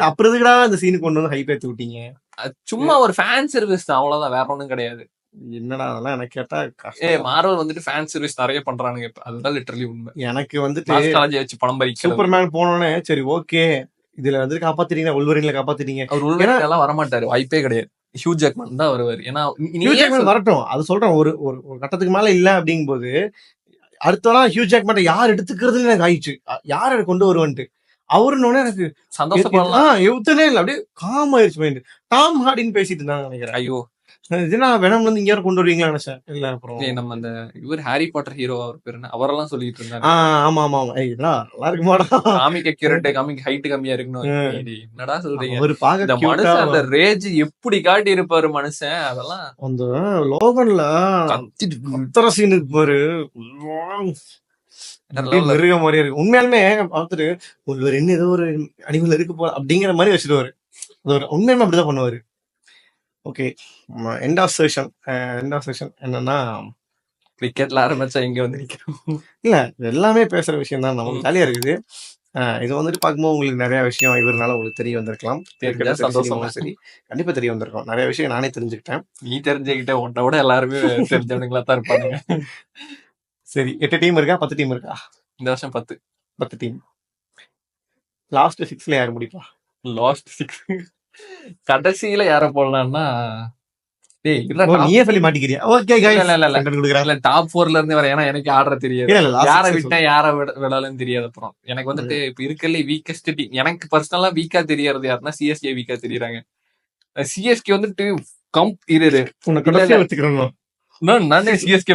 அப்புறம் இந்த சீனு கொண்டு வந்து ஹைப் ஏத்தி விட்டீங்க. சும்மா ஒரு ஃபேன் சர்வீஸ் தான், அவ்வளவுதான், வேற ஒண்ணும் கிடையாது. என்னடா அதெல்லாம் எனக்கு கேட்டா கஷ்டம். மார்வல் வந்துட்டு ஃபேன் சர்வீஸ் நிறைய பண்றானுங்க இப்ப. அதுதான் லிட்டரலி உண்மை. எனக்கு வந்துட்டு நாஸ்டாலஜி வச்சு பணம் பறிக்கிறது. சூப்பர்மேன் போனோடனே சரி ஓகே இதுல வந்து காப்பாத்திட்டீங்க, உள்வரின்ல காப்பாத்திட்டீங்க. அவர் உள்வரின் எல்லாம் வரமாட்டாரு, வாய்ப்பே கிடையாது. ஹியூ ஜாக்மன் தான் வருவாரு. ஏன்னா ஹியூ ஜாக்மன் வரட்டும், அது சொல்றேன். ஒரு ஒரு ஒரு கட்டத்துக்கு மேல இல்ல அப்படிங்கும் போது அடுத்தலாம் ஹியூ ஜாக்மன் யார் எடுத்துக்கிறதுன்னு எனக்கு ஆயிடுச்சு. யார் அதை கொண்டு வருவன்ட்டு அவருன்னு எனக்கு சந்தோஷப்படலாம். எவுத்தனே இல்லை, அப்படியே காம் ஆயிடுச்சு மைண்ட். டாம் ஹார்டின்னு பேசிட்டு இருந்தாங்க நினைக்கிறேன். ஐயோ இதுனா வெனம் வந்து இங்க கொண்டு வருவீங்களா நினைச்சேன். இல்ல அப்புறம் நம்ம அந்த இவர் ஹாரி பாட்டர் ஹீரோ அவர் பேரு என்ன, அவரெல்லாம் சொல்லிட்டு இருந்தாரு. ஆமா ஆமா ஆமா. இதெல்லாம் நல்லா இருக்குமாடா, காமிக் அக்யூரேட், காமிக் ஹைட் கம்மியா இருக்கணும். என்னடா சொல்றீங்க? ஒரு பாக்க இந்த மனுஷன் அந்த ரேஜ் எப்படி காட்டி இருப்பாரு மனுஷன். அதெல்லாம் அந்த லோகன்ல கத்துற சீன் பாரு, மிருக மாதிரியே இருக்கு. உண்மையாலுமே பார்த்துட்டு ஒரு என்ன ஏதோ ஒரு அனிமல் இருக்கு போல அப்படிங்கிற மாதிரி வச்சுடுவாரு. அது ஒரு உண்மையுமே அப்படிதான் பண்ணுவாரு. Okay, end of session. என்னன்னா கிரிக்கெட்ல ஆரம்பிச்சா இங்க வந்து நிக்கிறோம். இல்ல எல்லாமே பேசுற விஷயம் தான், நமக்கு ஜாலியா இருக்குது. இது வந்துட்டு பார்க்கும்போது உங்களுக்கு நிறைய விஷயம் இவருனால உங்களுக்கு தெரிய வந்திருக்கலாம். சந்தோஷமா சரி, கண்டிப்பா தெரிய வந்திருக்கும். நிறைய விஷயம் நானே தெரிஞ்சுக்கிட்டேன். நீ தெரிஞ்சுக்கிட்ட உன்னை விட எல்லாருமே தெரிஞ்சவனுங்களா தான் இருப்பாங்க. சரி, 8 டீம் இருக்கா 10 டீம் இருக்கா? இந்த வருஷம் 10 டீம். லாஸ்ட் 6ல யாரு முடிப்பா? லாஸ்ட் 6 கடைசியில யார போடலாம்னா நீயே சொல்லி மாட்டிக்கிறியா? ஓகே கைஸ், இல்ல டாப் 4ல இருந்து வர. ஏன்னா எனக்கு ஆடுற தெரியாது, யார விட்டேன் யார விடலன்னு தெரியாது. அப்புறம் எனக்கு வந்துட்டு இப்ப இருக்கல வீக்கஸ்ட் டீம் எனக்கு பர்சனலா வீக்கா தெரியறது யாருன்னா சிஎஸ்கே வீக்கா தெரியுறாங்க. சிஎஸ்கே வந்துட்டு நானே சிஎஸ்கே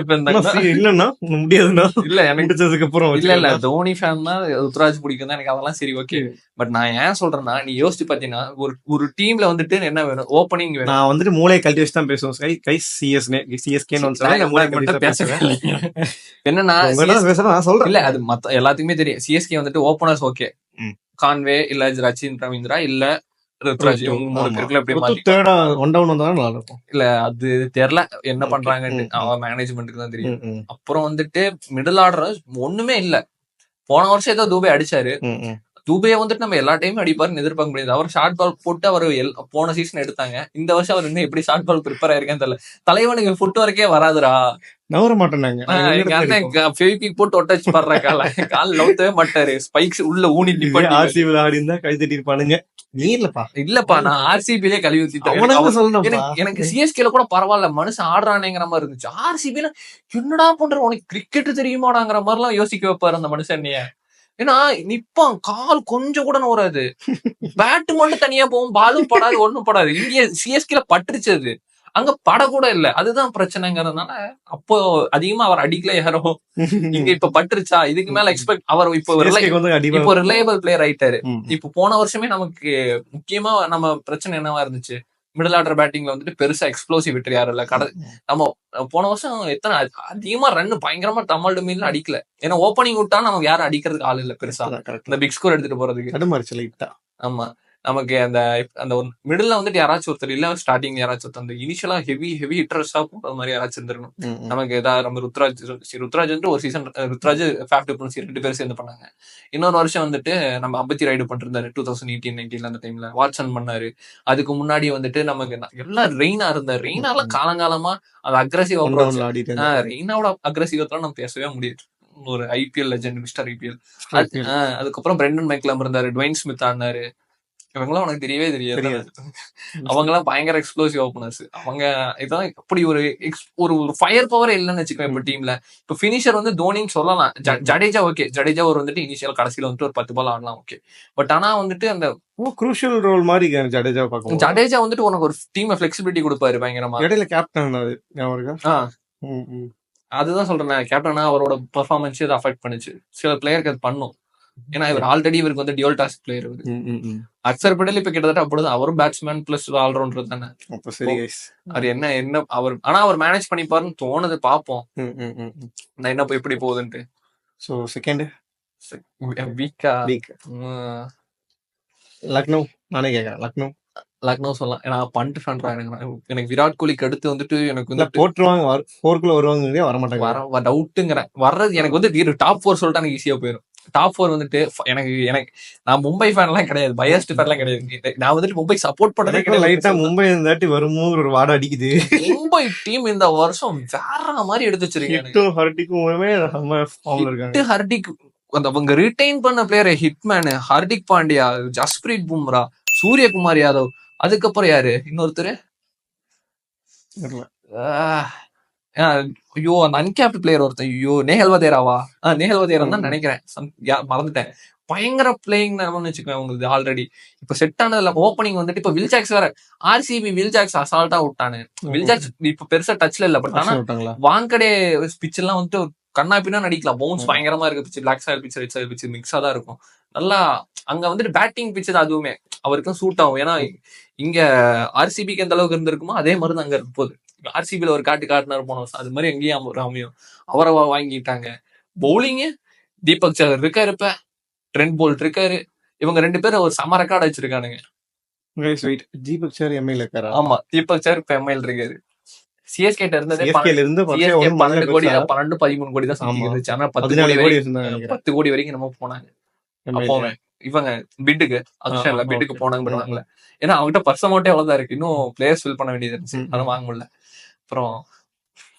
இல்லன்னா முடியாதுன்னா இல்ல எனக்கு அப்புறம் இல்ல தோனி ஃபேன் தான், ருத்ராஜ் பிடிக்கும் தான் எனக்கு. அதெல்லாம் சரி ஓகே. பட் நான் ஏன் சொல்றேன்னா, நீ யோசிச்சு பாத்தீங்கன்னா ஒரு டீம்ல வந்துட்டு என்ன வேணும்? ஓப்பனிங் வேணும். நான் வந்துட்டு மூளை கல்டி வச்சு தான் பேசுவோம். என்னன்னா இல்ல அது மத்த எல்லாத்துக்குமே தெரியும். சிஎஸ்கே வந்துட்டு ஓப்பனர்ஸ் ஓகே, கான்வே இல்ல ரச்சின் ரவீந்திரா இல்ல ருத்ராஜ், இல்ல அது தெரியல என்ன பண்றாங்கன்னு, அவன் மேனேஜ்மெண்ட்டுக்கு தான் தெரியும். அப்புறம் வந்துட்டு மிடில் ஆர்டர் ஒண்ணுமே இல்ல. போன வருஷம் ஏதோ தூபே அடிச்சாரு. தூபையை வந்துட்டு நம்ம எல்லா டைமும் அடிப்பாருன்னு எதிர்பார்க்க முடியாது. அவர் ஷார்ட் பால் போட்டு அவர் போன சீசன் எடுத்தாங்க. இந்த வருஷம் அவர் இன்னும் எப்படி ஷார்ட் பால் ப்ரிப்பேர் ஆயிருக்கேன்னு தெரியல. தலைவனுக்கு ஃபுட் வரைக்கே வராதுரா, நவர மாட்டேன்னாங்க. போட்டு ஒட்டச்சு பாடுற கால் நவுத்தவே மாட்டாரு. ஸ்பைக்ஸ் உள்ள ஊனி ஆர்சிபில ஆடி இருந்தா கை தட்டி இருப்பானுங்க. நீ இல்லப்பா நான் ஆர்சிபிலே கழுவி ஊத்திட்டேன். எனக்கு சிஎஸ்கேல கூட பரவாயில்ல, மனுஷன் ஆடுறானேங்கிற மாதிரி இருந்துச்சு. ஆர்சிபில என்னடா பண்ற, உனக்கு கிரிக்கெட் தெரியுமாடாங்கிற மாதிரி எல்லாம் யோசிக்க வைப்பாரு அந்த மனுஷன். ஏன்னா நிப்பான், கால் கொஞ்சம் கூட நோறாது, பேட்டு மட்டும் தனியா போகும், பாலும் படாது ஒண்ணும் படாது. இந்திய சிஎஸ்கேல பட்டுருச்சு, அது அங்க பட கூட இல்ல. அதுதான் பிரச்சனைங்கிறதுனால அப்போ அதிகமா அவர் அடிக்கல யாரும். இங்க இப்ப பட்டுருச்சா, இதுக்கு மேல எக்ஸ்பெக்ட் அவர் இப்போ ரிலையபிள் பிளேயர் ஆயிட்டாரு. இப்போ போன வருஷமே நமக்கு முக்கியமா நம்ம பிரச்சனை என்னவா இருந்துச்சு, மிடில் ஆர்டர் பேட்டிங்ல வந்துட்டு பெருசா எக்ஸ்ப்ளோசிவ் விட்டு யாரும் இல்ல. நம்ம போன வருஷம் எத்தனை அதிகமா ரன் பயங்கரமா டமால்டு மீன் அடிக்கல. ஏன்னா ஓப்பனிங் விட்டா நமக்கு யாரும் அடிக்கிறதுக்கு ஆள் இல்ல பெருசா, இந்த பிக் ஸ்கோர் எடுத்துட்டு போறதுக்கு. ஆமா, நமக்கு அந்த அந்த ஒரு மிடில்ல வந்துட்டு யாராச்சும் ஒருத்தர் இல்ல, ஸ்டார்டிங் யாராச்சும் ஒருத்தர் அந்த இனிஷியலா ஹெவி ஹிட்டர்ஸா போற மாதிரி யாராச்சும் இருந்திருக்கணும். நமக்கு ஏதாவது நம்ம ருத்ராஜ் வந்து ஒரு சீசன், ருத்ராஜ் ஃபேஃப் டிப்ளசி 2 பேரும் சேர்ந்து பண்ணாங்க. இன்னொரு வருஷம் வந்துட்டு நம்ம அம்பத்தி ரைடு பண்ணிருந்தாரு 2018-19 அந்த டைம்ல வாட்சன் பண்ணாரு. அதுக்கு முன்னாடி வந்துட்டு நமக்கு எல்லாம் ரெய்னா இருந்தாரு. ரெய்னால காலங்காலமா அது அக்ரெசிவ், ரெய்னாவோட அக்ரெசிவத்துல நம்ம பேசவே முடியாது. ஒரு ஐபிஎல் லெஜெண்ட், மிஸ்டர் ஐபிஎல். அதுக்கப்புறம் பிரெண்டன் மைக்லாம் இருந்தாரு, டுவைன் ஸ்மித் ஆடினாரு. இவங்களாம் உனக்கு தெரியவே தெரியாது. அவங்க எல்லாம் பயங்கர எக்ஸ்ப்ளோசிவ் ஓபனர்ஸ். அவங்க இதான் இப்படி ஒரு ஃபயர் பவர் இல்லைன்னு வச்சுக்கோங்க இப்ப டீம்ல. இப்ப பினிஷர் வந்து தோனின்னு சொல்லலாம். ஜடேஜா ஓகே, ஜடேஜா ஒரு வந்துட்டு இனிஷியல் கடைசியில வந்துட்டு ஒரு 10 பால் ஆடலாம் ஓகே. பட் ஆனா வந்துட்டு அந்த குரூஷியல் ரோல் மாதிரி ஜடேஜா வந்துட்டு உனக்கு ஒரு டீம் ஃபிளெக்சிபிலிட்டி கொடுப்பாரு பயங்கரமா. இடையில கேப்டன் அதுதான் சொல்றேன், கேப்டனா அவரோட பெர்ஃபார்மன்ஸ் அதை அஃபெக்ட் பண்ணுச்சு. சில பிளேயருக்கு அது பண்ணும். ஏன்னா இவர் ஆல்ரெடி இவருக்கு வந்து dual task player. Axar Patel இப்ப கிட்டத்தட்ட அப்படிதான், அவரும் பேட்ஸ்மேன் பிளஸ் ஆல்ரவுண்டர் தானே. அவர் என்ன அவர் ஆனா அவர் மேனேஜ் பண்ணிப்பாருன்னு தோணுது. பாப்போம் நான் என்ன எப்படி போகுதுன்ட்டு. சோ செகண்ட் வீக்கா லக்னோ, நானே கேக்குறேன் லக்னோ சொல்லலாம். ஏன்னா பண்ட் ஃபேன்ரா எனக்கு விராட் கோலிக்கு அடுத்து வந்துட்டு எனக்கு வந்து போட்டுருவாங்க, 4க்குள்ள வருவாங்க, வர மாட்டாங்க, டவுட்டுங்கிறேன். வர்றது எனக்கு வந்து டாப் 4 சொல்லிட்டு எனக்கு ஈஸியா போயிடும். டாப் 4 வந்துட்டு எனக்கு எனக்கு நான் மும்பை ஃபேன் எல்லாம் கிடையாது, பயாஸ்ட் ஃபேன் எல்லாம் கிடையாது. நான் வந்துட்டு மும்பை சப்போர்ட் பண்ணதே எனக்கும் லைட்டா கிடையாது. மும்பை இந்த தாட்டி வருமோ ஒரு வாடை அடிக்குது. மும்பை டீம் இந்த வருஷம் வேற மாதிரி எடுத்து வச்சிருக்காங்க. ஹிட்டும் ஹர்டிக்குமே செம்ம ஃபார்ம்ல இருக்காங்க. ஹிட், ஹர்டிக், அந்த அவங்க ரிட்டைன் பண்ண பிளேயர் ஹிட்மேன், ஹர்திக் பாண்டியா, ஜஸ்பிரீத் பும்ரா, சூரியகுமார் யாதவ், அதுக்கப்புறம் யாரு இன்னொருத்தர், தெரியல. ஐயோ அந்த அன்கேப்ட் பிளேயர் ஒருத்தன், ஐயோ நேஹல் வதேராவா, நேஹல் வதேரா தான் நினைக்கிறேன், மறந்துட்டேன். பயங்கர பிளேயிங் வச்சுக்கோங்க உங்களுக்கு ஆல்ரெடி. இப்ப செட் ஆனதுல ஓப்பனிங் வந்துட்டு இப்ப வில் ஜாக்ஸ் வேற, ஆர்சிபி வில் ஜாக்ஸ் அசால்ட்டா விட்டானு. வில் ஜாக்ஸ் இப்ப பெருசா டச்ல இல்ல, பட் ஆனா விட்டாங்களா? வாங்கடே பிச் எல்லாம் வந்துட்டு கண்ணா பின்னா நடிக்கலாம். பவுன்ஸ் பயங்கரமா இருக்கு pitch, black soil pitch, red soil pitch மிக்ஸா தான் இருக்கும். நல்லா அங்க வந்துட்டு பேட்டிங் பிச்சு தான் அதுவுமே அவருக்கும் சூட் ஆகும். ஏன்னா இங்க ஆர்சிபிக்கு எந்த அளவுக்கு இருந்திருக்குமோ அதே மாதிரி தான் அங்க இருக்கும் போது. ஆர்சிபில ஒரு காட்டுனாரு போன வருஷம், அது மாதிரி எங்கேயும் அமையும். அவரை வாங்கிட்டாங்க. பவுலிங்கு தீபக் சகர் இருக்காரு, இப்ப ட்ரெண்ட் போல்ட் இருக்காரு. இவங்க 2 பேரும் ஒரு சம ரெக்கார்ட் வச்சிருக்கானுங்க. தீபக் சார் எம்ஐல இருக்காரா? ஆமா, தீபக் சார் இப்ப எம்ஐல இருக்காரு. சிஎஸ்கே இருந்ததே CSK ல இருந்து 12 கோடி 13 கோடி தான் சம்திங் இருந்துச்சு. ஆனா 10 கோடி வரைக்கும் நம்ம போனாங்க. அப்போ இவங்க பிட்டுக்கு ஆக்ஷன்ல பிட்டுக்கு போனாங்க. ஏன்னா அவங்ககிட்ட பர்ஸ் அமௌண்டே அவ்வளவுதான் இருக்கு, இன்னும் பிளேயர்ஸ் ஃபில் பண்ண வேண்டியது இருந்துச்சு, அதை வாங்க முடியல. அப்புறம்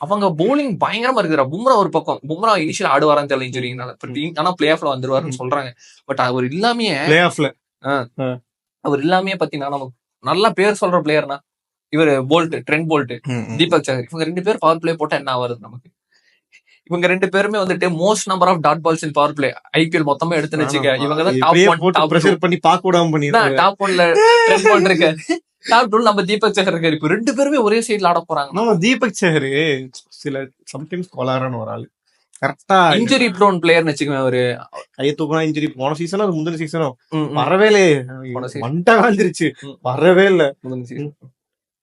அவங்க பவுலிங் பயங்கரமா இருக்குறா. பும்ரா ஒரு பக்கம், பும்ரா இனிஷியல் ஆடுவாரான்னு தெரியல இன்ஜுரினால, ஆனா பிளே ஆஃப்ல வந்துருவாருன்னு சொல்றாங்க. பட் அவர் இல்லாமயே பாத்தீங்கன்னா நமக்கு நல்ல பேர் சொல்ற பிளேயர்னா இவரு போல்ட், ட்ரெண்ட் போல்ட், தீபக் சகர், இவங்க 2 பேர் பவர் பிளே போட்டா என்ன வருது நமக்கு? இவங்க 2 பேருமே வந்துட்டு most number of dot balls in power play IPL மொத்தமா எடுத்து வச்சுக்க. இவங்க தான் டாப் 1 பண்ணி பாக்க விடாம பண்ணிருக்காங்க. டாப் 1ல ட்ரெண்ட் போல்ட் இருக்காரு, டாப் 2 நம்ம தீபக் சகர் இருக்காரு. இப்ப 2 பேருமே ஒரே சைடுல ஆட போறாங்க. நம்ம தீபக் சகர் சில சம்டைம்ஸ் கோளாறான ஒரு ஆளு, கரெக்டா இன்ஜுரி ப்ரோன் பிளேயர்னு வச்சுக்கோங்க. அவரு கைய தூக்கினா இன்ஜுரி, போன சீசனும் அது முந்தின சீசனும் வரவே இல்ல, மண்டா வந்துருச்சு, வரவே இல்ல.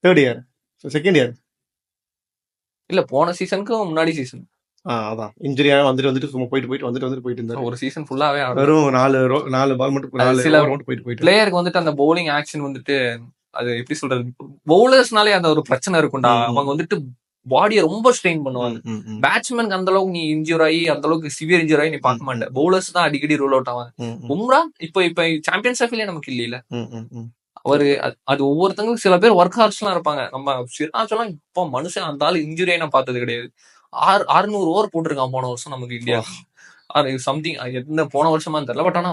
தேர்ட் இயர் செகண்ட் இயர் இல்ல, போன சீசனுக்கு முன்னாடி சீசன் அதான் இன்ஜுரியா வந்துட்டு சும்மா போயிட்டு இருந்தாரு. ஒரு சீசன் ஃபுல்லாவே வெறும் 4 பால் மட்டும், சில போயிட்டு பிளேயருக்கு வந்துட்டு அந்த பவுலிங் ஆக்ஷன் வந்துட்டு, அது எப்படி சொல்றது, பவுலர்ஸ்னாலே அந்த ஒரு பிரச்சனை இருக்கும்டா. அவங்க வந்துட்டு பாடியை ரொம்ப ஸ்ட்ரெயின் பண்ணுவாங்க. பேட்ஸ்மேனுக்கு அந்த அளவுக்கு நீ இன்ஜூர் ஆகி, அந்த அளவுக்கு சிவியர் இன்ஜூர் ஆகி நீ பார்க்க மாட்டேன். பவுலர்ஸ் தான் அடிக்கடி ரூல் அவுட் ஆவாங்க. பும்ரா இப்ப சாம்பியன்ஸ் ட்ராஃபிலே நமக்கு இல்ல. அவரு அது ஒவ்வொருத்தங்களும் சில பேர் ஒர்க் ஹார்ஸ் எல்லாம் இருப்பாங்க. நம்ம சிராஜெல்லாம் இப்ப மனுஷன் அந்த ஆள் இன்ஜுரியை நான் பார்த்தது கிடையாது. 600 ஓவர் போட்டிருக்கான் போன வருஷம் நமக்கு இந்தியா. சம்திங் எந்த போன வருஷமா தெரியல, பட் ஆனா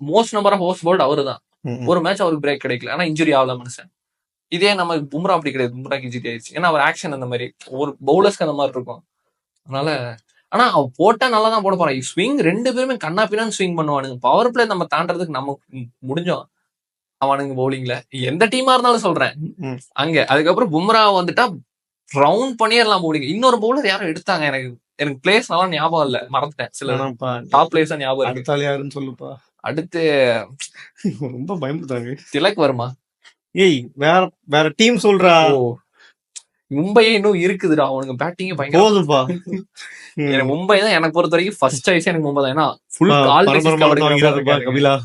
most number of overs Boult அவரு தான். ஒரு மேட்ச் அவருக்கு பிரேக் கிடைக்கல, ஆனா இன்ஜுரி ஆகல மனுஷன். இதே நம்ம பும்ரா அப்படி கிடையாது, பும்ராக்கு இன்ஜுரி ஆயிடுச்சு. ஏன்னா அவர் ஆக்ஷன் அந்த மாதிரி, ஒரு பவுலர்ஸ்க்கு அந்த மாதிரி இருக்கும். அதனால ஆனா அவ போட்டா நல்லா தான் போட போறான். ஸ்விங் 2 பேருமே கண்ணா பின்னான்னு ஸ்விங் பண்ணுவானுங்க. பவர் பிளே நம்ம தாண்டறதுக்கு நம்ம முடிஞ்சோம் அவனுங்க பவுலிங்ல, எந்த டீமா இருந்தாலும் சொல்றேன் அங்க. அதுக்கப்புறம் பும்ரா வந்துட்டா ரவுண்ட் பண்ணிடலாம் பவுலிங். இன்னொரு பவுலர் யாரும் எடுத்தாங்க, எனக்கு பிளேஸ் நல்லா ஞாபகம் இல்ல, மறந்துட்டேன். சில டாப் பிளேஸ் ஞாபகம் இருக்கு. யாருன்னு சொல்லுப்பா. அடுத்து ரொம்ப பயமுறுத்தாங்க. திலக் வர்மா. ஏய் வேற டீம் சொல்றா. மும்பையே இன்னும் இருக்குதுடா, அவனுக்கு பேட்டிங் போதுப்பா. எனக்கு மும்பை தான் எனக்கு பொறுத்த வரைக்கும் ஃபர்ஸ்ட் சாய்ஸ். எனக்கு மும்பை தான், ஏன்னா ஃபுல் கபிலா.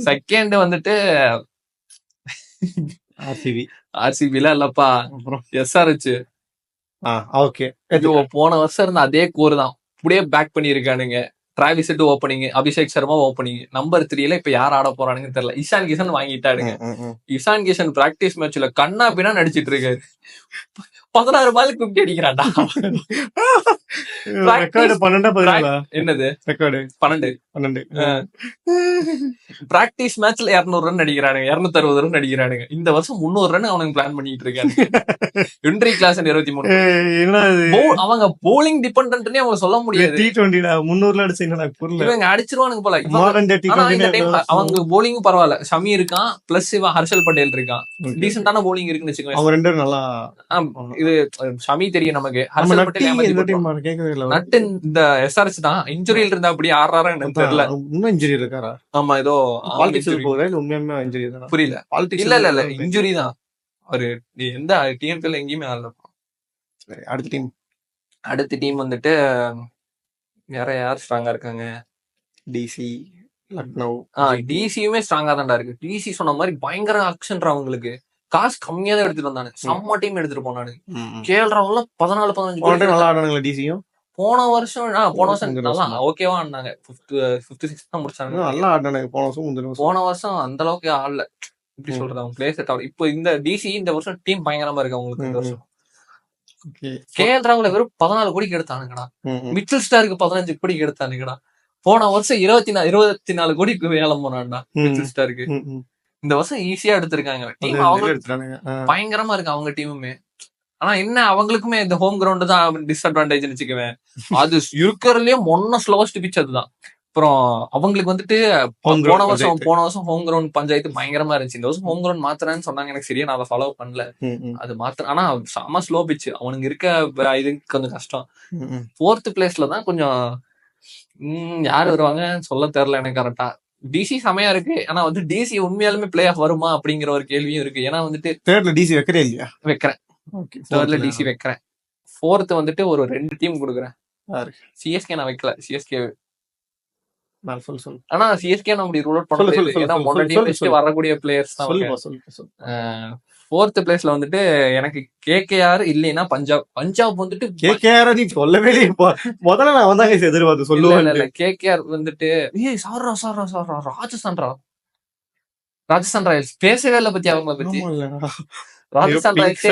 செகண்ட் வந்துட்டு ஆர்சிபில இல்லப்பா, எஸ்ஆர்ஹெச். ஓகே, போன வருஷம் இருந்த அதே கோர் தான் அப்படியே பேக் பண்ணிருக்கானுங்க. Travis Head opening, Abhishek Sharma opening. Number 3ல இப்ப யார் ஆட போறானுன்னு தெரியல. இஷான் கிஷன் வாங்கிட்டாடுங்க. இஷான் கிஷன் பிராக்டிஸ் மேட்ச்ல கண்ணா பின்னா நடிச்சிட்டு இருக்காரு. 16 பாலுக்கு 50 அடிக்கிறான்டா. என்னது 12 பிராக்டிஸ் மேட்ச்ல 200 ரன் அடிக்கிறானுங்க, 260 ரன் அடிக்கிறானுங்க. இந்த வருஷம் 300 ரன் அவனுக்கு பிளான் பண்ணிட்டு இருக்காங்க. இன்ட்ரி கிளாஸ் 23. அவங்க போலிங் டிபெண்டன்ட்னே அவங்க சொல்ல முடியாது. இவங்க அடிச்சிருவானுங்க போல. அவங்க போலிங் பரவாயில்ல, ஷமி இருக்கான், பிளஸ் இவன் ஹர்ஷல் பட்டேல் இருக்கான். டீசென்டான போலிங் இருக்குன்னு வச்சுக்கோங்க. அவங்க 2 நல்லா, இது ஷமி தெரியும் நமக்கு. ஹர்ஷல் பட்டேல் நட்டு இந்த எஸ்ஆர்எச் தான் இன்ஜுரியில இருந்தா அப்படி ஆறாரா எனக்கு தெரியல. இன்ஜுரி இருக்காரா? ஆமா, ஏதோ உண்மையுமே இன்ஜுரி தான். புரியல. இல்ல இன்ஜுரி தான். அவரு எந்த டிஎம்பிஎல் எங்கேயுமே ஆடல. அடுத்த டீம் வந்துட்டு வேற யார் ஸ்ட்ராங்கா இருக்காங்க? டிசி, லக்னோ. டிசியுமே ஸ்ட்ராங்கா தான்டா இருக்கு. டிசி சொன்ன மாதிரி பயங்கர ஆக்ஷன். அவங்களுக்கு காசு கம்மியா தான் எடுத்துட்டு வந்தானு, செம்ம டீம் எடுத்துட்டு போனானு. கேஎல் ராகுல் 14-15 நல்லா ஆடுனாங்களா? டிசியும் போன வருஷம் முந்தின நல்லா வருஷம் ஓகேவா ஆடினாங்க. 5th 6th தான் முடிச்சாங்க. நல்லா ஆடினானுங்க போன வருஷம் முந்தின வருஷம். போன வருஷம் அந்த அளவுக்கு ஆடல. எப்படி சொல்றது, அவங்க பிளே செட் ஆகல. இப்போ இந்த டிசி இந்த வருஷம் டீம் பயங்கரமா இருக்கு அவங்களுக்கு. இந்த வருஷம் கேஎல் ராகுல வெறும் 14 கோடிக்கு எடுத்தானுங்கடா. மிச்சல் ஸ்டாருக்கு 15 கோடிக்கு எடுத்தானுங்கடா. போன வருஷம் 24 கோடிக்கு வேலை போனான்டா மிச்சல் ஸ்டாருக்கு. இந்த வருஷம் ஈஸியா எடுத்திருக்காங்க. டீம் அவங்க பயங்கரமா இருக்கு அவங்க டீமுமே. ஆனா என்ன, அவங்களுக்குமே இந்த ஹோம் கிரவுண்ட் தான் டிஸ்அட்வான்டேஜ் வச்சுக்குவேன். அது இருக்கிறதுலயே ஸ்லோவஸ்ட் பிச் அதுதான். அப்புறம் அவங்களுக்கு வந்துட்டு போன வருஷம் ஹோம் கிரவுண்ட் பஞ்சாயத்து பயங்கரமா இருந்துச்சு. இந்த வருஷம் ஹோம் கிரவுண்ட் மாத்துறேன்னு சொன்னாங்க. எனக்கு சரியா நான் அதை ஃபாலோ பண்ணல. அது ஆனா செம ஸ்லோ பிச். அவனுக்கு இருக்க இது கொஞ்சம் கஷ்டம். 4th பிளேஸ்ல தான் கொஞ்சம் யாரு வருவாங்க சொல்ல தெரியல எனக்கு கரெக்டா. டிசி செமையா இருக்கு. ஆனா வந்து டிசி உண்மையாலுமே பிளே ஆஃப் வருமா அப்படிங்கிற ஒரு கேள்வியும் இருக்கு. ஏன்னா வந்துட்டு தேர்ட்ல டிசி வைக்கிறே இல்லையா? வைக்கிறேன். தேர்ட்ல டிசி வைக்கிறேன். 4th வந்துட்டு ஒரு 2 டீம் கொடுக்குறேன். சிஎஸ்கே நான் வைக்கல. சிஎஸ்கே ஆனா சிஎஸ்கே நான் அப்படி ரூல் அவுட் பண்ண முடியாது. ஏன்னா மொத்த டீம் லிஸ்ட் வரக்கூடிய பிளேயர்ஸ் தான். 4th பிளேஸ்ல வந்துட்டு எனக்கு கேகேஆர் இல்லைன்னா பஞ்சாப் வந்துட்டு கேகேஆர் நீ சொல்லவே இல்லையா? முதல்ல நான் வந்தாங்க எதிர்பார்த்து சொல்லுவேன். இல்ல கேகேஆர் வந்துட்டு சாரா ராஜஸ்தான் ராயல்ஸ் பேசவே இல்லை பத்தி அவங்கள பத்தி. ராஜஸ்தான் ராயல்ஸ்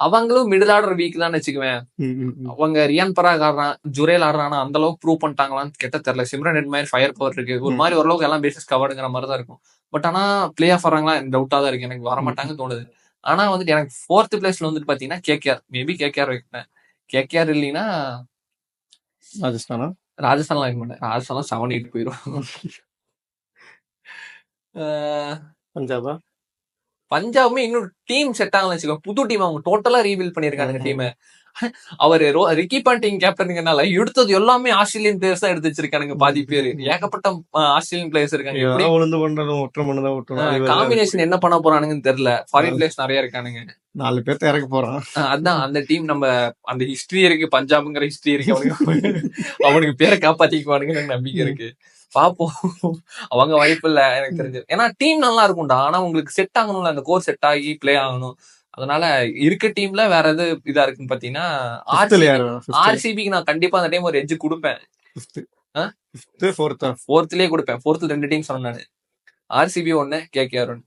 அவங்களும் மிடில் ஆர்டர் வீக் தான் வச்சுக்குவேன். அவங்க ரியான் பராக் ஆடுறான், ஜுரேல் ஆடுறானா அந்த அளவுக்கு ப்ரூவ் பண்ணிட்டாங்களான்னு கேட்ட தெரியல. சிம்ரன் ரெட் மாதிரி ஃபயர் பவர் இருக்கு. ஒரு மாதிரி ஓரளவுக்கு எல்லாம் பேசஸ் கவர்டுங்கிற மாதிரி தான் இருக்கும். பட் ஆனா பிளே ஆஃப் வராங்களா டவுட்டா தான் இருக்கு. எனக்கு வரமாட்டாங்கன்னு தோணுது. ஆனா வந்துட்டு எனக்கு 4th பிளேஸ்ல வந்துட்டு பாத்தீங்கன்னா கேகேஆர். மேபி கேகேஆர் வைக்கிறேன். கேகேஆர் இல்லைன்னா ராஜஸ்தான்லாம் வைக்க மாட்டேன். ராஜஸ்தான் 7-8 போயிடும். பஞ்சாபுமே இன்னொரு டீம் செட் ஆகலாம் வச்சுக்கோ. புது டீம் அவங்க டோட்டலா ரீபில்ட் பண்ணிருக்காங்க டீம். அவரு ரிக்கி பாண்டிங் கேப்டனுங்கனால எடுத்தது எல்லாமே ஆஸ்திரேலியன் பிளேயர்ஸ் தான் எடுத்து வச்சிருக்கானுங்க. பாதி பேரு ஏகப்பட்ட ஆஸ்திரேலியன் பிளேயர்ஸ் இருக்காங்க. காம்பினேஷன் என்ன பண்ண போறானுங்கன்னு தெரியல. ஃபாரின் பிளேயர்ஸ் நிறைய இருக்கானுங்க. 4 பேர்த்த இறக்க போறான். அதான் அந்த டீம் நம்ம அந்த ஹிஸ்டரி இருக்கு. பஞ்சாப்ங்கிற ஹிஸ்டரி இருக்கு. அவனுக்கு பேரை காப்பாத்திக்குவானுங்க எனக்கு நம்பிக்கை இருக்கு. பாப்போம். அவங்க வாய்ப்பு இல்ல எனக்கு தெரிஞ்சு. ஏன்னா டீம் நல்லா இருக்கும்டா. ஆனா உங்களுக்கு செட் ஆகணும்ல, அந்த கோர் செட் ஆகி பிளே ஆகணும். அதனால இருக்க டீம்ல வேற எது இதா இருக்குன்னு பாத்தீங்கன்னா ஆர்சிபிக்கு நான் கண்டிப்பா அந்த டைம் ஒரு எட்ஜ் கொடுப்பேன். 4th கொடுப்பேன். 4th 2 டீம் சொன்னேன் நானு. RCB 1, KKR 1.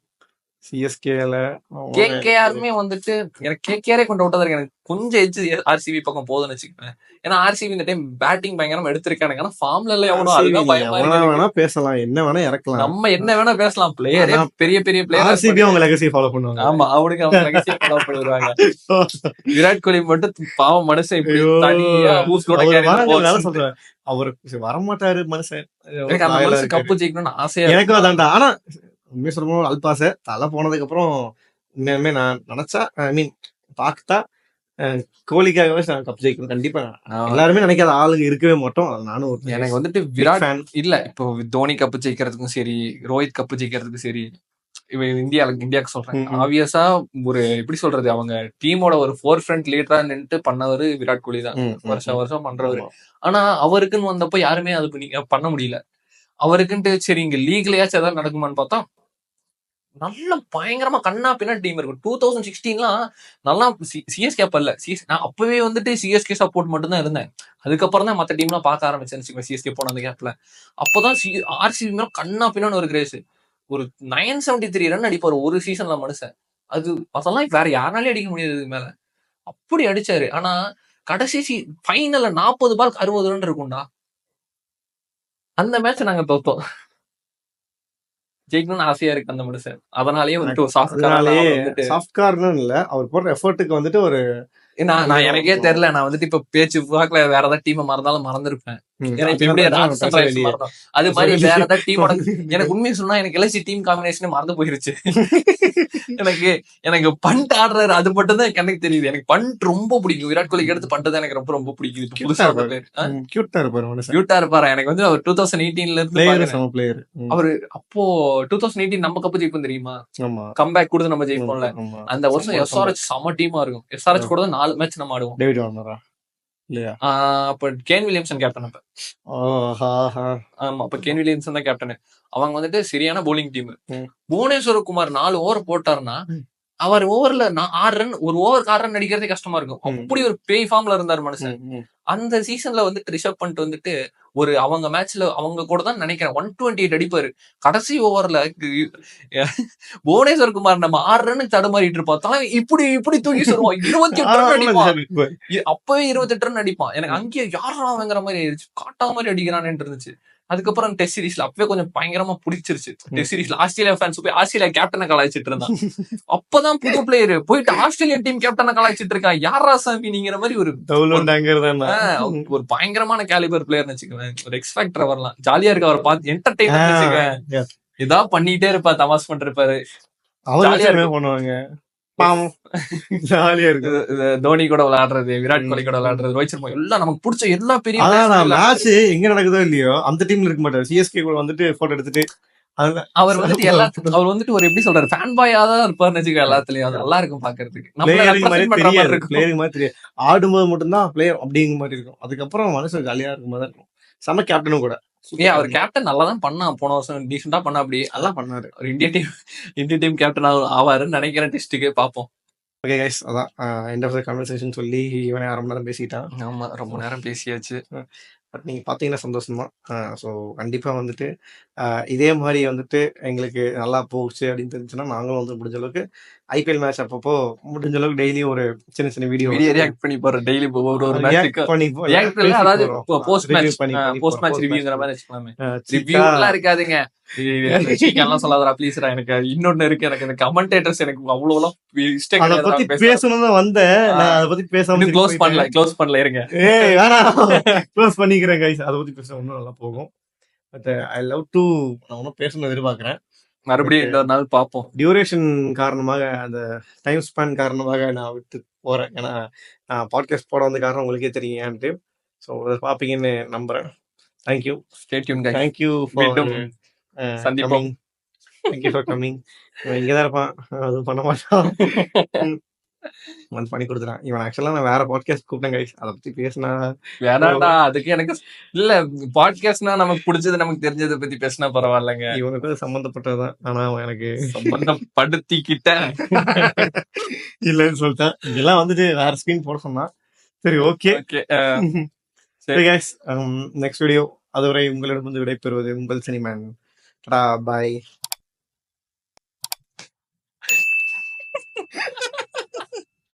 கேகேஆருமே வந்துட்டு எனக்கு கேகேஆரே கொஞ்சம் டவுட்டா தான் இருக்கு. எனக்கு கொஞ்சம் எட்ஜ் ஆர்சிபி பக்கம் போதும்னு வச்சுக்கேன். ஏன்னா ஆர்சிபி இந்த டைம் பேட்டிங் பயங்கரமா எடுத்திருக்கானுங்க. ஆனா ஃபார்ம்ல எல்லாம் எவனோ அதுதான் பயமா பேசலாம். என்ன வேணா இறக்கலாம். நம்ம என்ன வேணா பேசலாம். பிளேயரே பெரிய பெரிய பிளேயர். ஆர்சிபி அவங்க லெகசி ஃபாலோ பண்ணுவாங்க. ஆமா, அவனுக்கு அவங்க லெகசி ஃபாலோ பண்ணிடுவாங்க. விராட் கோலி மட்டும் பாவம் மனுஷன் இப்படி தனியா பூஸ்டோட கேரி சொல்றேன். அவருக்கு வரமாட்டாரு மனுஷன். எனக்கு அந்த மனுஷன் கப்பு ஜெயிக்கணும்னு ஆசையா எனக்கும் அதான்டா. ஆனா உண்மையை சொல்லணும், அல்பாசை தலை போனதுக்கு அப்புறம் உண்மையுமே நான் நினைச்சா பார்த்தா கோலிக்காகவே கப் ஜெயிக்கணும் கண்டிப்பா. எல்லாருமே நினைக்காத ஆளுங்க இருக்கவே மாட்டோம். நானும் எனக்கு வந்துட்டு விராட் இல்ல. இப்போ தோனி கப்பு ஜெயிக்கிறதுக்கும் சரி, ரோஹித் கப்பு ஜெயிக்கிறதுக்கும் சரி, இவன் இந்தியாவுக்கு சொல்றேன். ஆப்வியஸா ஒரு எப்படி சொல்றது, அவங்க டீமோட ஒரு ஃபோர் ஃப்ரண்ட் லீடரா நின்று பண்ணவரு விராட் கோலி தான். வருஷம் பண்றவரு. ஆனா அவருக்குன்னு வந்தப்போ யாருமே அது பண்ண முடியல. அவருக்குன்ட்டு சரி இங்க லீக்லயாச்சும் ஏதாவது நடக்குமான்னு பார்த்தா நல்ல பயங்கரமா கண்ணா பின்னா டீம் இருக்கும். 2016 நல்லா சிஎஸ்கே இல்ல. நான் அப்பவே வந்துட்டு சிஎஸ்கே சப்போர்ட் மட்டும் தான் இருந்தேன். அதுக்கப்புறம் தான் மத்த டீம்லாம் பார்க்க ஆரம்பிச்சேன். சிஎஸ்கே போன அந்த கேப்ல அப்பதான் ஆர்சிபி மேல கண்ணா பின்னான்னு ஒரு கிரேஸ். ஒரு 973 ரன் அடிப்பாரு ஒரு சீசன்ல மனுஷன். அதெல்லாம் வேற யாராலையும் அடிக்க முடியாது. இது மேல அப்படி அடிச்சாரு. ஆனா கடைசி ஃபைனல்ல 40 பால் 60 ரன் இருக்கும்டா. அந்த மேட்ச் நாங்க தோத்தோம். ஜெயிக்கணும்னு ஆசையா இருக்கு அந்த மனுஷன். அதனாலயே வந்துட்டு ஒரு சாஃப்ட் கார்னர் இல்ல, அவர் போடுற எஃபர்ட்டுக்கு வந்துட்டு ஒரு நான் எனக்கே தெரியல. நான் வந்துட்டு இப்ப பேச்சு வாக்குல வேற ஏதாவது டீம் மறந்தாலும் மறந்துருப்பேன். அது மாதிரி வேற ஏதாவது டீமோட எனக்கு உண்மையை சொன்னா எனக்கு எல்ஐசி டீம் காம்பினேஷனே மறந்து போயிருச்சு. எனக்கு பண்ட் ஆடுறாரு அது மட்டும் தான் எனக்கு தெரியுது. எனக்கு பண்ட் ரொம்ப பிடிக்கும். விராட் கோலிக்கு எடுத்து பண்ட் தான் எனக்கு ரொம்ப ரொம்ப பிடிக்குது. கியூட்டா இருப்பாரு. எனக்கு வந்து அவர் 2018 இருந்து அவரு அப்போ 2018 நம்ம கப்பு ஜெயிப்போம் தெரியுமா? கம்பேக் கொடுத்து நம்ம ஜெயிப்போம்ல. அந்த வருஷம் எஸ்ஆர்எச் செம டீமா இருக்கும். எஸ்ஆர்எச் கூட 4 மேட்ச் நம்ம ஆடுவோம். அப்ப கேன் வில்லியம்சன் கேப்டன். அப்ப கேன் வில்லியம்சன் தான் கேப்டன். அவங்க வந்துட்டு சரியான bowling team. Bhuvneshwar Kumar 4 over போட்டாருன்னா அவர் ஓவர்ல 6 ரன் ஒரு ஓவருக்கு 6 ரன் அடிக்கிறதே கஷ்டமா இருக்கும். அப்படி ஒரு பேய் ஃபார்ம்ல இருந்தாரு மனுஷன். அந்த சீசன்ல வந்துட்டு ரிஷப் பண்ட் வந்துட்டு ஒரு அவங்க மேட்ச்ல அவங்க கூட தான் நினைக்கிறேன் 128 அடிப்பாரு. கடைசி ஓவர்ல புவனேஸ்வர் குமார் நம்ம 6 ரன்னுக்கு தடுமாறிட்டு இருப்போம். தலை இப்படி இப்படி தூக்கி சொல்லுவான். 28 ரன் அடிப்பான். அப்பவே 28 ரன் அடிப்பான். எனக்கு அங்கேயே யாரா வாங்குற மாதிரி ஆயிடுச்சு. காட்டா மாதிரி அடிக்கிறானு இருந்துச்சு. அதுக்கப்புறம் டெஸ்ட் சீரீஸ்ல அப்பவே கொஞ்சம் பயங்கரமா பிடிச்சிருச்சு. டெஸ்ட் சீரீஸ்ல ஆஸ்திரேலியா ஃபேன்ஸ் போய் ஆஸ்திரேலியா கேப்டனை கலாய்ச்சிட்டு இருந்தான். அப்பதான் புது பிளேயர் போயிட்டு ஆஸ்திரேலியன் டீம் கேப்டனை கலாய்ச்சிட்டு இருக்கான். யாரா சாமி நீங்கிற மாதிரி ஒரு பயங்கரமான கேலிபர் பிளேயர்னு வச்சுக்கோங்க. ஒரு எக்ஸ் ஃபேக்டர் வரலாம். ஜாலியா இருக்கு அவரை பார்த்து என்டர்டெயின்மெண்ட் வச்சுக்க. இதான் பண்ணிட்டே இருப்பா, தமாஸ் பண்ணிருப்பாரு. பண்ணுவாங்க ஜாலியா இருக்கு. தோனி கூட விளையாடுறது, விராட் கோலி கூட விளையாடுறது, ரோஹித் சர்மா எல்லாம் நமக்கு பிடிச்ச எல்லா பெரிய மேட்ச் எங்க நடக்குதோ இல்லையோ அந்த டீம்ல இருக்க மாட்டாரு. சிஎஸ்கே கூட வந்துட்டு போட்டோ எடுத்துட்டு அவர் வந்துட்டு எல்லாத்துக்கும் அவர் வந்துட்டு ஒரு எப்படி சொல்றாரு ஃபேன் பாயா தான் இருப்பாருன்னு வச்சுக்க. எல்லாத்துலயும் அது நல்லா இருக்கும் பாக்குறதுக்கு. பிளேயருக்கு மாதிரி தெரியாது. ஆடும்போது மட்டும்தான் பிளேயர் அப்படிங்கிற மாதிரி இருக்கும். அதுக்கப்புறம் மனுஷன் ஜாலியா இருக்கும் போது இருக்கும். செம கேப்டனும் கூட. அவர் கேப்டன் நல்லா தான் பண்ணான். போன வருஷம் டீசெண்டா பண்ணா. அப்படி நல்லா பண்ணாரு. ஒரு இந்தியா டீம் கேப்டன் ஆவாருன்னு நினைக்கிறேன். டெஸ்ட்டுக்கு பாப்போம். ஓகே கைஸ், அதான் எண்ட் ஆஃப் த கன்வர்சேஷன் சொல்லி இவனே அரை மணி நேரம் பேசிட்டான். ஆமா, ரொம்ப நேரம் பேசியாச்சு. பட் நீங்கள் பார்த்தீங்கன்னா சந்தோஷம் தான். ஸோ கண்டிப்பாக வந்துட்டு இதே மாதிரி வந்துட்டு எங்களுக்கு நல்லா போச்சு அப்படின்னு தெரிஞ்சுன்னா நாங்களும் வந்து முடிஞ்ச அளவுக்கு ஐபிஎல் மேட்ச் அப்பப்போ முடிஞ்ச அளவுக்கு டெய்லியும் ஒரு சின்ன சின்ன வீடியோ ரியாக்ட் பண்ணி போறோம். டெய்லி ஒரு மேட்ச்க்கு அதாவது போஸ்ட் மேட்ச் ரிவ்யூங்கிற மாதிரி வச்சுக்கலாமே. ரிவ்யூலாம் இருக்காதுங்க. சொல்லாதடா ப்ளீஸ்ரா. எனக்கு இன்னொன்னு இருக்கு. எனக்கு இந்த கமெண்டேட்டர்ஸ் எனக்கு அவ்வளவுலாம் அதை பத்தி பேசணும் தான் வந்தேன். அதை பத்தி பேசாம க்ளோஸ் பண்ணல இருங்க. க்ளோஸ் பண்ணிக்கிறேன் கைஸ். அதை பத்தி பேச இன்னும் நல்லா போகும். பட் ஐ லவ் டு நான் ஒன்றும் பேசணும்னு எதிர்பார்க்கிறேன். மறுபடியும் இன்னொரு நாள் பார்ப்போம். டியூரேஷன் காரணமாக அந்த டைம் ஸ்பேன் காரணமாக நான் விட்டு போறேன். ஏன்னா பாட்காஸ்ட் போட வந்த காரணம் உங்களுக்கே தெரியும் ஏன்ட்டு. ஸோ அதை பார்ப்பீங்கன்னு நம்புறேன். Thank you. Stay tuned guys. Thank you for சந்திப்போம். Thank you for coming. இங்கே தான் இருப்பான், அதுவும் பண்ண மாட்டான். வந்து பண்ணி கொடுத்துறான். இவன் ஆக்சுவலா நான் வேற பாட்காஸ்ட் கூப்பிட்டேன் கைஸ். அதை பத்தி பேசினா வேணாண்டா. அதுக்கு எனக்கு இல்ல பாட்காஸ்ட்னா நமக்கு பிடிச்சது நமக்கு தெரிஞ்சதை பத்தி பேசினா பரவாயில்லங்க. இவனுக்கு சம்பந்தப்பட்டதுதான். ஆனா எனக்கு சம்பந்தப்படுத்திக்கிட்ட இல்லன்னு சொல்லிட்டேன். இதெல்லாம் வந்துட்டு வேற ஸ்கிரீன் போட சொன்னா. சரி, ஓகே. சரி கைஸ், நெக்ஸ்ட் வீடியோ அதுவரை உங்களிடம் வந்து விடைபெறுவது உங்கள் சினிமேன். பாய்.